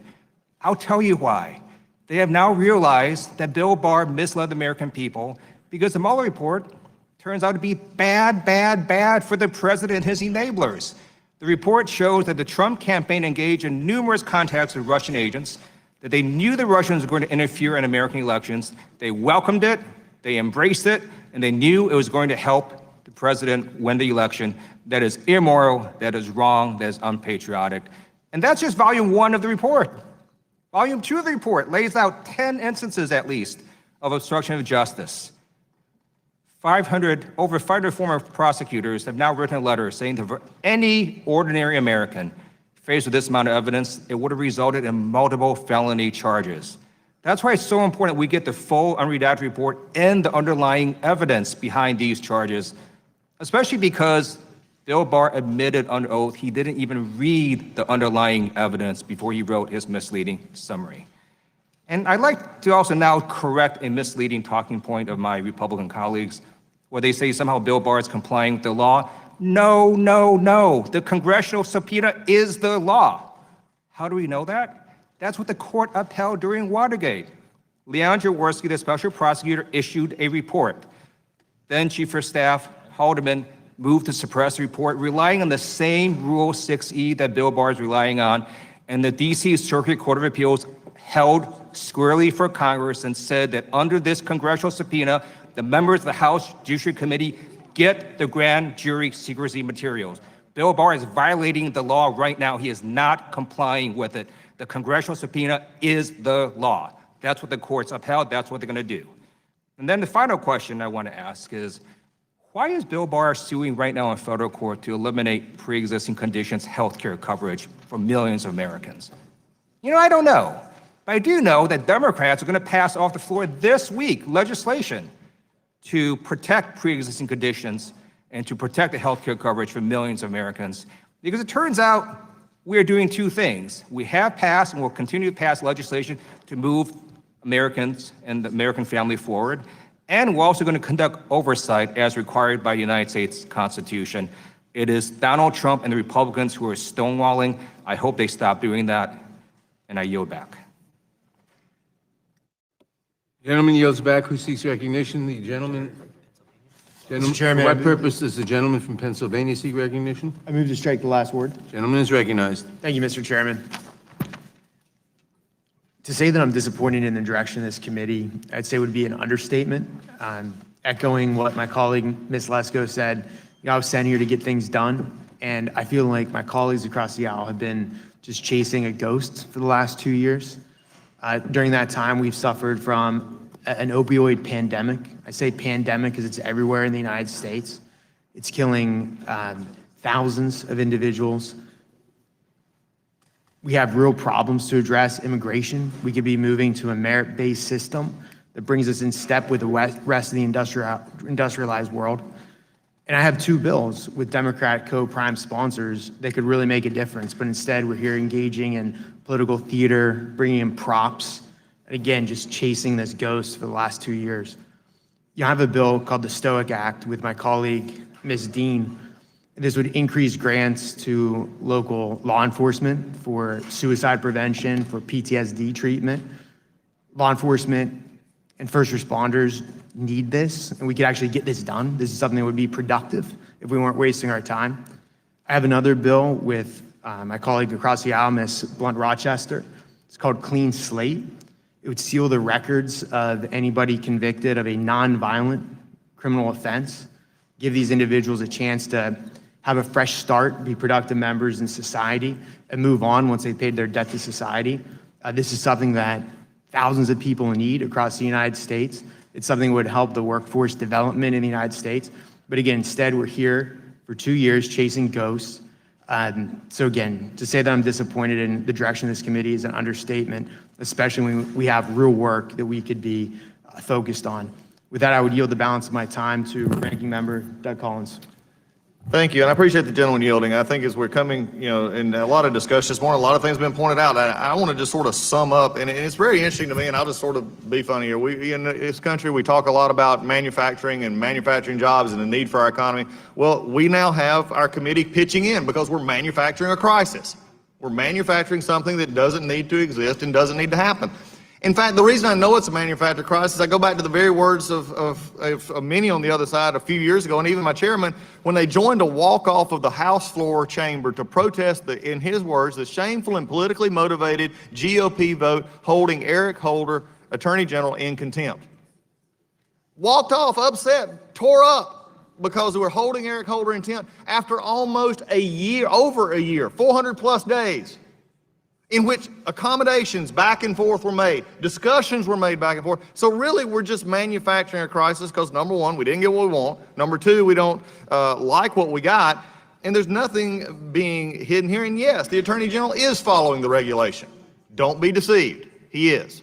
I'll tell you why. They have now realized that Bill Barr misled the American people because the Mueller report turns out to be bad, bad, bad for the president and his enablers. The report shows that the Trump campaign engaged in numerous contacts with Russian agents, that they knew the Russians were going to interfere in American elections. They welcomed it, they embraced it, and they knew it was going to help the president win the election. That is immoral, that is wrong, that is unpatriotic. And that's just volume 1 of the report. Volume 2 of the report lays out 10 instances at least of obstruction of justice. Over 500 former prosecutors have now written a letter saying to any ordinary American faced with this amount of evidence, it would have resulted in multiple felony charges. That's why it's so important we get the full unredacted report and the underlying evidence behind these charges, especially because Bill Barr admitted under oath he didn't even read the underlying evidence before he wrote his misleading summary. And I'd like to also now correct a misleading talking point of my Republican colleagues, where they say somehow Bill Barr is complying with the law. No, no, no. The congressional subpoena is the law. How do we know that? That's what the court upheld during Watergate. Leon Jaworski, the special prosecutor, issued a report. Then Chief of Staff Haldeman moved to suppress the report, relying on the same Rule 6E that Bill Barr is relying on, and the D.C. Circuit Court of Appeals held squarely for Congress and said that under this congressional subpoena, the members of the House Judiciary Committee get the grand jury secrecy materials. Bill Barr is violating the law right now. He is not complying with it. The congressional subpoena is the law. That's what the courts upheld. That's what they're going to do. And then the final question I want to ask is, why is Bill Barr suing right now in federal court to eliminate pre-existing conditions health care coverage for millions of Americans? You know, I don't know. But I do know that Democrats are going to pass off the floor this week legislation to protect pre-existing conditions and to protect the health care coverage for millions of Americans. Because it turns out we are doing 2 things. We have passed and will continue to pass legislation to move Americans and the American family forward. And we're also going to conduct oversight as required by the United States Constitution. It is Donald Trump and the Republicans who are stonewalling. I hope they stop doing that, and I yield back. Gentleman yields back. Who seeks recognition? The gentleman. Mr. Chairman, For what purpose does the gentleman from Pennsylvania seek recognition? I move to strike the last word. Gentleman is recognized. Thank you, Mr. Chairman. To say that I'm disappointed in the direction of this committee, I'd say would be an understatement. Echoing what my colleague, Ms. Lesko, said, I was sent here to get things done, and I feel like my colleagues across the aisle have been just chasing a ghost for the last 2 years. During that time, we've suffered from an opioid pandemic. I say pandemic because it's everywhere in the United States. It's killing thousands of individuals. We have real problems to address immigration. We could be moving to a merit-based system that brings us in step with the rest of the industrialized world. And I have 2 bills with Democrat co-prime sponsors that could really make a difference, but instead we're here engaging in political theater, bringing in props, and again, just chasing this ghost for the last 2 years. You have a bill called the Stoic Act with my colleague, Ms. Dean. This would increase grants to local law enforcement for suicide prevention, for PTSD treatment. Law enforcement and first responders need this, and we could actually get this done. This is something that would be productive if we weren't wasting our time. I have another bill with my colleague across the aisle, Ms. Blunt-Rochester. It's called Clean Slate. It would seal the records of anybody convicted of a nonviolent criminal offense, give these individuals a chance to have a fresh start, be productive members in society, and move on once they've paid their debt to society. This is something that thousands of people need across the United States. It's something that would help the workforce development in the United States. But again, instead, we're here for 2 years chasing ghosts. So again, to say that I'm disappointed in the direction of this committee is an understatement, especially when we have real work that we could be focused on. With that, I would yield the balance of my time to Ranking Member Doug Collins. Thank you, and I appreciate the gentleman yielding. I think as we're coming, in a lot of discussion this morning, a lot of things have been pointed out. I want to just sort of sum up, and it's very interesting to me, and I'll just sort of be funny here. We, in this country, we talk a lot about manufacturing and manufacturing jobs and the need for our economy. Well, we now have our committee pitching in because we're manufacturing a crisis. We're manufacturing something that doesn't need to exist and doesn't need to happen. In fact, the reason I know it's a manufactured crisis, I go back to the very words of many on the other side a few years ago, and even my chairman, when they joined a walk-off of the House floor chamber to protest, in his words, the shameful and politically motivated GOP vote holding Eric Holder, Attorney General, in contempt. Walked off, upset, tore up, because we were holding Eric Holder in contempt after almost a year, over a year, 400 plus days, in which accommodations back and forth were made, discussions were made back and forth. So really, we're just manufacturing a crisis because, number one, we didn't get what we want. Number two, we don't like what we got. And there's nothing being hidden here. And yes, the Attorney General is following the regulation. Don't be deceived. He is.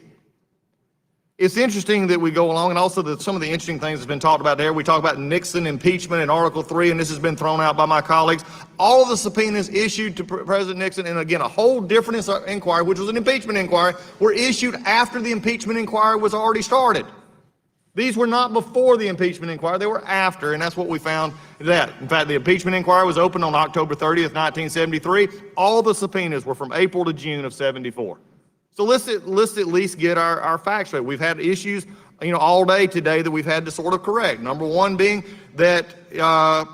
It's interesting that we go along, and also that some of the interesting things that's been talked about there. We talk about Nixon impeachment in Article 3, and this has been thrown out by my colleagues. All of the subpoenas issued to President Nixon, and again, a whole different inquiry, which was an impeachment inquiry, were issued after the impeachment inquiry was already started. These were not before the impeachment inquiry, they were after, and that's what we found that. In fact, the impeachment inquiry was opened on October 30th, 1973. All the subpoenas were from April to June of 74. So let's at least get our facts straight. We've had issues, all day today that we've had to sort of correct. Number one being that the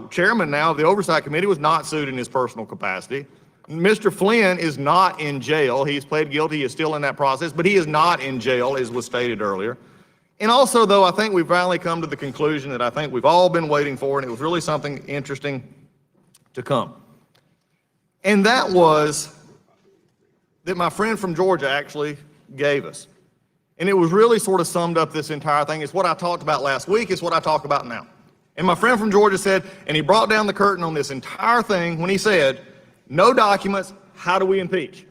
chairman now of the Oversight Committee was not sued in his personal capacity. Mr. Flynn is not in jail. He's pled guilty. He is still in that process, but he is not in jail, as was stated earlier. And also, though, I think we've finally come to the conclusion that I think we've all been waiting for, and it was really something interesting to come. And that was that my friend from Georgia actually gave us. And it was really sort of summed up this entire thing. It's what I talked about last week. It's what I talk about now. And my friend from Georgia said, and he brought down the curtain on this entire thing when he said, no documents, how do we impeach?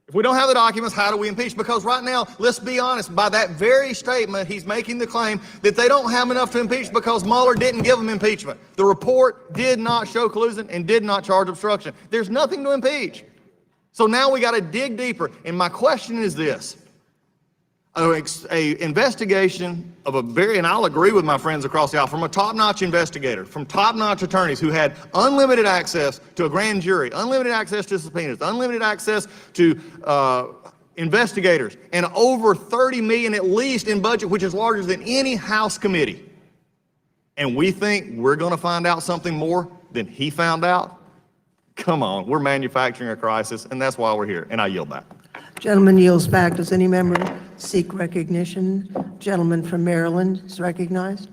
If we don't have the documents, how do we impeach? Because right now, let's be honest, by that very statement, he's making the claim that they don't have enough to impeach because Mueller didn't give them impeachment. The report did not show collusion and did not charge obstruction. There's nothing to impeach. So now we got to dig deeper. And my question is this. An investigation of and I'll agree with my friends across the aisle, from a top-notch investigator, from top-notch attorneys who had unlimited access to a grand jury, unlimited access to subpoenas, unlimited access to investigators, and over $30 million at least in budget, which is larger than any House committee. And we think we're going to find out something more than he found out? Come on, we're manufacturing a crisis, and that's why we're here. And I yield back. Gentleman yields back. Does any member seek recognition? Gentleman from Maryland is recognized.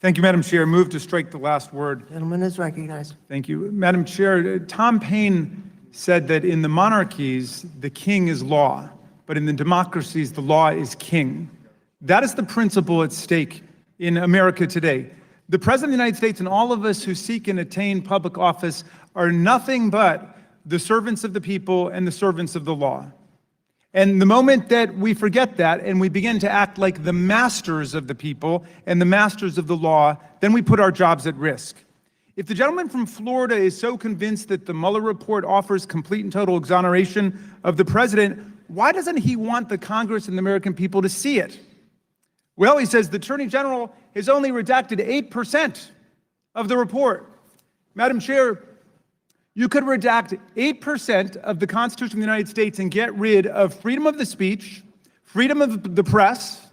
Thank you, Madam Chair. Move to strike the last word. Gentleman is recognized. Thank you. Madam Chair, Tom Paine said that in the monarchies, the king is law, but in the democracies, the law is king. That is the principle at stake in America today. The President of the United States and all of us who seek and attain public office are nothing but the servants of the people and the servants of the law. And the moment that we forget that and we begin to act like the masters of the people and the masters of the law, then we put our jobs at risk. If the gentleman from Florida is so convinced that the Mueller report offers complete and total exoneration of the president, why doesn't he want the Congress and the American people to see it? Well, he says the Attorney General has only redacted 8% of the report. Madam Chair, you could redact 8% of the Constitution of the United States and get rid of freedom of the speech, freedom of the press,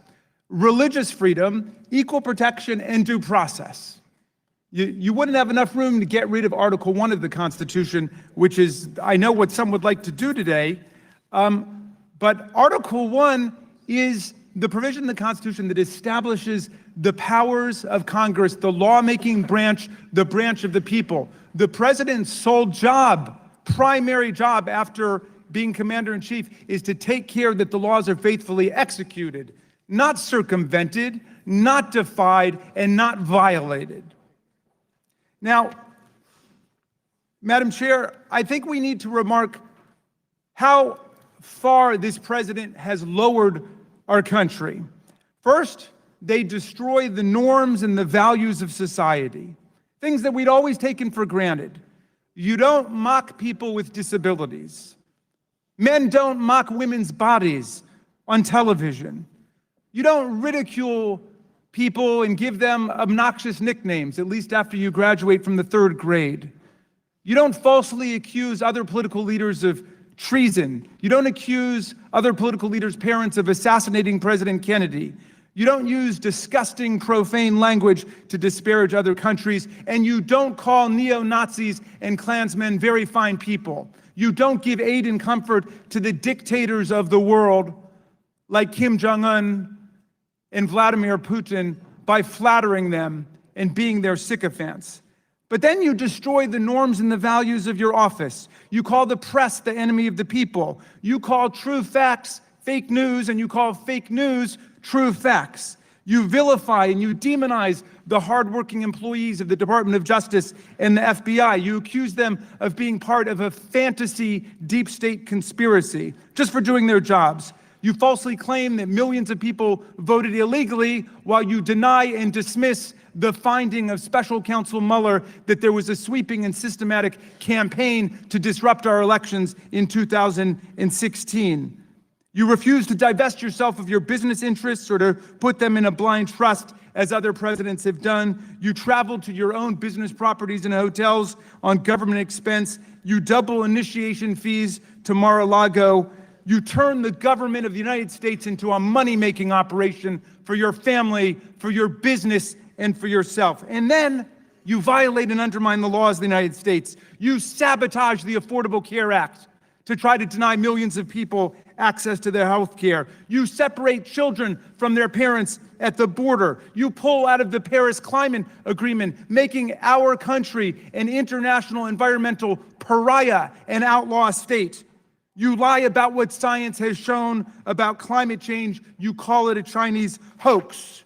religious freedom, equal protection, and due process. You wouldn't have enough room to get rid of Article 1 of the Constitution, which is, I know, what some would like to do today. But Article 1 is the provision in the Constitution that establishes the powers of Congress, the lawmaking branch, the branch of the people. The president's sole job, primary job after being commander-in-chief, is to take care that the laws are faithfully executed, not circumvented, not defied, and not violated. Now, Madam Chair, I think we need to remark how far this president has lowered our country. First, they destroy the norms and the values of society, things that we'd always taken for granted. You don't mock people with disabilities. Men don't mock women's bodies on television. You don't ridicule people and give them obnoxious nicknames, at least after you graduate from the 3rd grade. You don't falsely accuse other political leaders of treason. You don't accuse other political leaders' parents of assassinating President Kennedy. You don't use disgusting, profane language to disparage other countries, and you don't call neo-Nazis and Klansmen very fine people. You don't give aid and comfort to the dictators of the world like Kim Jong-un and Vladimir Putin by flattering them and being their sycophants. But then you destroy the norms and the values of your office. You call the press the enemy of the people. You call true facts fake news, and you call fake news true facts. You vilify and you demonize the hardworking employees of the Department of Justice and the FBI. You accuse them of being part of a fantasy deep state conspiracy just for doing their jobs. You falsely claim that millions of people voted illegally while you deny and dismiss the finding of Special Counsel Mueller that there was a sweeping and systematic campaign to disrupt our elections in 2016. You refuse to divest yourself of your business interests or to put them in a blind trust as other presidents have done. You travel to your own business properties and hotels on government expense. You double initiation fees to Mar-a-Lago. You turn the government of the United States into a money-making operation for your family, for your business, and for yourself. And then you violate and undermine the laws of the United States. You sabotage the Affordable Care Act to try to deny millions of people access to their health care. You separate children from their parents at the border. You pull out of the Paris Climate Agreement, making our country an international environmental pariah and outlaw state. You lie about what science has shown about climate change. You call it a Chinese hoax.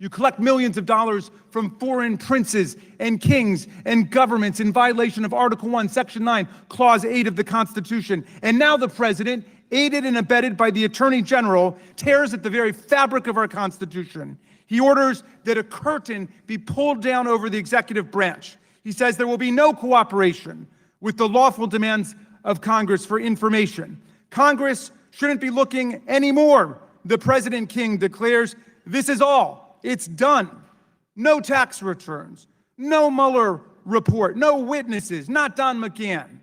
You collect millions of dollars from foreign princes and kings and governments in violation of Article 1, Section 9, Clause 8 of the Constitution. And now the president, aided and abetted by the Attorney General, tears at the very fabric of our Constitution. He orders that a curtain be pulled down over the executive branch. He says there will be no cooperation with the lawful demands of Congress for information. Congress shouldn't be looking anymore. The President King declares, this is all. It's done. No tax returns, no Mueller report, no witnesses, not Don McGahn,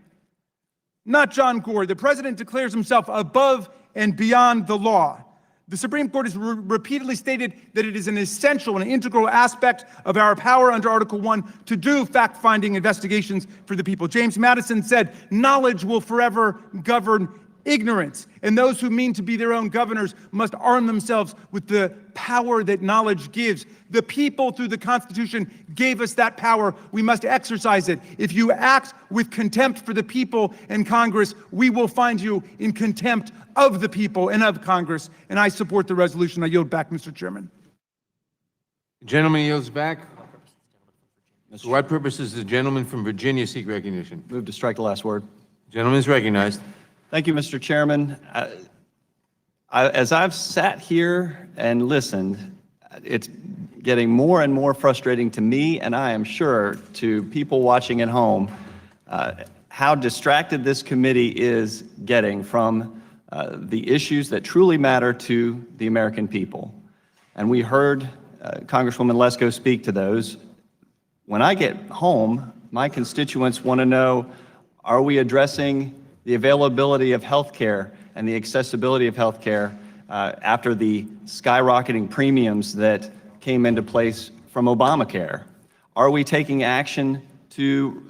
not John Gore. The president declares himself above and beyond the law. The Supreme Court has repeatedly stated that it is an essential and integral aspect of our power under Article 1 to do fact-finding investigations for the people. James Madison said, knowledge will forever govern ignorance, and those who mean to be their own governors must arm themselves with the power that knowledge gives. The people, through the Constitution, gave us that power. We must exercise it. If you act with contempt for the people and Congress, we will find you in contempt of the people and of Congress. And I support the resolution. I yield back, Mr. Chairman. The gentleman yields back. For what purpose does the gentleman from Virginia seek recognition? Move to strike the last word. Gentleman is recognized. Thank you, Mr. Chairman. As I've sat here and listened, it's getting more and more frustrating to me, and I am sure to people watching at home, how distracted this committee is getting from the issues that truly matter to the American people. And we heard Congresswoman Lesko speak to those. When I get home, my constituents want to know, are we addressing the availability of health care and the accessibility of health care after the skyrocketing premiums that came into place from Obamacare? Are we taking action to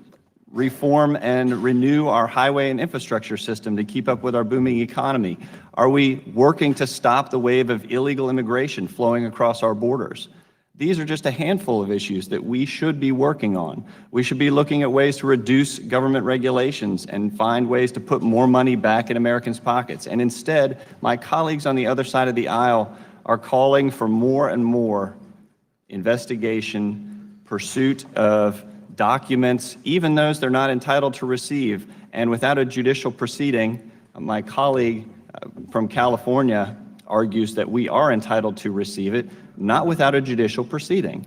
reform and renew our highway and infrastructure system to keep up with our booming economy? Are we working to stop the wave of illegal immigration flowing across our borders? These are just a handful of issues that we should be working on. We should be looking at ways to reduce government regulations and find ways to put more money back in Americans' pockets. And instead, my colleagues on the other side of the aisle are calling for more and more investigation, pursuit of documents, even those they're not entitled to receive. And without a judicial proceeding, my colleague from California argues that we are entitled to receive it, not without a judicial proceeding.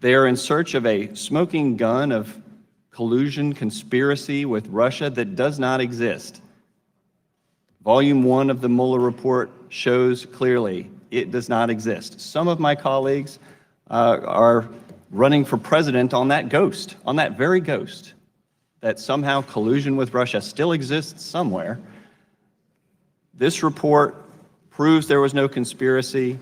They are in search of a smoking gun of collusion, conspiracy with Russia that does not exist. Volume 1 of the Mueller report shows clearly it does not exist. Some of my colleagues are running for president on that ghost, on that very ghost, that somehow collusion with Russia still exists somewhere. This report proves there was no conspiracy.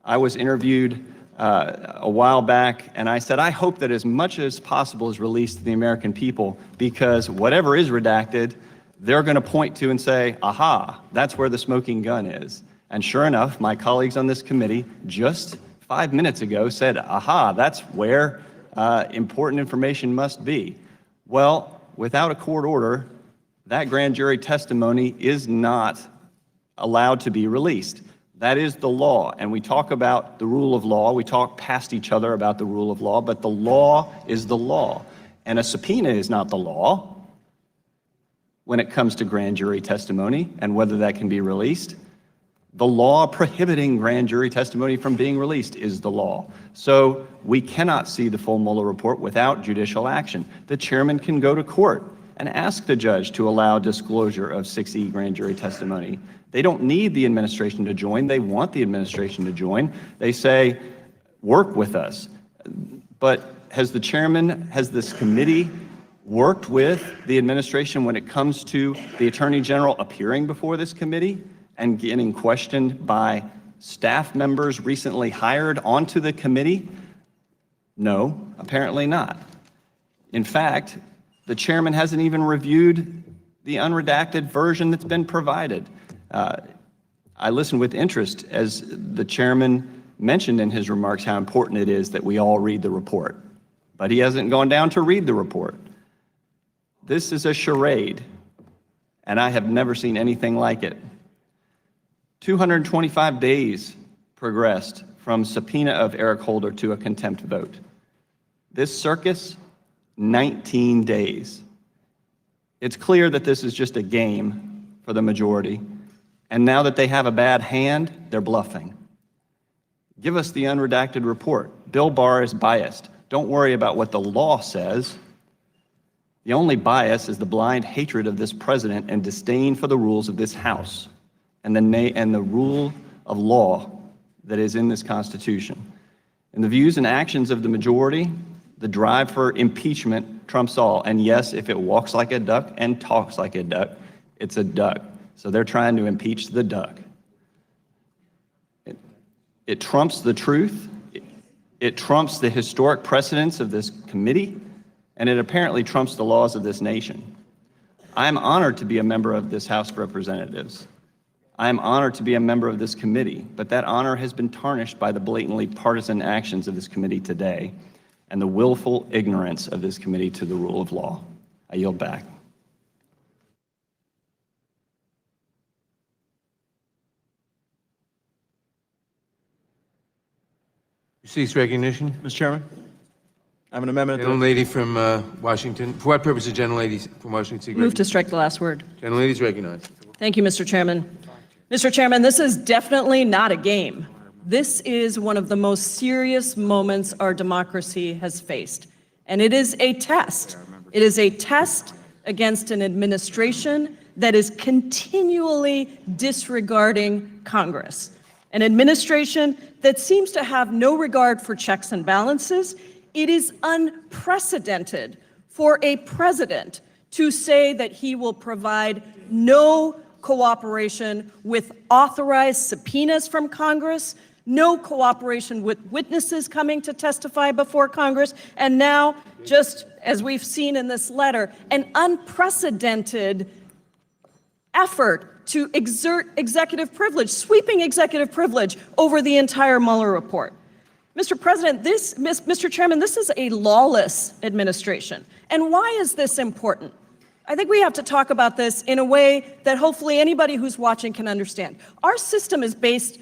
I was interviewed a while back, and I said, I hope that as much as possible is released to the American people, because whatever is redacted, they're going to point to and say, aha, that's where the smoking gun is. And sure enough, my colleagues on this committee just 5 minutes ago said, aha, that's where important information must be. Well, without a court order, that grand jury testimony is not allowed to be released. That is the law, and we talk about the rule of law. We talk past each other about the rule of law, but the law is the law, and a subpoena is not the law when it comes to grand jury testimony and whether that can be released. The law prohibiting grand jury testimony from being released is the law. So we cannot see the full Mueller report without judicial action. The chairman can go to court and ask the judge to allow disclosure of 6E grand jury testimony. They don't need the administration to join. They want the administration to join. They say, work with us. But has the chairman, has this committee worked with the administration when it comes to the Attorney General appearing before this committee and getting questioned by staff members recently hired onto the committee? No, apparently not. In fact, the chairman hasn't even reviewed the unredacted version that's been provided. I listened with interest as the chairman mentioned in his remarks how important it is that we all read the report, but he hasn't gone down to read the report. This is a charade, and I have never seen anything like it. 225 days progressed from subpoena of Eric Holder to a contempt vote. This circus, 19 days. It's clear that this is just a game for the majority, and now that they have a bad hand, they're bluffing. Give us the unredacted report. Bill Barr is biased. Don't worry about what the law says. The only bias is the blind hatred of this president and disdain for the rules of this House and the rule of law that is in this Constitution. In the views and actions of the majority, the drive for impeachment trumps all. And yes, if it walks like a duck and talks like a duck, it's a duck. So they're trying to impeach the duck. It trumps the truth. It trumps the historic precedents of this committee, and it apparently trumps the laws of this nation. I'm honored to be a member of this House of Representatives. I'm honored to be a member of this committee, but that honor has been tarnished by the blatantly partisan actions of this committee today and the willful ignorance of this committee to the rule of law. I yield back. Cease recognition. Mr. Chairman, I have an amendment. Gentlelady from Washington. For what purpose, gentlelady from Washington? Seek Move to strike the last word. Gentlelady is recognized. Thank you, Mr. Chairman. Mr. Chairman, this is definitely not a game. This is one of the most serious moments our democracy has faced, and it is a test. It is a test against an administration that is continually disregarding Congress. An administration that seems to have no regard for checks and balances. It is unprecedented for a president to say that he will provide no cooperation with authorized subpoenas from Congress, no cooperation with witnesses coming to testify before Congress, and now, just as we've seen in this letter, an unprecedented effort to exert executive privilege, sweeping executive privilege over the entire Mueller report. Mr. President, Mr. Chairman, this is a lawless administration. And why is this important? I think we have to talk about this in a way that hopefully anybody who's watching can understand. Our system is based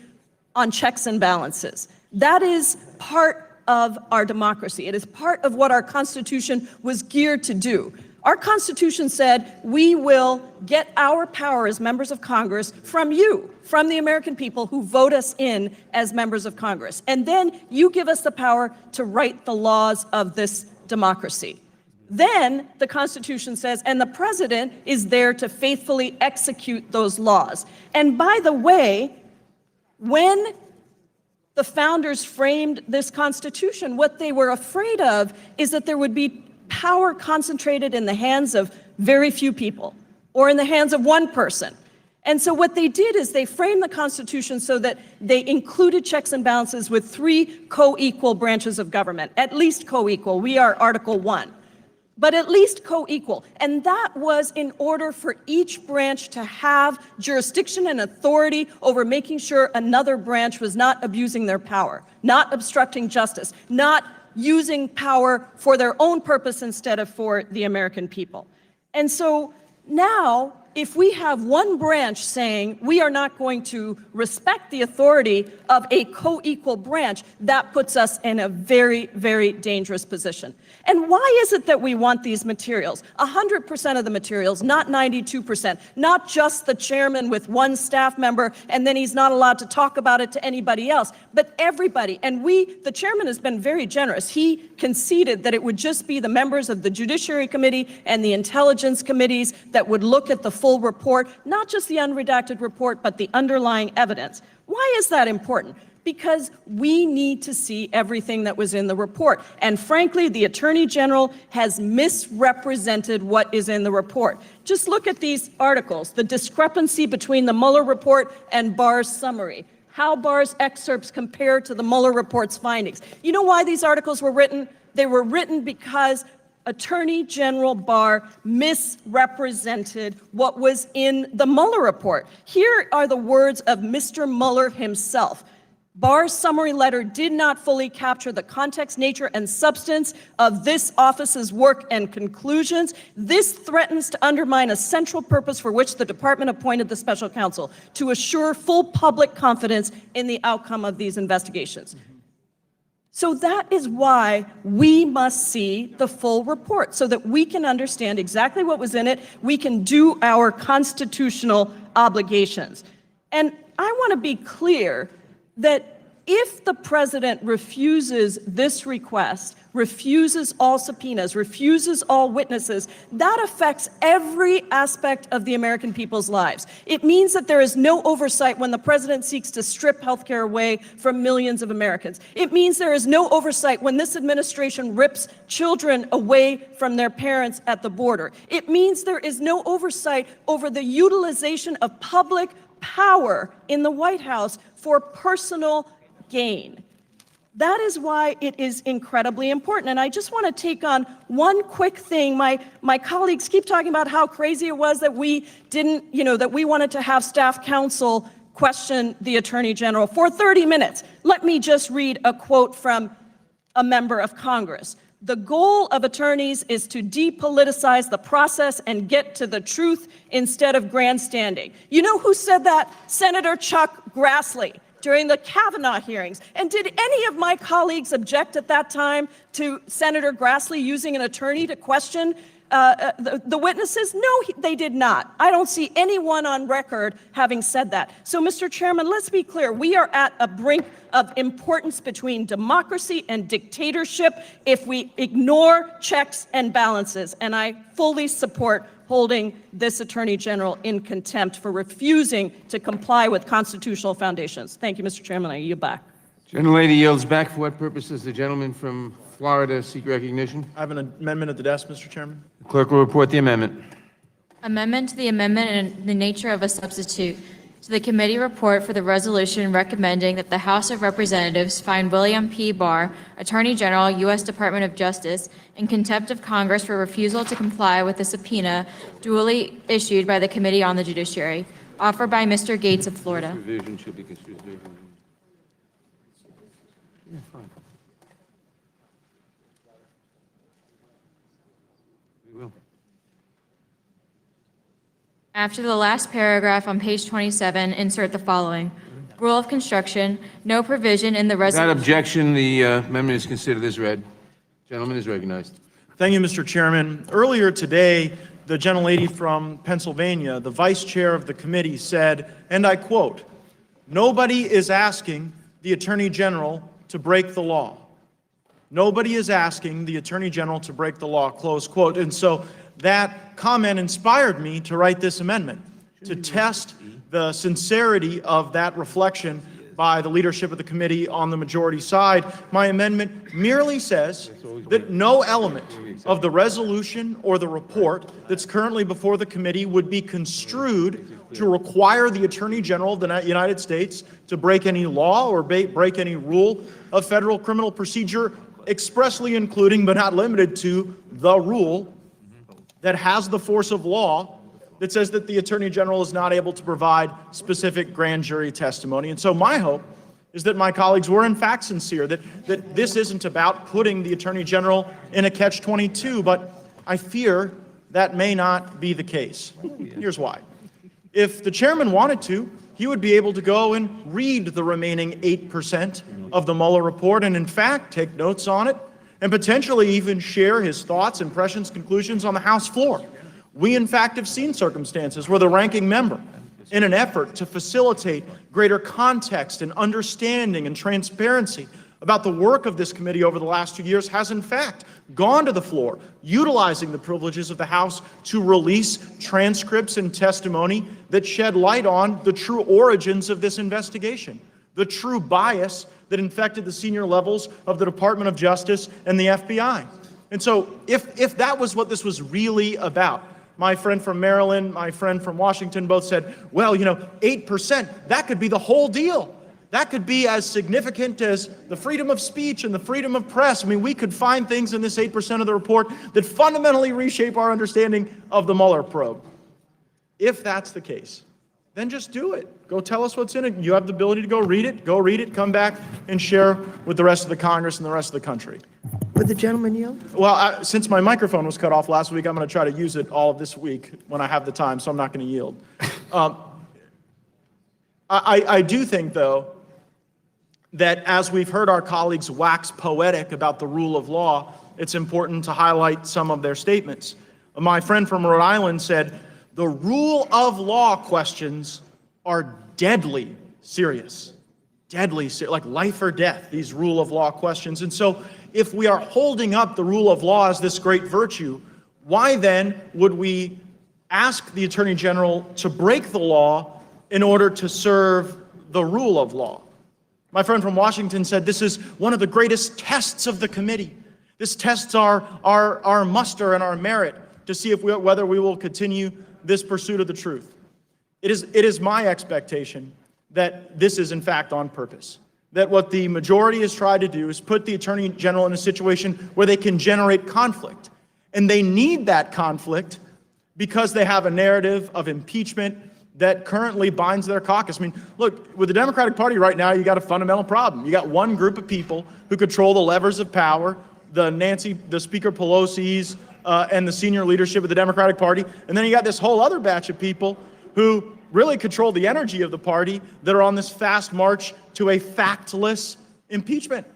on checks and balances. That is part of our democracy. It is part of what our Constitution was geared to do. Our Constitution said we will get our power as members of Congress from you, from the American people who vote us in as members of Congress. And then you give us the power to write the laws of this democracy. Then the Constitution says, and the president is there to faithfully execute those laws. And by the way, when the founders framed this Constitution, what they were afraid of is that there would be power concentrated in the hands of very few people or in the hands of one person. And so what they did is they framed the Constitution so that they included checks and balances with 3 co-equal branches of government, at least co-equal. We are Article 1. But at least co-equal. And that was in order for each branch to have jurisdiction and authority over making sure another branch was not abusing their power, not obstructing justice, not using power for their own purpose instead of for the American people. And so now, if we have one branch saying we are not going to respect the authority of a co-equal branch, that puts us in a very, very dangerous position. And why is it that we want these materials? 100% of the materials, not 92%, not just the chairman with one staff member, and then he's not allowed to talk about it to anybody else, but everybody. And the chairman has been very generous. He conceded that it would just be the members of the Judiciary Committee and the Intelligence Committees that would look at the full report, not just the unredacted report, but the underlying evidence. Why is that important? Because we need to see everything that was in the report. And frankly, the Attorney General has misrepresented what is in the report. Just look at these articles, the discrepancy between the Mueller report and Barr's summary, how Barr's excerpts compare to the Mueller report's findings. You know why these articles were written? They were written because Attorney General Barr misrepresented what was in the Mueller report. Here are the words of Mr. Mueller himself. Barr's summary letter did not fully capture the context, nature, and substance of this office's work and conclusions. This threatens to undermine a central purpose for which the department appointed the special counsel, to assure full public confidence in the outcome of these investigations. So that is why we must see the full report, so that we can understand exactly what was in it. We can do our constitutional obligations. And I want to be clear that if the president refuses this request, refuses all subpoenas, refuses all witnesses, that affects every aspect of the American people's lives. It means that there is no oversight when the president seeks to strip health care away from millions of Americans. It means there is no oversight when this administration rips children away from their parents at the border. It means there is no oversight over the utilization of public power in the White House for personal gain. That is why it is incredibly important. And I just want to take on one quick thing. My colleagues keep talking about how crazy it was that we didn't, that we wanted to have staff counsel question the Attorney General for 30 minutes. Let me just read a quote from a member of Congress. The goal of attorneys is to depoliticize the process and get to the truth instead of grandstanding. You know who said that? Senator Chuck Grassley during the Kavanaugh hearings. And did any of my colleagues object at that time to Senator Grassley using an attorney to question the witnesses? No, they did not. I don't see anyone on record having said that. So, Mr. Chairman, let's be clear. We are at a brink of importance between democracy and dictatorship if we ignore checks and balances. And I fully support holding this Attorney General in contempt for refusing to comply with constitutional foundations. Thank you, Mr. Chairman. I yield back. Gentlelady yields back. For what purpose does the gentleman from Florida seek recognition? I have an amendment at the desk, Mr. Chairman. The clerk will report the amendment. Amendment to the amendment in the nature of a substitute to the committee report for the resolution recommending that the House of Representatives find William P. Barr, Attorney General, U.S. Department of Justice, in contempt of Congress for refusal to comply with the subpoena duly issued by the Committee on the Judiciary, offered by Mr. Gates of Florida. Provision should be construed. Yeah, fine. We will. After the last paragraph on page 27, insert the following. Rule of construction, no provision in the Without resolution. objection, the amendment is considered as read. Gentleman is recognized. Thank you, Mr. Chairman. Earlier today, the gentlelady from Pennsylvania, the vice chair of the committee, said, and I quote, "Nobody is asking the Attorney General to break the law. Nobody is asking the Attorney General to break the law," close quote. And so that comment inspired me to write this amendment, to test the sincerity of that reflection by the leadership of the committee on the majority side. My amendment merely says that no element of the resolution or the report that's currently before the committee would be construed to require the Attorney General of the United States to break any law or break any rule of federal criminal procedure, expressly including but not limited to the rule that has the force of law that says that the Attorney General is not able to provide specific grand jury testimony. And so my hope is that my colleagues were in fact sincere, that this isn't about putting the Attorney General in a catch-22, but I fear that may not be the case. Here's why. If the chairman wanted to, he would be able to go and read the remaining 8% of the Mueller report and in fact take notes on it and potentially even share his thoughts, impressions, conclusions on the House floor. We, in fact, have seen circumstances where the ranking member, in an effort to facilitate greater context and understanding and transparency about the work of this committee over the last 2 years, has, in fact, gone to the floor, utilizing the privileges of the House to release transcripts and testimony that shed light on the true origins of this investigation, the true bias that infected the senior levels of the Department of Justice and the FBI. And so if that was what this was really about, my friend from Maryland, my friend from Washington both said, well, 8%, that could be the whole deal. That could be as significant as the freedom of speech and the freedom of press. I mean, we could find things in this 8% of the report that fundamentally reshape our understanding of the Mueller probe. If that's the case, then just do it. Go tell us what's in it. You have the ability to go read it, come back and share with the rest of the Congress and the rest of the country. Would the gentleman yield? Well, since my microphone was cut off last week, I'm going to try to use it all of this week when I have the time, so I'm not going to yield. I do think, though, that as we've heard our colleagues wax poetic about the rule of law, it's important to highlight some of their statements. My friend from Rhode Island said, the rule of law questions are deadly serious. Deadly serious, like life or death, these rule of law questions. And so if we are holding up the rule of law as this great virtue, why then would we ask the Attorney General to break the law in order to serve the rule of law? My friend from Washington said this is one of the greatest tests of the committee. This tests our muster and our merit to see whether we will continue this pursuit of the truth. It is my expectation that this is in fact on purpose, that what the majority has tried to do is put the Attorney General in a situation where they can generate conflict. And they need that conflict because they have a narrative of impeachment that currently binds their caucus. I mean, look, with the Democratic Party right now, you got a fundamental problem. You got one group of people who control the levers of power, the Speaker Pelosi's, and the senior leadership of the Democratic Party. And then you got this whole other batch of people who really control the energy of the party that are on this fast march to a factless impeachment.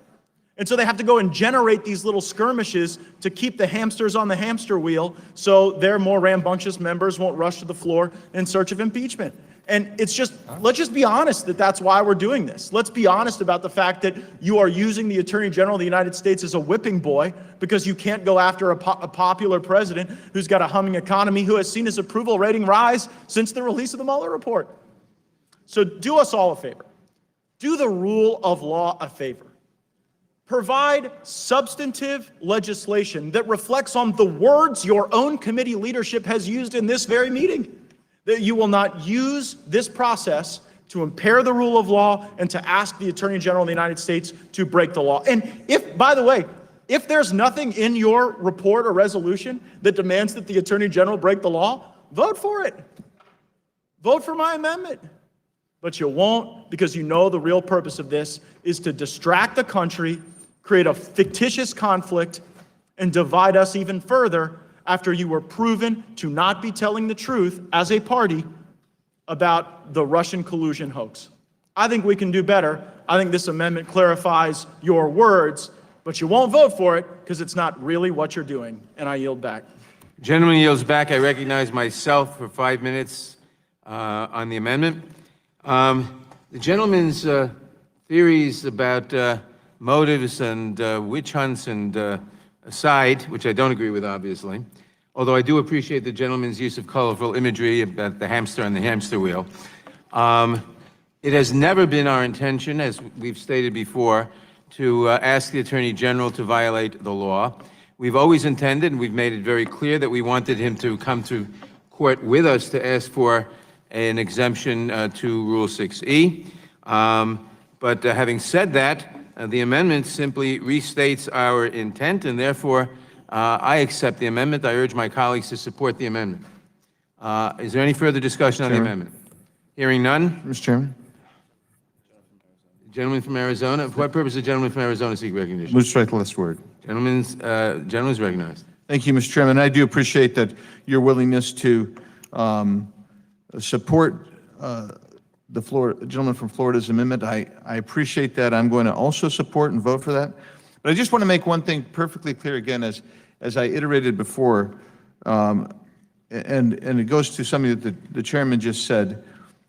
And so they have to go and generate these little skirmishes to keep the hamsters on the hamster wheel so their more rambunctious members won't rush to the floor in search of impeachment. And it's just, let's just be honest that that's why we're doing this. Let's be honest about the fact that you are using the Attorney General of the United States as a whipping boy because you can't go after a popular president who's got a humming economy, who has seen his approval rating rise since the release of the Mueller report. So do us all a favor. Do the rule of law a favor. Provide substantive legislation that reflects on the words your own committee leadership has used in this very meeting. That you will not use this process to impair the rule of law and to ask the Attorney General of the United States to break the law. And if, by the way, if there's nothing in your report or resolution that demands that the Attorney General break the law, vote for it. Vote for my amendment. But you won't, because you know the real purpose of this is to distract the country, create a fictitious conflict, and divide us even further after you were proven to not be telling the truth as a party about the Russian collusion hoax. I think we can do better. I think this amendment clarifies your words, but you won't vote for it because it's not really what you're doing. And I yield back. Gentleman yields back. I recognize myself for 5 minutes on the amendment. The gentleman's theories about motives and witch hunts and aside, which I don't agree with, obviously, although I do appreciate the gentleman's use of colorful imagery about the hamster on the hamster wheel. It has never been our intention, as we've stated before, to ask the Attorney General to violate the law. We've always intended, and we've made it very clear, that we wanted him to come to court with us to ask for an exemption to Rule 6E. But having said that, the amendment simply restates our intent, and therefore I accept the amendment. I urge my colleagues to support the amendment. Is there any further discussion on the amendment? Hearing none. Mr. Chairman. Gentleman from Arizona. For what purpose does the gentleman from Arizona seek recognition? Move to strike the last word. Gentleman's recognized. Thank you, Mr. Chairman. I do appreciate that your willingness to support the gentleman from Florida's amendment. I appreciate that. I'm going to also support and vote for that. But I just want to make one thing perfectly clear again, as I iterated before, and it goes to something that the chairman just said,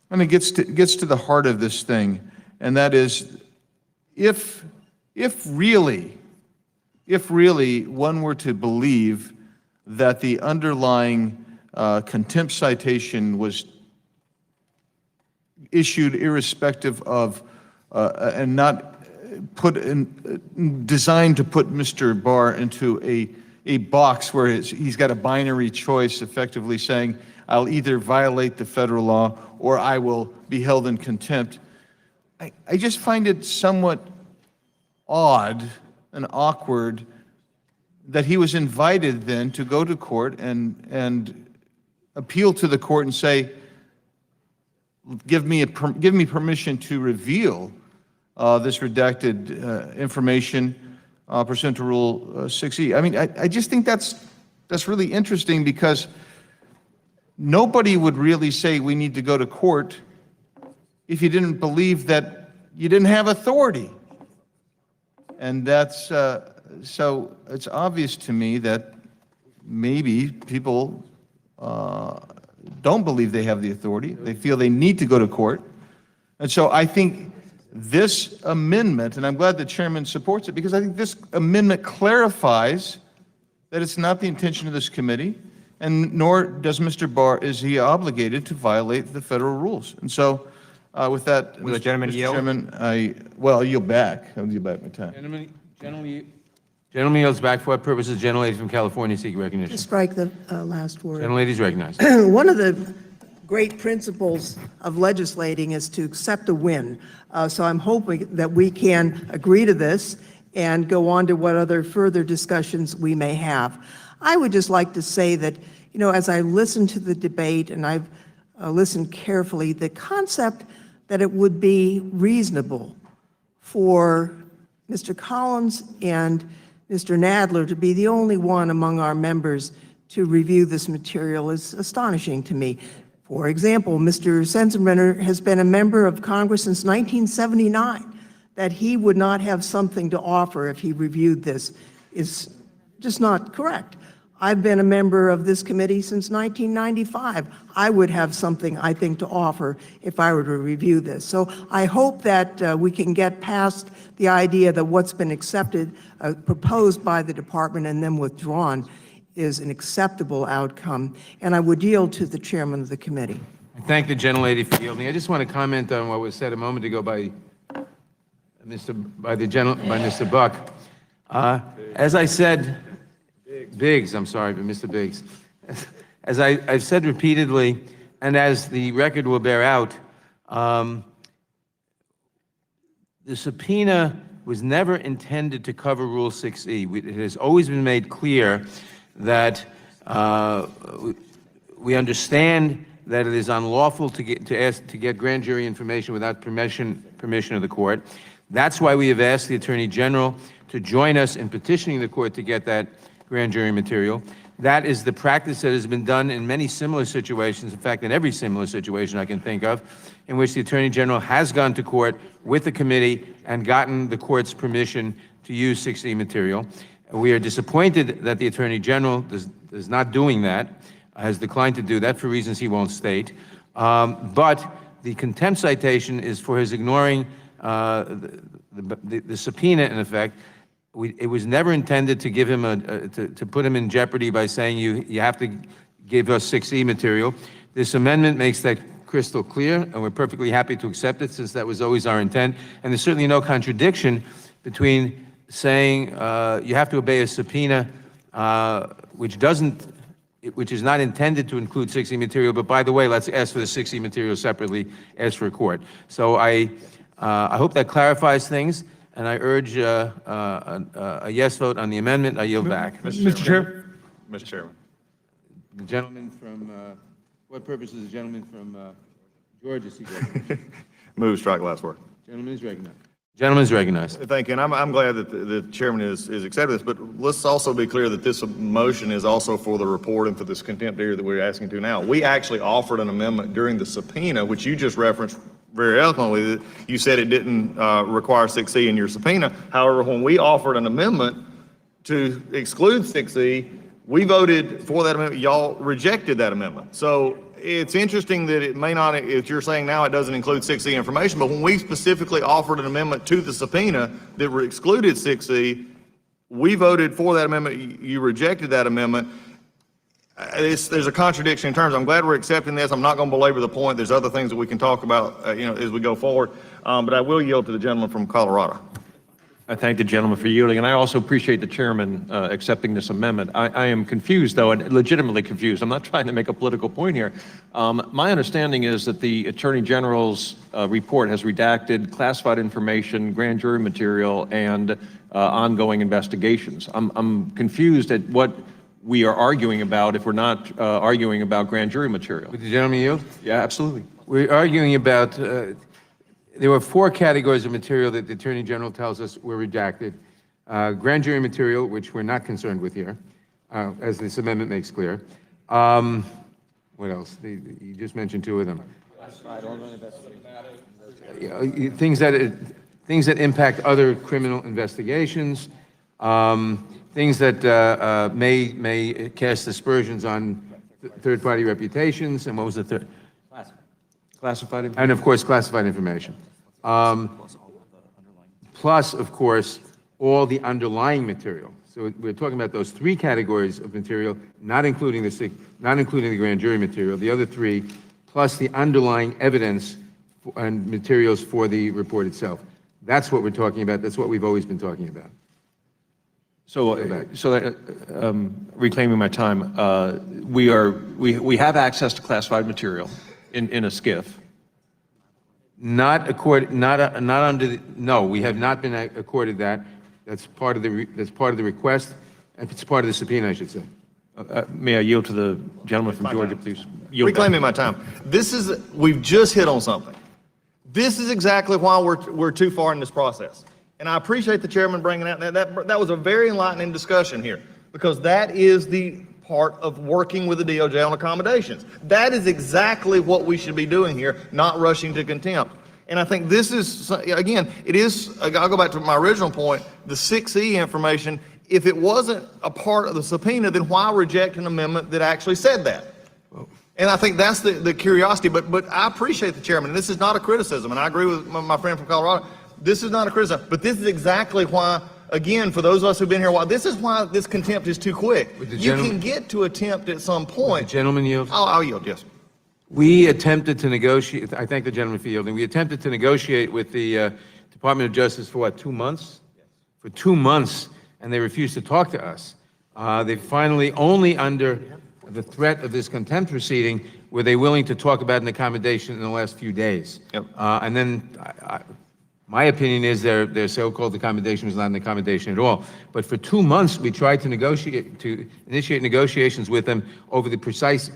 and it gets to the heart of this thing, and that is, if really one were to believe that the underlying contempt citation was issued irrespective of and not designed to put Mr. Barr into a box where he's got a binary choice, effectively saying, I'll either violate the federal law or I will be held in contempt. I just find it somewhat odd and awkward that he was invited then to go to court and appeal to the court and say, give me permission to reveal this redacted information pursuant to Rule 6E. I mean, I just think that's really interesting, because nobody would really say we need to go to court if you didn't believe that you didn't have authority. And that's, so it's obvious to me that maybe people don't believe they have the authority. They feel they need to go to court. And so I think this amendment, and I'm glad the chairman supports it, because I think this amendment clarifies that it's not the intention of this committee, and nor does Mr. Barr, is he obligated to violate the federal rules. And so with that, Will the gentleman yield? Chairman, I'll yield back. I'll yield back my time. Gentleman yields back. For what purpose does the gentlelady from California seek recognition? Strike the last word. Gentlelady is recognized. One of the great principles of legislating is to accept a win. So I'm hoping that we can agree to this and go on to what other further discussions we may have. I would just like to say that, as I listened to the debate, and I've listened carefully, the concept that it would be reasonable for Mr. Collins and Mr. Nadler to be the only one among our members to review this material is astonishing to me. For example, Mr. Sensenbrenner has been a member of Congress since 1979. that he would not have something to offer if he reviewed this is just not correct. I've been a member of this committee since 1995. I would have something, I think, to offer if I were to review this. So I hope that we can get past the idea that what's been accepted, proposed by the department and then withdrawn is an acceptable outcome. And I would yield to the chairman of the committee. I thank the gentlelady for yielding. I just want to comment on what was said a moment ago by Mr. Buck. As I said, Biggs, I'm sorry, but Mr. Biggs. As I've said repeatedly, and as the record will bear out, the subpoena was never intended to cover Rule 6E. It has always been made clear that we understand that it is unlawful to get grand jury information without permission of the court. That's why we have asked the Attorney General to join us in petitioning the court to get that grand jury material. That is the practice that has been done in many similar situations, in fact, in every similar situation I can think of, in which the Attorney General has gone to court with the committee and gotten the court's permission to use 6E material. We are disappointed that the Attorney General is not doing that, has declined to do that for reasons he won't state. But the contempt citation is for his ignoring the subpoena, in effect. It was never intended to give him to put him in jeopardy by saying you have to give us 6E material. This amendment makes that crystal clear, and we're perfectly happy to accept it since that was always our intent. And there's certainly no contradiction between saying you have to obey a subpoena which is not intended to include 6E material, but by the way, let's ask for the 6E material separately, ask for a court. So I hope that clarifies things. And I urge a yes vote on the amendment. I yield back. Mr. Chair. Mr. Chairman. The gentleman from, what purpose is the gentleman from Georgia seeking? Move strike last word. Gentleman is recognized. Gentleman is recognized. Thank you, and I'm glad that the chairman is accepting this, but let's also be clear that this motion is also for the report and for this contempt area that we're asking to now. We actually offered an amendment during the subpoena, which you just referenced very eloquently, that you said it didn't require 6E in your subpoena. However, when we offered an amendment to exclude 6E, we voted for that amendment. Y'all rejected that amendment. So it's interesting that it may not, if you're saying now it doesn't include 6E information, but when we specifically offered an amendment to the subpoena that excluded 6E, we voted for that amendment. You rejected that amendment. There's a contradiction in terms. I'm glad we're accepting this. I'm not going to belabor the point. There's other things that we can talk about, as we go forward. But I will yield to the gentleman from Colorado. I thank the gentleman for yielding, and I also appreciate the chairman accepting this amendment. I am confused, though, and legitimately confused. I'm not trying to make a political point here. My understanding is that the Attorney General's report has redacted classified information, grand jury material, and ongoing investigations. I'm confused at what we are arguing about if we're not arguing about grand jury material. Would the gentleman yield? Yeah, absolutely. We're arguing about, there were 4 categories of material that the Attorney General tells us were redacted. Grand jury material, which we're not concerned with here, as this amendment makes clear. What else? You just mentioned 2 of them. Things that impact other criminal investigations. Things that may cast aspersions on third-party reputations, and what was the third? Classified information. And of course, classified information. Plus, of course, all the underlying material. So we're talking about those 3 categories of material, not including the grand jury material. The other 3, plus the underlying evidence and materials for the report itself. That's what we're talking about. That's what we've always been talking about. So reclaiming my time, we have access to classified material in a SCIF. No, we have not been accorded that. That's part of the request. It's part of the subpoena, I should say. May I yield to the gentleman from Georgia, please? Reclaiming my time. We've just hit on something. This is exactly why we're too far in this process. And I appreciate the chairman bringing out that was a very enlightening discussion here, because that is the part of working with the DOJ on accommodations. That is exactly what we should be doing here, not rushing to contempt. And I think this is, again, it is, I'll go back to my original point, the 6E information, if it wasn't a part of the subpoena, then why reject an amendment that actually said that? And I think that's the curiosity, but I appreciate the chairman. This is not a criticism, and I agree with my friend from Colorado. This is not a criticism, but this is exactly why, again, for those of us who've been here a while, this is why this contempt is too quick. You can get to attempt at some point. Gentleman yield? I'll yield, yes. We attempted to negotiate, I thank the gentleman for yielding. We attempted to negotiate with the Department of Justice for what, 2 months? For 2 months, and they refused to talk to us. They finally, only under the threat of this contempt proceeding, were they willing to talk about an accommodation in the last few days. Yep. And then, my opinion is their so-called accommodation was not an accommodation at all. But for 2 months, we tried to initiate negotiations with them over the precise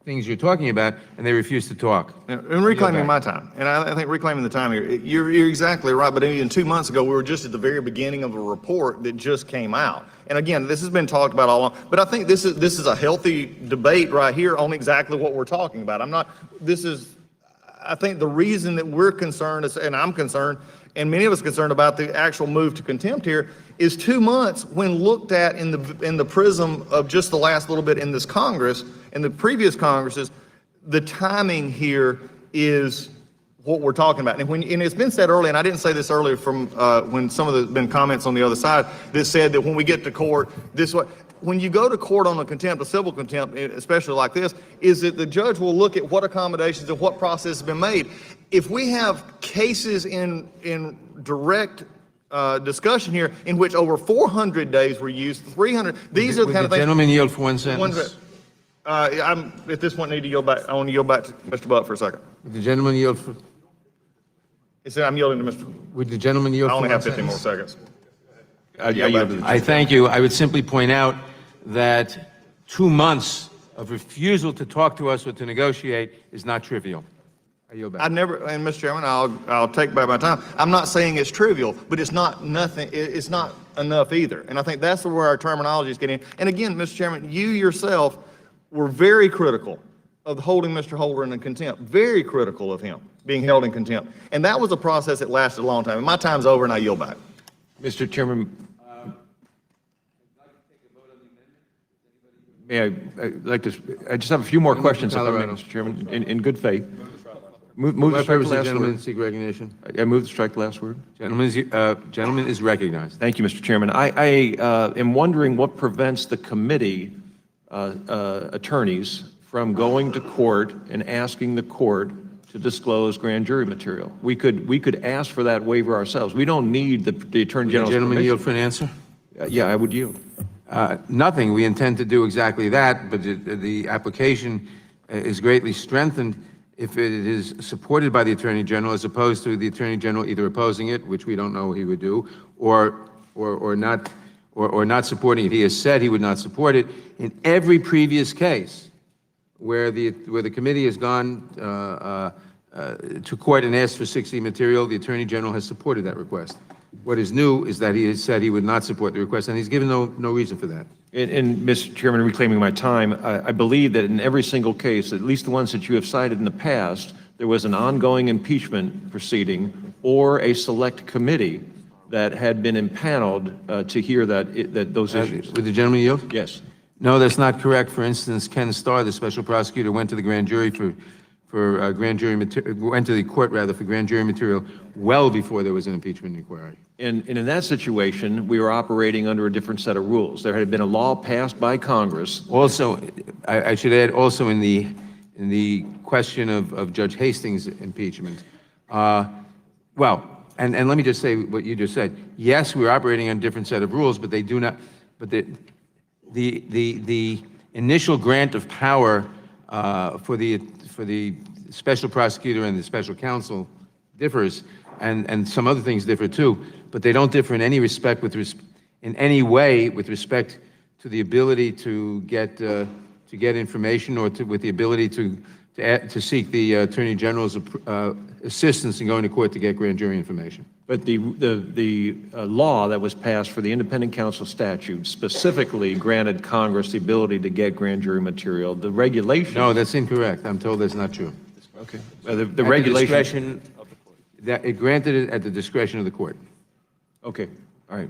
things you're talking about, and they refused to talk. And reclaiming my time, and I think reclaiming the time here, you're exactly right, but even 2 months ago, we were just at the very beginning of a report that just came out. And again, this has been talked about all along, but I think this is a healthy debate right here on exactly what we're talking about. I think the reason that we're concerned, and I'm concerned, and many of us are concerned about the actual move to contempt here, is 2 months when looked at in the prism of just the last little bit in this Congress, and the previous Congresses, the timing here is what we're talking about. And it's been said earlier, and I didn't say this earlier from when some of the been comments on the other side that said that when we get to court, when you go to court on a contempt, a civil contempt, especially like this, is that the judge will look at what accommodations and what process has been made. If we have cases in direct discussion here in which over 400 days were used, 300, these are the kind of things. Gentleman yield for 1 sentence. I'm at this point need to yield back. I want to yield back to Mr. Butt for a second. Would the gentleman yield for? I'm yielding to Mr. Would the gentleman yield? I only for have 1 15 more sentence? seconds. I thank you. I would simply point out that 2 months of refusal to talk to us or to negotiate is not trivial. I yield back. And Mr. Chairman, I'll take back my time. I'm not saying it's trivial, but it's not nothing. It's not enough either. And I think that's where our terminology is getting. And again, Mr. Chairman, you yourself were very critical of holding Mr. Holder in contempt. Very critical of him being held in contempt. And that was a process that lasted a long time. And my time's over, and I yield back. Mr. Chairman, I just have a few more questions, if I may, Mr. Chairman, in good faith. Move to strike the last word. Seek recognition. I move to strike the last word. Gentleman is recognized. Thank you, Mr. Chairman. I am wondering what prevents the committee attorneys from going to court and asking the court to disclose grand jury material. We could ask for that waiver ourselves. We don't need the Attorney General's Gentleman yield permission. for an answer? Yeah, I would yield. Nothing. We intend to do exactly that, but the application is greatly strengthened if it is supported by the Attorney General, as opposed to the Attorney General either opposing it, which we don't know he would do, or not supporting it. He has said he would not support it. In every previous case where the committee has gone to court and asked for 6E material, the Attorney General has supported that request. What is new is that he has said he would not support the request, and he's given no reason for that. And Mr. Chairman, reclaiming my time, I believe that in every single case, at least the ones that you have cited in the past, there was an ongoing impeachment proceeding or a select committee that had been impaneled to hear those issues. Would the gentleman yield? Yes. No, that's not correct. For instance, Ken Starr, the special prosecutor, went to the grand jury for grand jury material, went to the court rather for grand jury material well before there was an impeachment inquiry. And in that situation, we were operating under a different set of rules. There had been a law passed by Congress. Also, I should add, also in the question of Judge Hastings' impeachment. Well, and let me just say what you just said. Yes, we're operating on a different set of rules, but they do not. But the initial grant of power for the special prosecutor and the special counsel differs, and some other things differ too. But they don't differ in any respect in any way with respect to the ability to get information or with the ability to seek the Attorney General's assistance in going to court to get grand jury information. But the law that was passed for the independent counsel statute specifically granted Congress the ability to get grand jury material. The regulation. No, that's incorrect. I'm told that's not true. Okay. The regulation. that it granted it at the discretion of the court. Okay, all right.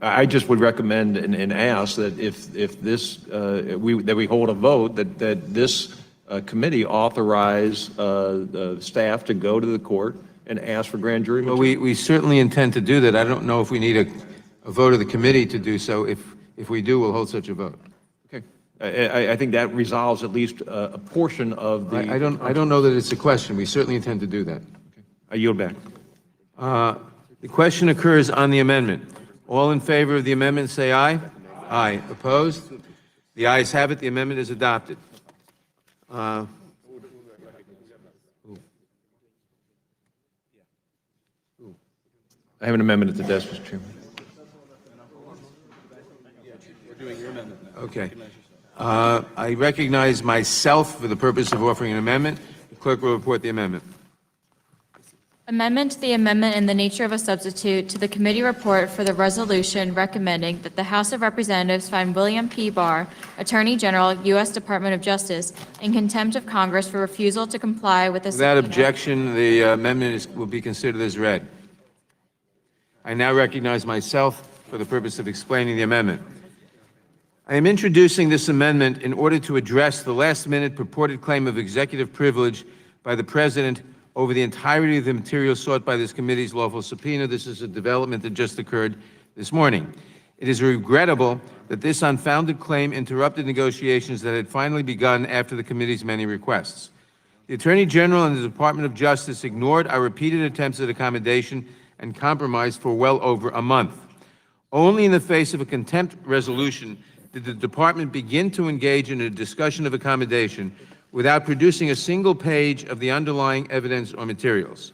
I just would recommend and ask that if this, that we hold a vote, that this committee authorize staff to go to the court and ask for grand jury Well, material. we certainly intend to do that. I don't know if we need a vote of the committee to do so. If we do, we'll hold such a vote. Okay. I think that resolves at least a portion of the. I don't know that it's a question. We certainly intend to do that. I yield back. The question occurs on the amendment. All in favor of the amendment, say aye. Aye. Opposed? The ayes have it. The amendment is adopted. I have an amendment at the desk, Mr. Chairman. Okay. I recognize myself for the purpose of offering an amendment. The clerk will report the amendment. Amendment to the amendment in the nature of a substitute to the committee report for the resolution recommending that the House of Representatives find William P. Barr, Attorney General, U.S. Department of Justice, in contempt of Congress for refusal to comply with the Without subpoena. objection, the amendment will be considered as read. I now recognize myself for the purpose of explaining the amendment. I am introducing this amendment in order to address the last-minute purported claim of executive privilege by the President over the entirety of the material sought by this committee's lawful subpoena. This is a development that just occurred this morning. It is regrettable that this unfounded claim interrupted negotiations that had finally begun after the committee's many requests. The Attorney General and the Department of Justice ignored our repeated attempts at accommodation and compromise for well over a month. Only in the face of a contempt resolution did the department begin to engage in a discussion of accommodation without producing a single page of the underlying evidence or materials.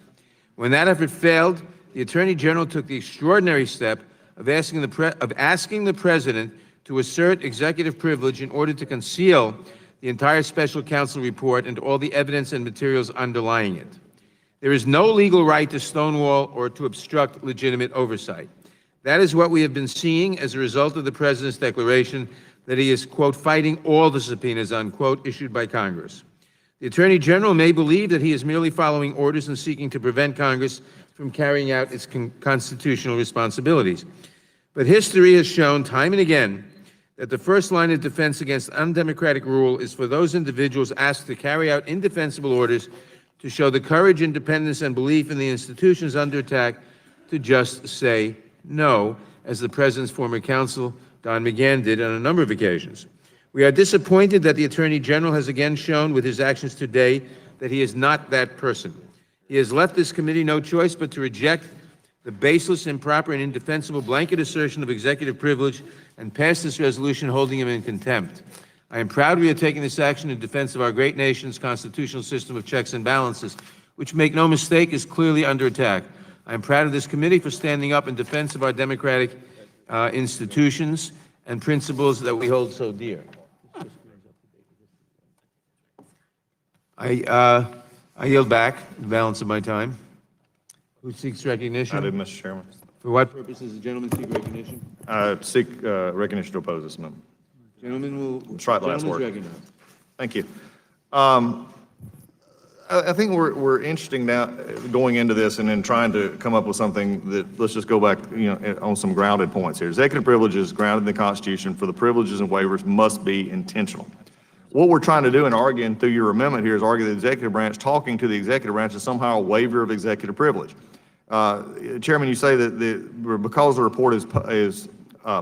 When that effort failed, the Attorney General took the extraordinary step of asking the President to assert executive privilege in order to conceal the entire special counsel report and all the evidence and materials underlying it. There is no legal right to stonewall or to obstruct legitimate oversight. That is what we have been seeing as a result of the President's declaration that he is, quote, fighting all the subpoenas, unquote, issued by Congress. The Attorney General may believe that he is merely following orders and seeking to prevent Congress from carrying out its constitutional responsibilities. But history has shown time and again that the first line of defense against undemocratic rule is for those individuals asked to carry out indefensible orders to show the courage, independence, and belief in the institutions under attack to just say no, as the President's former counsel, Don McGahn, did on a number of occasions. We are disappointed that the Attorney General has again shown with his actions today that he is not that person. He has left this committee no choice but to reject the baseless, improper, and indefensible blanket assertion of executive privilege and pass this resolution holding him in contempt. I am proud we are taking this action in defense of our great nation's constitutional system of checks and balances, which, make no mistake, is clearly under attack. I am proud of this committee for standing up in defense of our democratic institutions and principles that we hold so dear. I yield back the balance of my time. Who seeks recognition? I do, Mr. Chairman. For what purpose does the gentleman seek recognition? Seek recognition to oppose this amendment. Gentleman will. Let's try the last word. Gentleman's recognized. Thank you. I think we're interesting now going into this and then trying to come up with something that, let's just go back, on some grounded points here. Executive privilege is grounded in the Constitution, for the privileges and waivers must be intentional. What we're trying to do and arguing through your amendment here is argue the executive branch talking to the executive branch is somehow a waiver of executive privilege. Chairman, you say that because the report is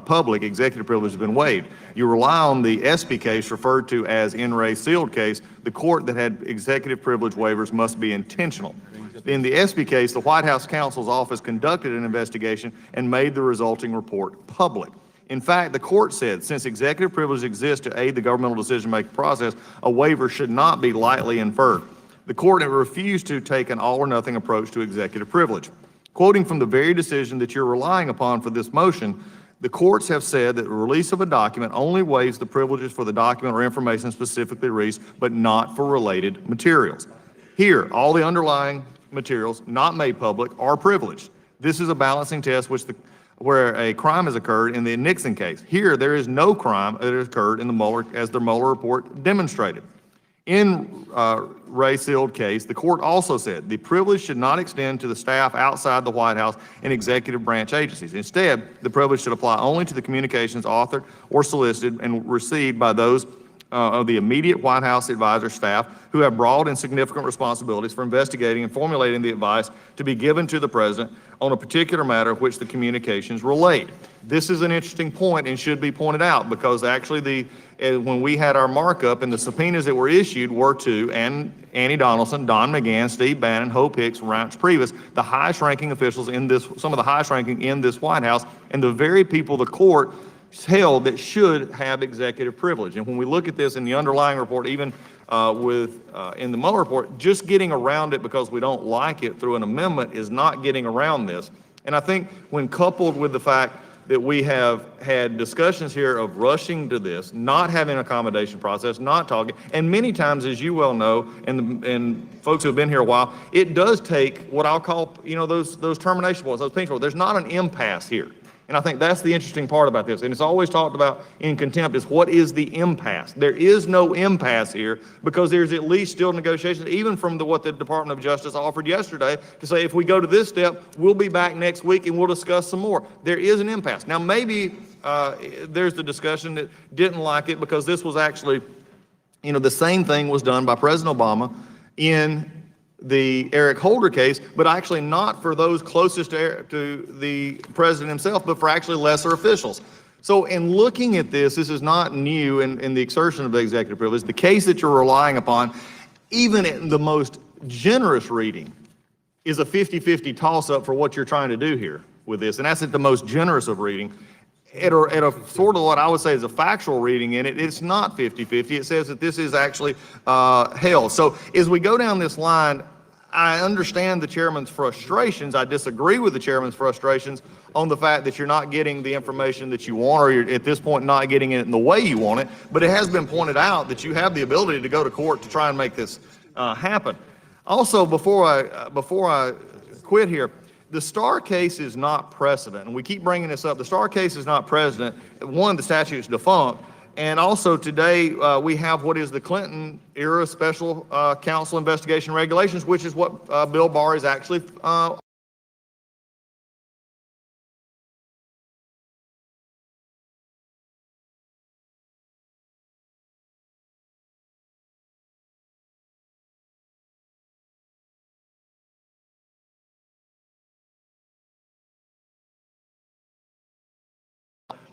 public, executive privilege has been waived. You rely on the ESPY case referred to as in re sealed case. The court that had executive privilege waivers must be intentional. In the ESPY case, the White House counsel's office conducted an investigation and made the resulting report public. In fact, the court said, since executive privilege exists to aid the governmental decision-making process, a waiver should not be lightly inferred. The court had refused to take an all-or-nothing approach to executive privilege. Quoting from the very decision that you're relying upon for this motion, the courts have said that the release of a document only waives the privileges for the document or information specifically released, but not for related materials. Here, all the underlying materials not made public are privileged. This is a balancing test where a crime has occurred in the Nixon case. Here, there is no crime that has occurred in the Mueller, as the Mueller report demonstrated. In Ray Seald's case, the court also said the privilege should not extend to the staff outside the White House and executive branch agencies. Instead, the privilege should apply only to the communications authored or solicited and received by those of the immediate White House advisor staff who have broad and significant responsibilities for investigating and formulating the advice to be given to the president on a particular matter which the communications relate. This is an interesting point and should be pointed out because actually when we had our markup and the subpoenas that were issued were to Annie Donaldson, Don McGahn, Steve Bannon, Hope Hicks, Reince Priebus, the highest ranking officials in this, some of the highest ranking in this White House, and the very people the court held that should have executive privilege. And when we look at this in the underlying report, even in the Mueller report, just getting around it because we don't like it through an amendment is not getting around this. And I think when coupled with the fact that we have had discussions here of rushing to this, not having an accommodation process, not talking, and many times, as you well know, and folks who have been here a while, it does take what I'll call, those termination points, those pinch points. There's not an impasse here. And I think that's the interesting part about this. And it's always talked about in contempt is what is the impasse? There is no impasse here because there's at least still negotiations, even from what the Department of Justice offered yesterday to say, if we go to this step, we'll be back next week and we'll discuss some more. There is an impasse. Now, maybe there's the discussion that didn't like it because this was actually, the same thing was done by President Obama in the Eric Holder case, but actually not for those closest to the president himself, but for actually lesser officials. So in looking at this is not new in the exertion of the executive privilege. The case that you're relying upon, even in the most generous reading, is a 50-50 toss-up for what you're trying to do here with this, and that's at the most generous of reading. At a sort of what I would say is a factual reading in it, it's not 50-50. It says that this is actually held. So as we go down this line, I understand the chairman's frustrations. I disagree with the chairman's frustrations on the fact that you're not getting the information that you want, or you're at this point not getting it in the way you want it. But it has been pointed out that you have the ability to go to court to try and make this happen. Also, before I quit here, the Starr case is not precedent, and we keep bringing this up. The Starr case is not precedent. One, the statute is defunct. And also today, we have what is the Clinton-era Special Counsel Investigation Regulations, which is what Bill Barr is actually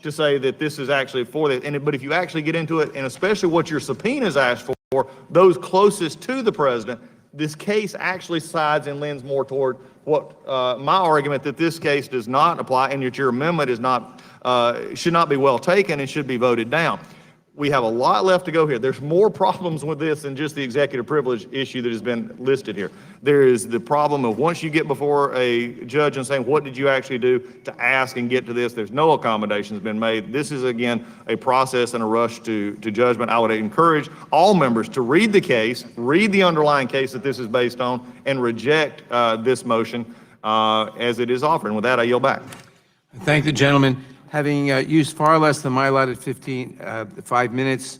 to say that this is actually for that. But if you actually get into it, and especially what your subpoenas asked for, those closest to the president, this case actually sides and leans more toward what my argument that this case does not apply, and that your amendment is not should not be well taken and should be voted down. We have a lot left to go here. There's more problems with this than just the executive privilege issue that has been listed here. There is the problem of once you get before a judge and saying, what did you actually do to ask and get to this? There's no accommodations been made. This is, again, a process and a rush to judgment. I would encourage all members to read the case, read the underlying case that this is based on, and reject this motion as it is offered. And with that, I yield back. Thank the gentleman. Having used far less than my allotted 5 minutes,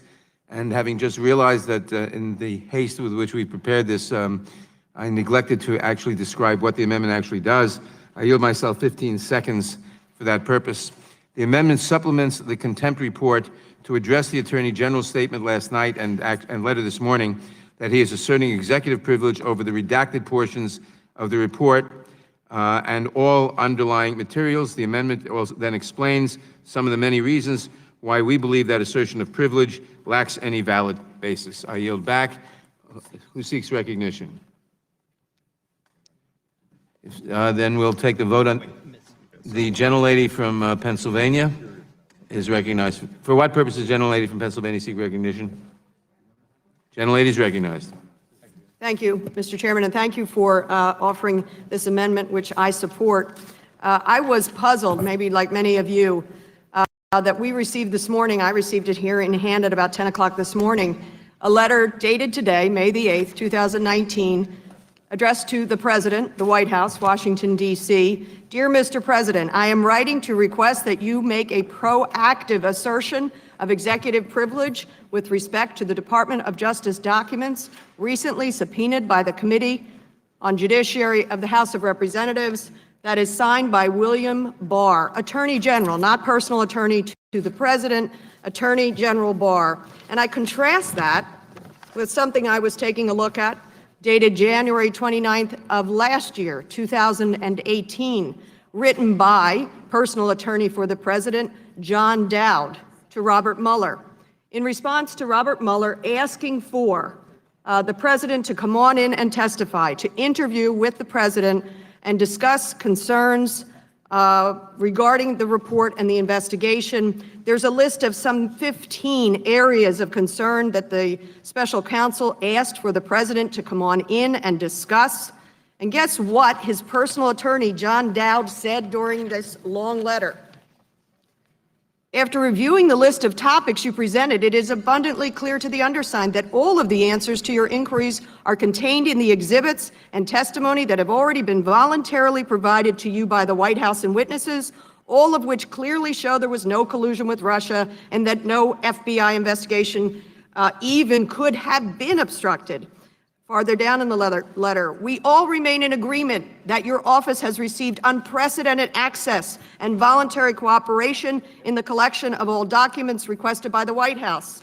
and having just realized that in the haste with which we prepared this, I neglected to actually describe what the amendment actually does, I yield myself 15 seconds for that purpose. The amendment supplements the contempt report to address the Attorney General's statement last night and letter this morning that he is asserting executive privilege over the redacted portions of the report and all underlying materials. The amendment also then explains some of the many reasons why we believe that assertion of privilege lacks any valid basis. I yield back. Who seeks recognition? Then we'll take the vote on the gentlelady from Pennsylvania is recognized. For what purpose does the gentlelady from Pennsylvania seek recognition? Gentlelady is recognized. Thank you, Mr. Chairman, and thank you for offering this amendment, which I support. I was puzzled, maybe like many of you, that we received this morning. I received it here in hand at about 10 o'clock this morning, a letter dated today, May the 8th, 2019, addressed to the President, the White House, Washington, D.C. Dear Mr. President, I am writing to request that you make a proactive assertion of executive privilege with respect to the Department of Justice documents recently subpoenaed by the Committee on Judiciary of the House of Representatives that is signed by William Barr, Attorney General, not personal attorney to the President, Attorney General Barr. And I contrast that with something I was taking a look at, dated January 29th of last year, 2018, written by personal attorney for the President, John Dowd, to Robert Mueller, in response to Robert Mueller asking for the President to come on in and testify, to interview with the President and discuss concerns regarding the report and the investigation. There's a list of some 15 areas of concern that the special counsel asked for the President to come on in and discuss. And guess what his personal attorney, John Dowd, said during this long letter? After reviewing the list of topics you presented, it is abundantly clear to the undersigned that all of the answers to your inquiries are contained in the exhibits and testimony that have already been voluntarily provided to you by the White House and witnesses, all of which clearly show there was no collusion with Russia and that no FBI investigation even could have been obstructed. Farther down in the letter, we all remain in agreement that your office has received unprecedented access and voluntary cooperation in the collection of all documents requested by the White House.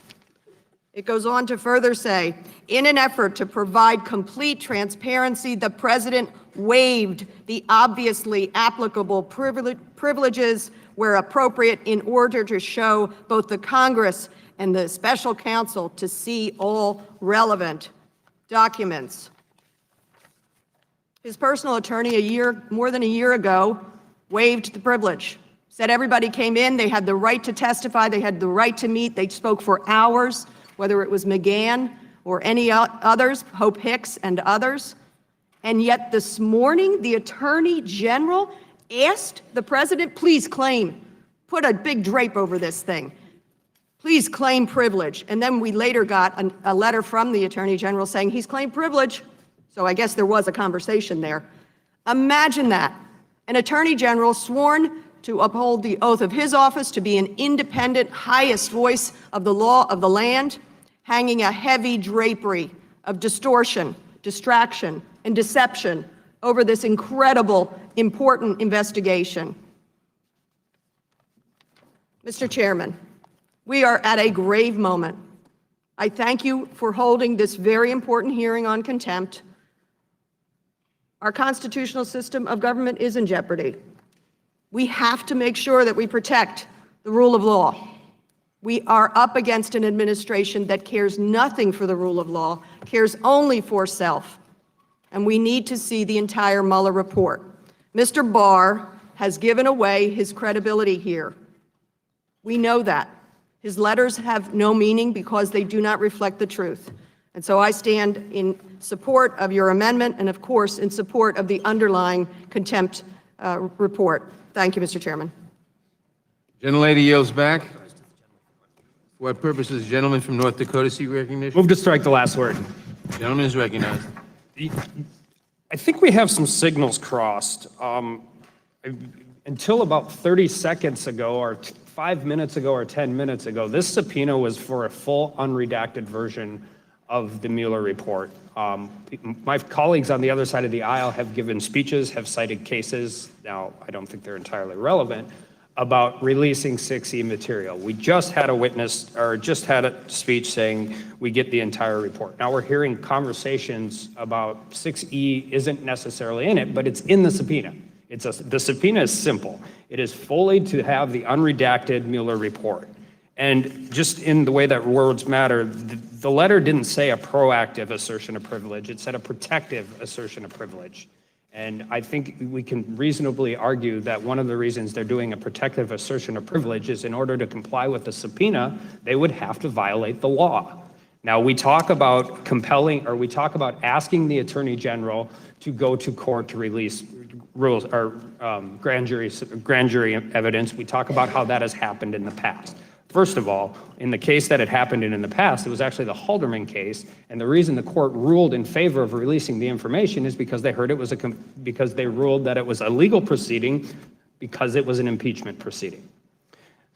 It goes on to further say, in an effort to provide complete transparency, the President waived the obviously applicable privileges where appropriate in order to show both the Congress and the special counsel to see all relevant documents. His personal attorney more than a year ago waived the privilege, said everybody came in, they had the right to testify, they had the right to meet, they spoke for hours, whether it was McGahn or any others, Hope Hicks and others. And yet this morning, the Attorney General asked the President, please claim, put a big drape over this thing. Please claim privilege. And then we later got a letter from the Attorney General saying he's claimed privilege. So I guess there was a conversation there. Imagine that. An Attorney General sworn to uphold the oath of his office, to be an independent, highest voice of the law of the land, hanging a heavy drapery of distortion, distraction, and deception over this incredible, important investigation. Mr. Chairman, we are at a grave moment. I thank you for holding this very important hearing on contempt. Our constitutional system of government is in jeopardy. We have to make sure that we protect the rule of law. We are up against an administration that cares nothing for the rule of law, cares only for self. And we need to see the entire Mueller report. Mr. Barr has given away his credibility here. We know that. His letters have no meaning because they do not reflect the truth. And so I stand in support of your amendment and, of course, in support of the underlying contempt report. Thank you, Mr. Chairman. Gentlelady yields back. For what purpose does the gentleman from North Dakota seek recognition? Move to strike the last word. Gentleman is recognized. I think we have some signals crossed. Until about 30 seconds ago, or 5 minutes ago, or 10 minutes ago, this subpoena was for a full unredacted version of the Mueller report. My colleagues on the other side of the aisle have given speeches, have cited cases, now I don't think they're entirely relevant, about releasing 6E material. We just had a witness, or just had a speech saying we get the entire report. Now we're hearing conversations about 6E isn't necessarily in it, but it's in the subpoena. The subpoena is simple. It is fully to have the unredacted Mueller report. And just in the way that words matter, the letter didn't say a proactive assertion of privilege. It said a protective assertion of privilege. And I think we can reasonably argue that one of the reasons they're doing a protective assertion of privilege is in order to comply with the subpoena, they would have to violate the law. Now, we talk about we talk about asking the Attorney General to go to court to release rules or grand jury evidence. We talk about how that has happened in the past. First of all, in the case that had happened in the past, it was actually the Halderman case, and the reason the court ruled in favor of releasing the information is because they heard it was because they ruled that it was a legal proceeding because it was an impeachment proceeding.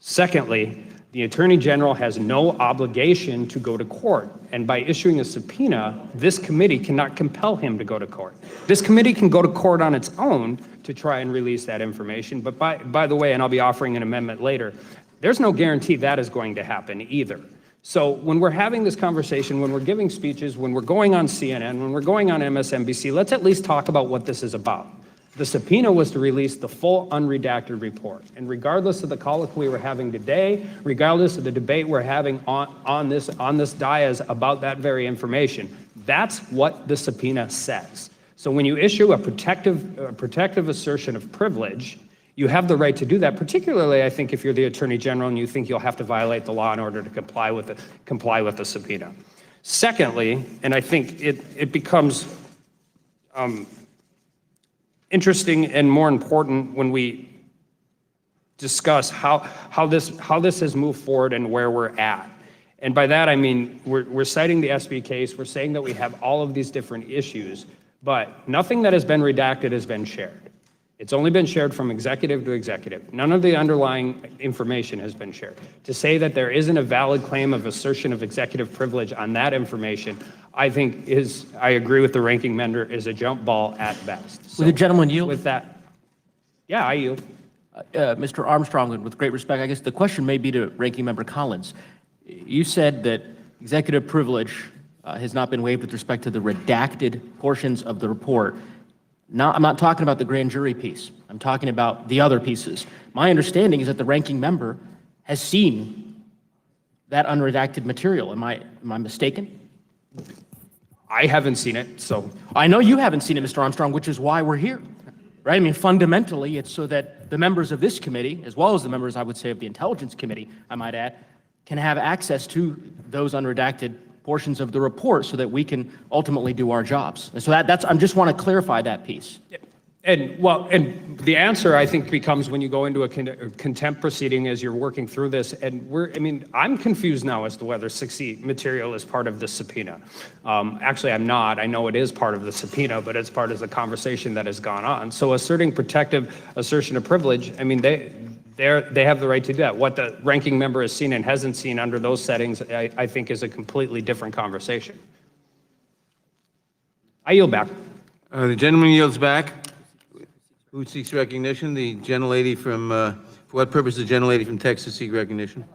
Secondly, the Attorney General has no obligation to go to court, and by issuing a subpoena, this committee cannot compel him to go to court. This committee can go to court on its own to try and release that information, but by the way, and I'll be offering an amendment later, there's no guarantee that is going to happen either. So when we're having this conversation, when we're giving speeches, when we're going on CNN, when we're going on MSNBC, let's at least talk about what this is about. The subpoena was to release the full unredacted report. And regardless of the colloquy we're having today, regardless of the debate we're having on this dais about that very information, that's what the subpoena says. So when you issue a protective assertion of privilege, you have the right to do that, particularly, I think, if you're the Attorney General and you think you'll have to violate the law in order to comply with the subpoena. Secondly, and I think it becomes interesting and more important when we discuss how this has moved forward and where we're at. And by that, I mean, we're citing the SB case, we're saying that we have all of these different issues, but nothing that has been redacted has been shared. It's only been shared from executive to executive. None of the underlying information has been shared. To say that there isn't a valid claim of assertion of executive privilege on that information, I think I agree with the ranking member, is a jump ball at best. Will the gentleman yield? With that, yeah, I yield. Mr. Armstrong, and with great respect, I guess the question may be to Ranking Member Collins. You said that executive privilege has not been waived with respect to the redacted portions of the report. Now, I'm not talking about the grand jury piece. I'm talking about the other pieces. My understanding is that the ranking member has seen that unredacted material. Am I mistaken? I haven't seen it, so. I know you haven't seen it, Mr. Armstrong, which is why we're here, right? I mean, fundamentally, it's so that the members of this committee, as well as the members, I would say, of the Intelligence Committee, I might add, can have access to those unredacted portions of the report so that we can ultimately do our jobs. And so I just want to clarify that piece. And the answer, I think, becomes when you go into a contempt proceeding as you're working through this, and I'm confused now as to whether 6E material is part of the subpoena. Actually, I'm not. I know it is part of the subpoena, but it's part of the conversation that has gone on. So asserting protective assertion of privilege, I mean, they have the right to do that. What the ranking member has seen and hasn't seen under those settings, I think, is a completely different conversation. I yield back. The gentleman yields back. Who seeks recognition? The gentlelady from, for what purpose does the gentlelady from Texas seek recognition?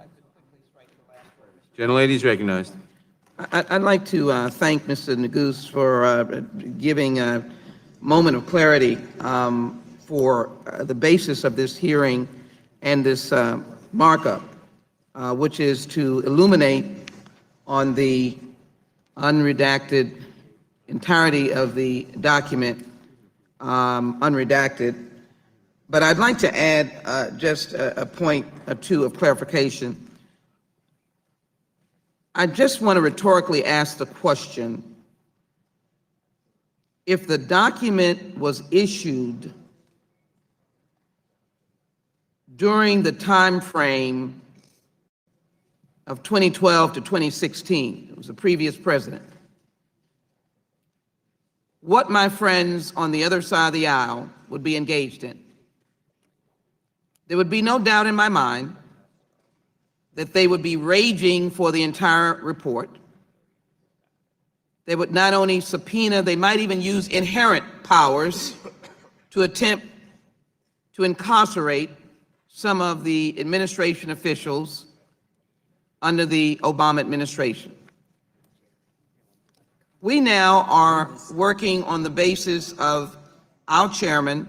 Gentlelady is recognized. I'd like to thank Mr. Neguse for giving a moment of clarity for the basis of this hearing and this markup, which is to illuminate on the unredacted entirety of the document, unredacted. But I'd like to add just a point or two of clarification. I just want to rhetorically ask the question, if the document was issued during the time frame of 2012 to 2016, it was the previous president, what my friends on the other side of the aisle would be engaged in. There would be no doubt in my mind that they would be raging for the entire report. They would not only subpoena, they might even use inherent powers to attempt to incarcerate some of the administration officials under the Obama administration. We now are working on the basis of our chairman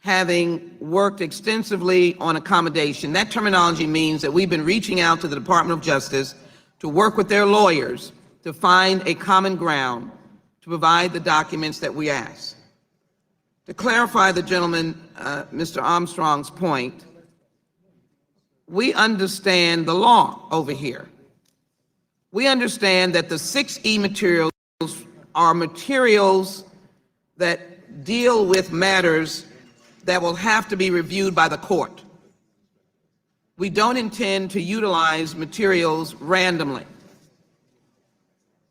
having worked extensively on accommodation. That terminology means that we've been reaching out to the Department of Justice to work with their lawyers to find a common ground to provide the documents that we ask. To clarify the gentleman, Mr. Armstrong's point, we understand the law over here. We understand that the 6E materials are materials that deal with matters that will have to be reviewed by the court. We don't intend to utilize materials randomly.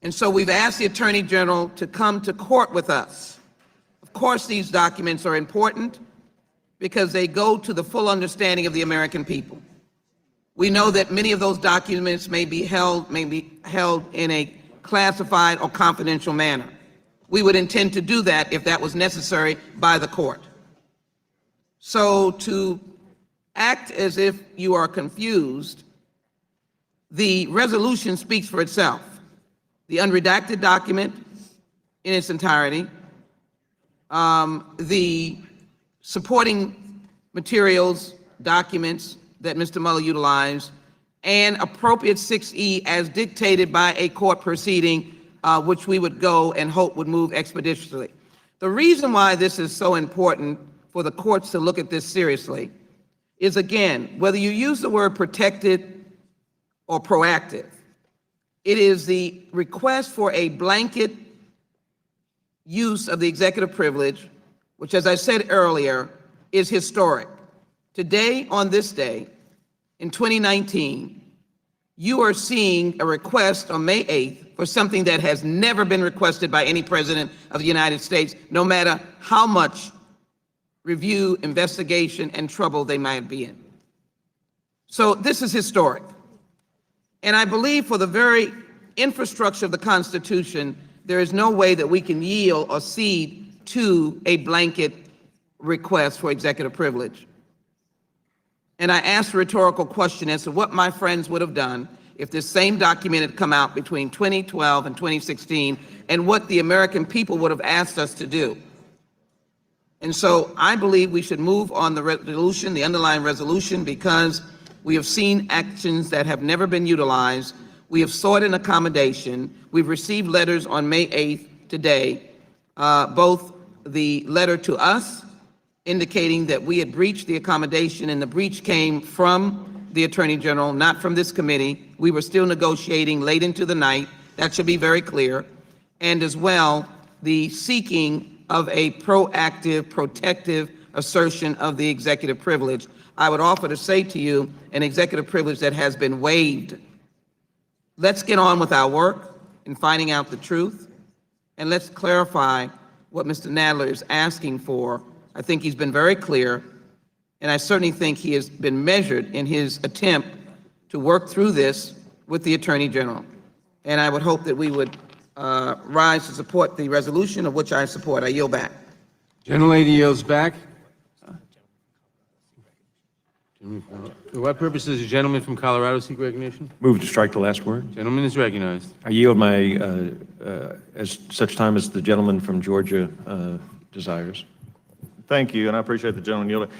And so we've asked the Attorney General to come to court with us. Of course, these documents are important because they go to the full understanding of the American people. We know that many of those documents may be held in a classified or confidential manner. We would intend to do that if that was necessary by the court. So to act as if you are confused, the resolution speaks for itself. The unredacted document in its entirety, the supporting materials, documents that Mr. Mueller utilized, and appropriate 6E as dictated by a court proceeding, which we would go and hope would move expeditiously. The reason why this is so important for the courts to look at this seriously is, again, whether you use the word protected or proactive, it is the request for a blanket use of the executive privilege, which, as I said earlier, is historic. Today, on this day, in 2019, you are seeing a request on May 8th for something that has never been requested by any president of the United States, no matter how much review, investigation, and trouble they might be in. So this is historic. And I believe for the very infrastructure of the Constitution, there is no way that we can yield or cede to a blanket request for executive privilege. And I asked a rhetorical question as to what my friends would have done if this same document had come out between 2012 and 2016, and what the American people would have asked us to do. And so I believe we should move on the resolution, the underlying resolution, because we have seen actions that have never been utilized. We have sought an accommodation. We've received letters on May 8th today, both the letter to us indicating that we had breached the accommodation, and the breach came from the Attorney General, not from this committee. We were still negotiating late into the night. That should be very clear. And as well, the seeking of a proactive, protective assertion of the executive privilege. I would offer to say to you, an executive privilege that has been waived. Let's get on with our work in finding out the truth, and let's clarify what Mr. Nadler is asking for. I think he's been very clear, and I certainly think he has been measured in his attempt to work through this with the Attorney General. And I would hope that we would rise to support the resolution, of which I support. I yield back. Gentlelady yields back. For what purpose does the gentleman from Colorado seek recognition? Move to strike the last word. Gentleman is recognized. I yield my, as such time as the gentleman from Georgia desires. Thank you, and I appreciate the gentleman yielding.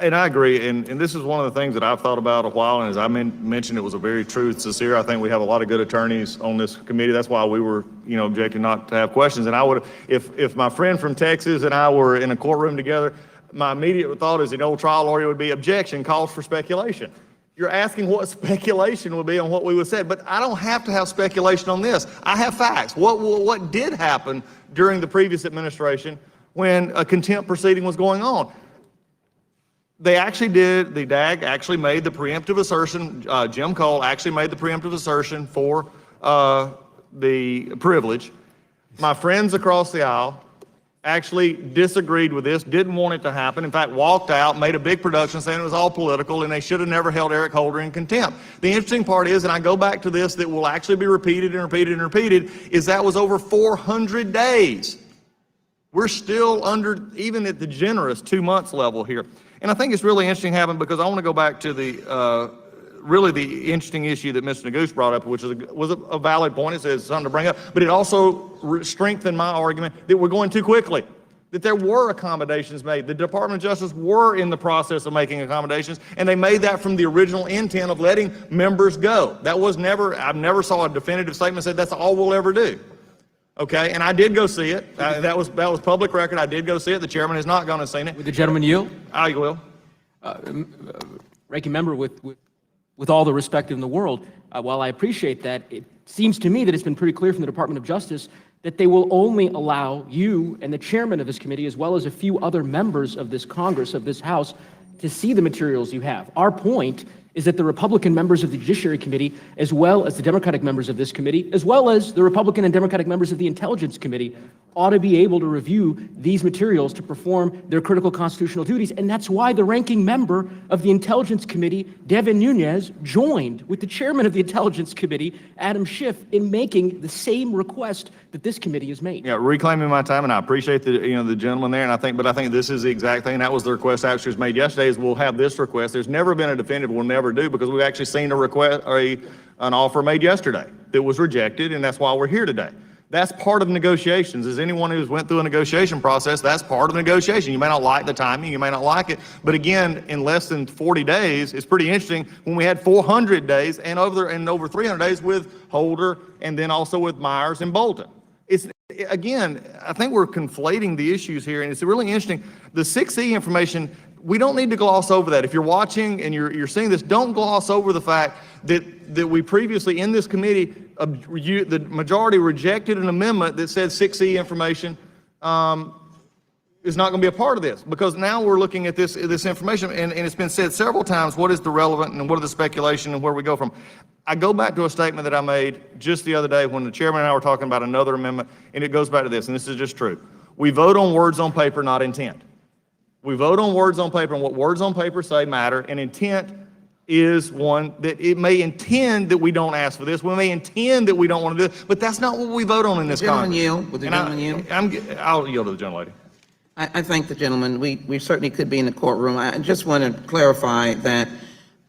And I agree, and this is one of the things that I've thought about a while, and as I mentioned, it was a very true, sincere. I think we have a lot of good attorneys on this committee. That's why we were, objecting not to have questions. And I would, if my friend from Texas and I were in a courtroom together, my immediate thought as an old trial lawyer would be objection calls for speculation. You're asking what speculation would be on what we would say, but I don't have to have speculation on this. I have facts. What did happen during the previous administration when a contempt proceeding was going on? They actually did, the DAG actually made the preemptive assertion, Jim Cole actually made the preemptive assertion for the privilege. My friends across the aisle actually disagreed with this, didn't want it to happen, in fact, walked out, made a big production saying it was all political and they should have never held Eric Holder in contempt. The interesting part is, and I go back to this, that will actually be repeated and repeated and repeated, is that was over 400 days. We're still under, even at the generous 2 months level here. And I think it's really interesting happening because I want to go back to the, really the interesting issue that Mr. Neguse brought up, which was a valid point. It says something to bring up, but it also strengthened my argument that we're going too quickly, that there were accommodations made. The Department of Justice were in the process of making accommodations, and they made that from the original intent of letting members go. That was never, I've never saw a definitive statement that said that's all we'll ever do. Okay, and I did go see it. That was public record. I did go see it. The chairman has not gone and seen it. Would the gentleman yield? I will. Ranking member, with all the respect in the world, while I appreciate that, it seems to me that it's been pretty clear from the Department of Justice that they will only allow you and the chairman of this committee, as well as a few other members of this Congress, of this House, to see the materials you have. Our point is that the Republican members of the Judiciary Committee, as well as the Democratic members of this committee, as well as the Republican and Democratic members of the Intelligence Committee, ought to be able to review these materials to perform their critical constitutional duties. And that's why the ranking member of the Intelligence Committee, Devin Nunes, joined with the chairman of the Intelligence Committee, Adam Schiff, in making the same request that this committee has made. Yeah, reclaiming my time, and I appreciate the gentleman there, and I think this is the exact thing. That was the request actually was made yesterday. Is we'll have this request. There's never been a definitive. We'll never do because we've actually seen a request or an offer made yesterday that was rejected, and that's why we're here today. That's part of negotiations. As anyone who's went through a negotiation process, that's part of the negotiation. You may not like the timing, you may not like it, but again, in less than 40 days, it's pretty interesting when we had 400 days and over 300 days with Holder and then also with Myers and Bolton. It's, again, I think we're conflating the issues here, and it's really interesting. The 6E information, we don't need to gloss over that. If you're watching and you're seeing this, don't gloss over the fact that we previously in this committee, the majority rejected an amendment that said 6E information is not going to be a part of this, because now we're looking at this information, and it's been said several times, what is the relevant and what are the speculation and where we go from. I go back to a statement that I made just the other day when the chairman and I were talking about another amendment, and it goes back to this, and this is just true. We vote on words on paper, not intent. We vote on words on paper, and what words on paper say matter, and intent is one that it may intend that we don't ask for this. We may intend that we don't want to do this, but that's not what we vote on in this Congress. Would the gentleman yield? I'll yield to the gentlelady. I thank the gentleman. We certainly could be in the courtroom. I just want to clarify that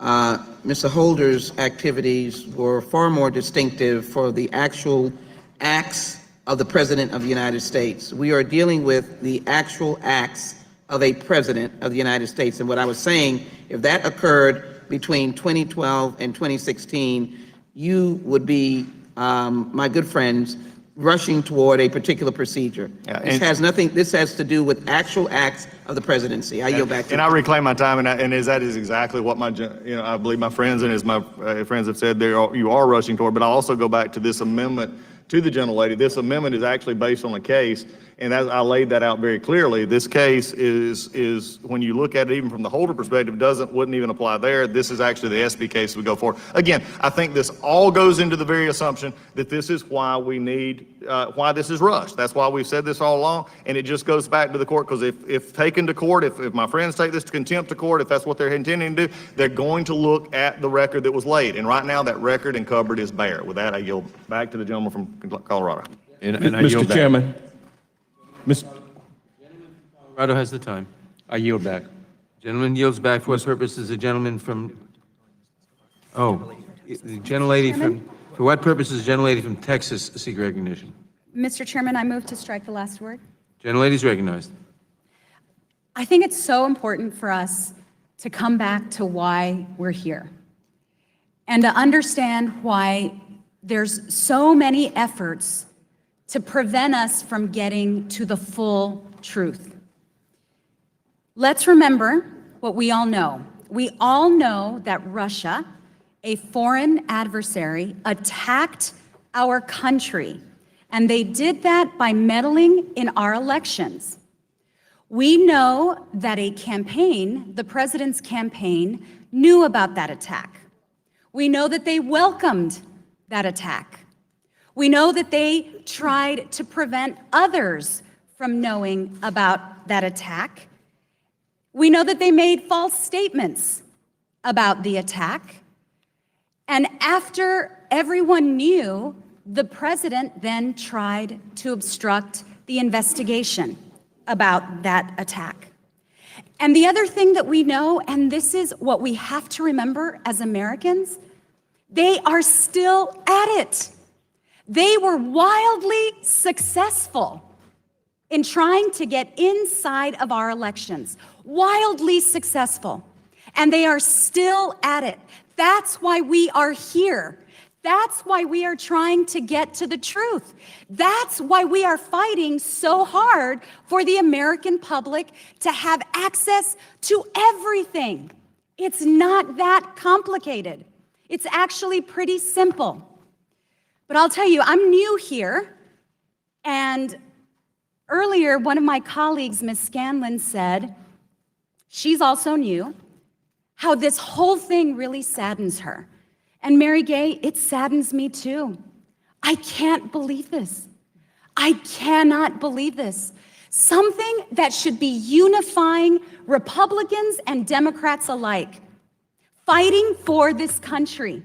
Mr. Holder's activities were far more distinctive for the actual acts of the President of the United States. We are dealing with the actual acts of a President of the United States. And what I was saying, if that occurred between 2012 and 2016, you would be, my good friends, rushing toward a particular procedure. This has to do with actual acts of the presidency. I yield back to you. And I reclaim my time, and that is exactly what I believe my friends and as my friends have said, you are rushing toward. But I also go back to this amendment to the gentlelady. This amendment is actually based on a case, and as I laid that out very clearly, this case is when you look at it even from the Holder perspective, wouldn't even apply there. This is actually the SB case we go for. Again, I think this all goes into the very assumption that this is why we need, why this is rushed. That's why we've said this all along, and it just goes back to the court, because if taken to court, if my friends take this to contempt to court, if that's what they're intending to do, they're going to look at the record that was laid, and right now that record and cupboard is bare. With that, I yield back to the gentleman from Colorado. And I yield Mr. back. Chairman. Colorado has the time. I yield back. Gentleman yields back. For what purposes the gentleman from, the gentlelady from, for what purposes the gentlelady from Texas seek recognition? Mr. Chairman, I move to strike the last word. Gentlelady's recognized. I think it's so important for us to come back to why we're here and to understand why there's so many efforts to prevent us from getting to the full truth. Let's remember what we all know. We all know that Russia, a foreign adversary, attacked our country, and they did that by meddling in our elections. We know that a campaign, the president's campaign, knew about that attack. We know that they welcomed that attack. We know that they tried to prevent others from knowing about that attack. We know that they made false statements about the attack. And after everyone knew, the president then tried to obstruct the investigation about that attack. And the other thing that we know, and this is what we have to remember as Americans, they are still at it. They were wildly successful in trying to get inside of our elections, wildly successful. And they are still at it. That's why we are here. That's why we are trying to get to the truth. That's why we are fighting so hard for the American public to have access to everything. It's not that complicated. It's actually pretty simple. But I'll tell you, I'm new here, and earlier one of my colleagues, Ms. Scanlon, said she's also new, how this whole thing really saddens her. And Mary Gay, it saddens me too. I can't believe this. I cannot believe this. Something that should be unifying Republicans and Democrats alike, fighting for this country,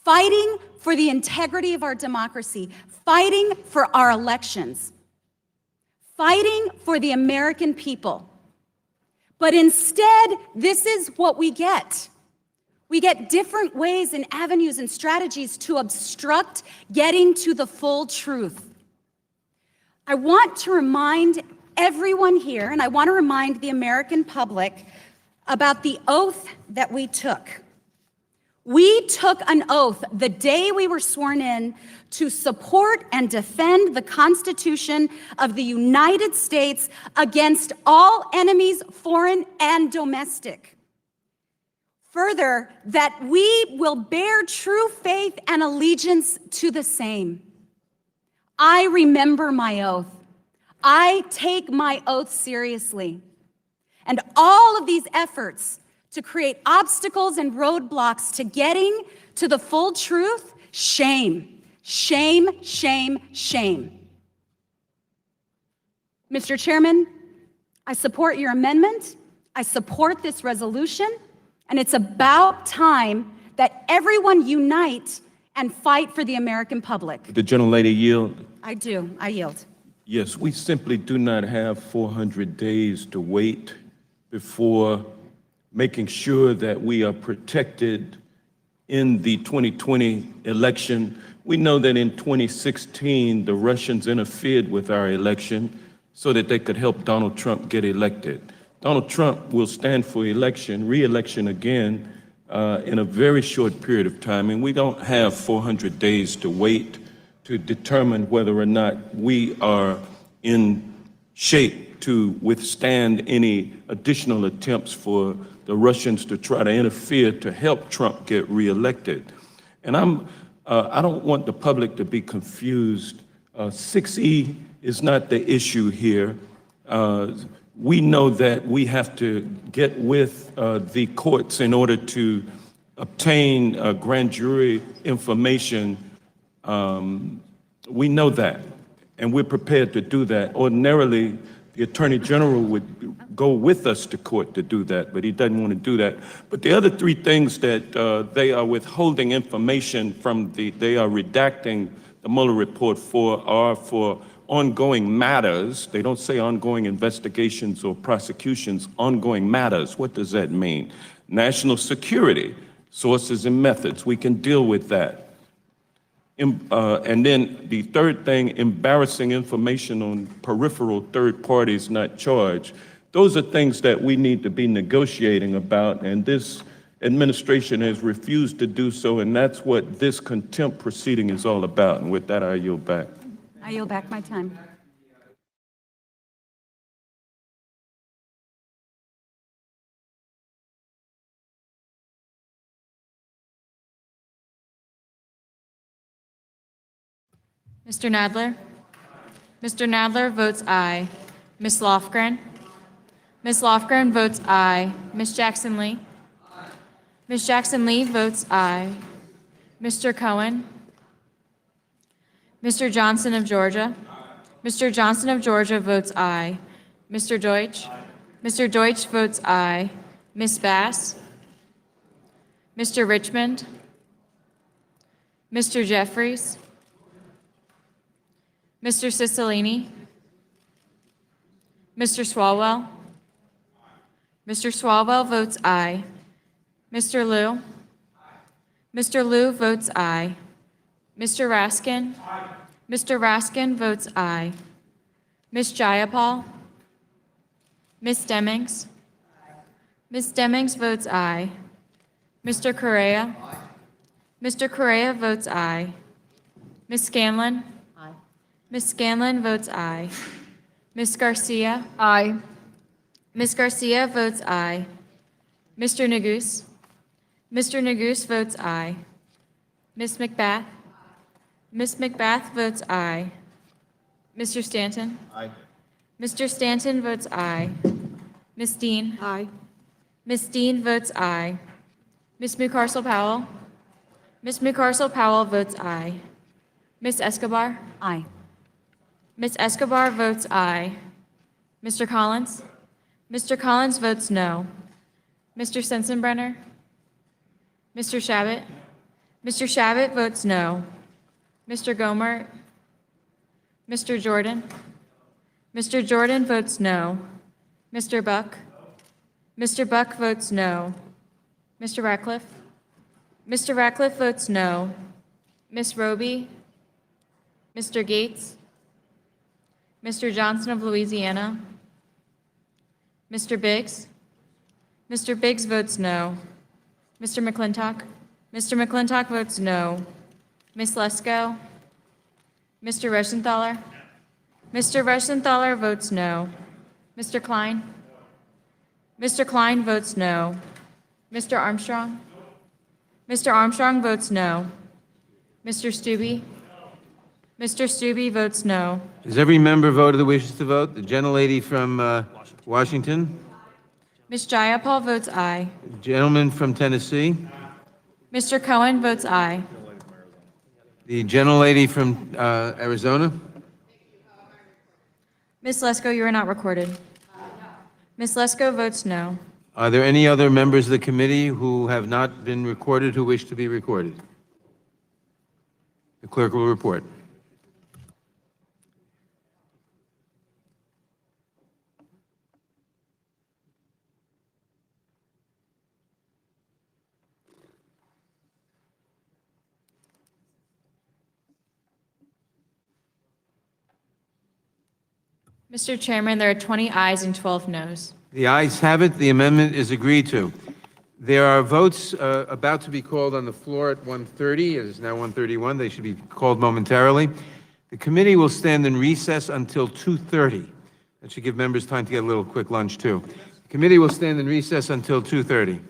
fighting for the integrity of our democracy, fighting for our elections, fighting for the American people. But instead, this is what we get. We get different ways and avenues and strategies to obstruct getting to the full truth. I want to remind everyone here, and I want to remind the American public about the oath that we took. We took an oath the day we were sworn in to support and defend the Constitution of the United States against all enemies, foreign and domestic. Further, that we will bear true faith and allegiance to the same. I remember my oath. I take my oath seriously. And all of these efforts to create obstacles and roadblocks to getting to the full truth, shame, shame, shame, shame. Mr. Chairman, I support your amendment. I support this resolution. And it's about time that everyone unite and fight for the American public. The gentlelady yield. I do. I yield. Yes, we simply do not have 400 days to wait before making sure that we are protected in the 2020 election. We know that in 2016, the Russians interfered with our election so that they could help Donald Trump get elected. Donald Trump will stand for re-election again in a very short period of time, and we don't have 400 days to wait to determine whether or not we are in shape to withstand any additional attempts for the Russians to try to interfere to help Trump get reelected. And I don't want the public to be confused. 6E is not the issue here. We know that we have to get with the courts in order to obtain grand jury information. We know that, and we're prepared to do that. Ordinarily, the Attorney General would go with us to court to do that, but he doesn't want to do that. But the other three things that they are withholding information from they are redacting the Mueller report for are for ongoing matters. They don't say ongoing investigations or prosecutions, ongoing matters. What does that mean? National security, sources and methods. We can deal with that. And then the third thing, embarrassing information on peripheral third parties not charged. Those are things that we need to be negotiating about, and this administration has refused to do so, and that's what this contempt proceeding is all about. And with that, I yield back. I yield back my time. Mr. Nadler? Mr. Nadler votes aye. Ms. Lofgren? Ms. Lofgren votes aye. Ms. Jackson Lee? Ms. Jackson Lee votes aye. Mr. Cohen? Mr. Johnson of Georgia? Mr. Johnson of Georgia votes aye. Mr. Deutsch? Mr. Deutsch votes aye. Ms. Bass? Mr. Richmond? Mr. Jeffries? Mr. Cicilline? Mr. Swalwell? Mr. Swalwell votes aye. Mr. Liu? Mr. Liu votes aye. Mr. Raskin? Mr. Raskin votes aye. Ms. Jayapal? Ms. Demings? Ms. Demings votes aye. Mr. Correa? Mr. Correa votes aye. Ms. Scanlon? Ms. Scanlon votes aye. Ms. Garcia? Aye. Ms. Garcia votes aye. Mr. Neguse? Mr. Neguse votes aye. Ms. McBath? Ms. McBath votes aye. Mr. Stanton? Aye. Mr. Stanton votes aye. Ms. Dean? Aye. Ms. Dean votes aye. Ms. Mucarsel-Powell? Ms. Mucarsel-Powell votes aye. Ms. Escobar? Aye. Ms. Escobar votes aye. Mr. Collins? Mr. Collins votes no. Mr. Sensenbrenner? Mr. Shabbat? Mr. Shabbat votes no. Mr. Gomer? Mr. Jordan? Mr. Jordan votes no. Mr. Buck? Mr. Buck votes no. Mr. Ratcliffe? Mr. Ratcliffe votes no. Ms. Roby? Mr. Gates? Mr. Johnson of Louisiana? Mr. Biggs? Mr. Biggs votes no. Mr. McClintock? Mr. McClintock votes no. Ms. Lesko? Mr. Roshenthaler? Mr. Roshenthaler votes no. Mr. Klein? Mr. Klein votes no. Mr. Armstrong? Mr. Armstrong votes no. Mr. Stube? Mr. Stube votes no. Has every member voted who wishes to vote? The gentlelady from Washington? Ms. Jayapal votes aye. The gentleman from Tennessee? Mr. Cohen votes aye. The gentlelady from Arizona? Ms. Lesko, you are not recorded. Ms. Lesko votes no. Are there any other members of the committee who have not been recorded who wish to be recorded? The clerk will report. Mr. Chairman, there are 20 ayes and 12 noes. The ayes have it. The amendment is agreed to. There are votes about to be called on the floor at 1:30. It is now 1:31. They should be called momentarily. The committee will stand in recess until 2:30. That should give members time to get a little quick lunch, too. The committee will stand in recess until 2:30.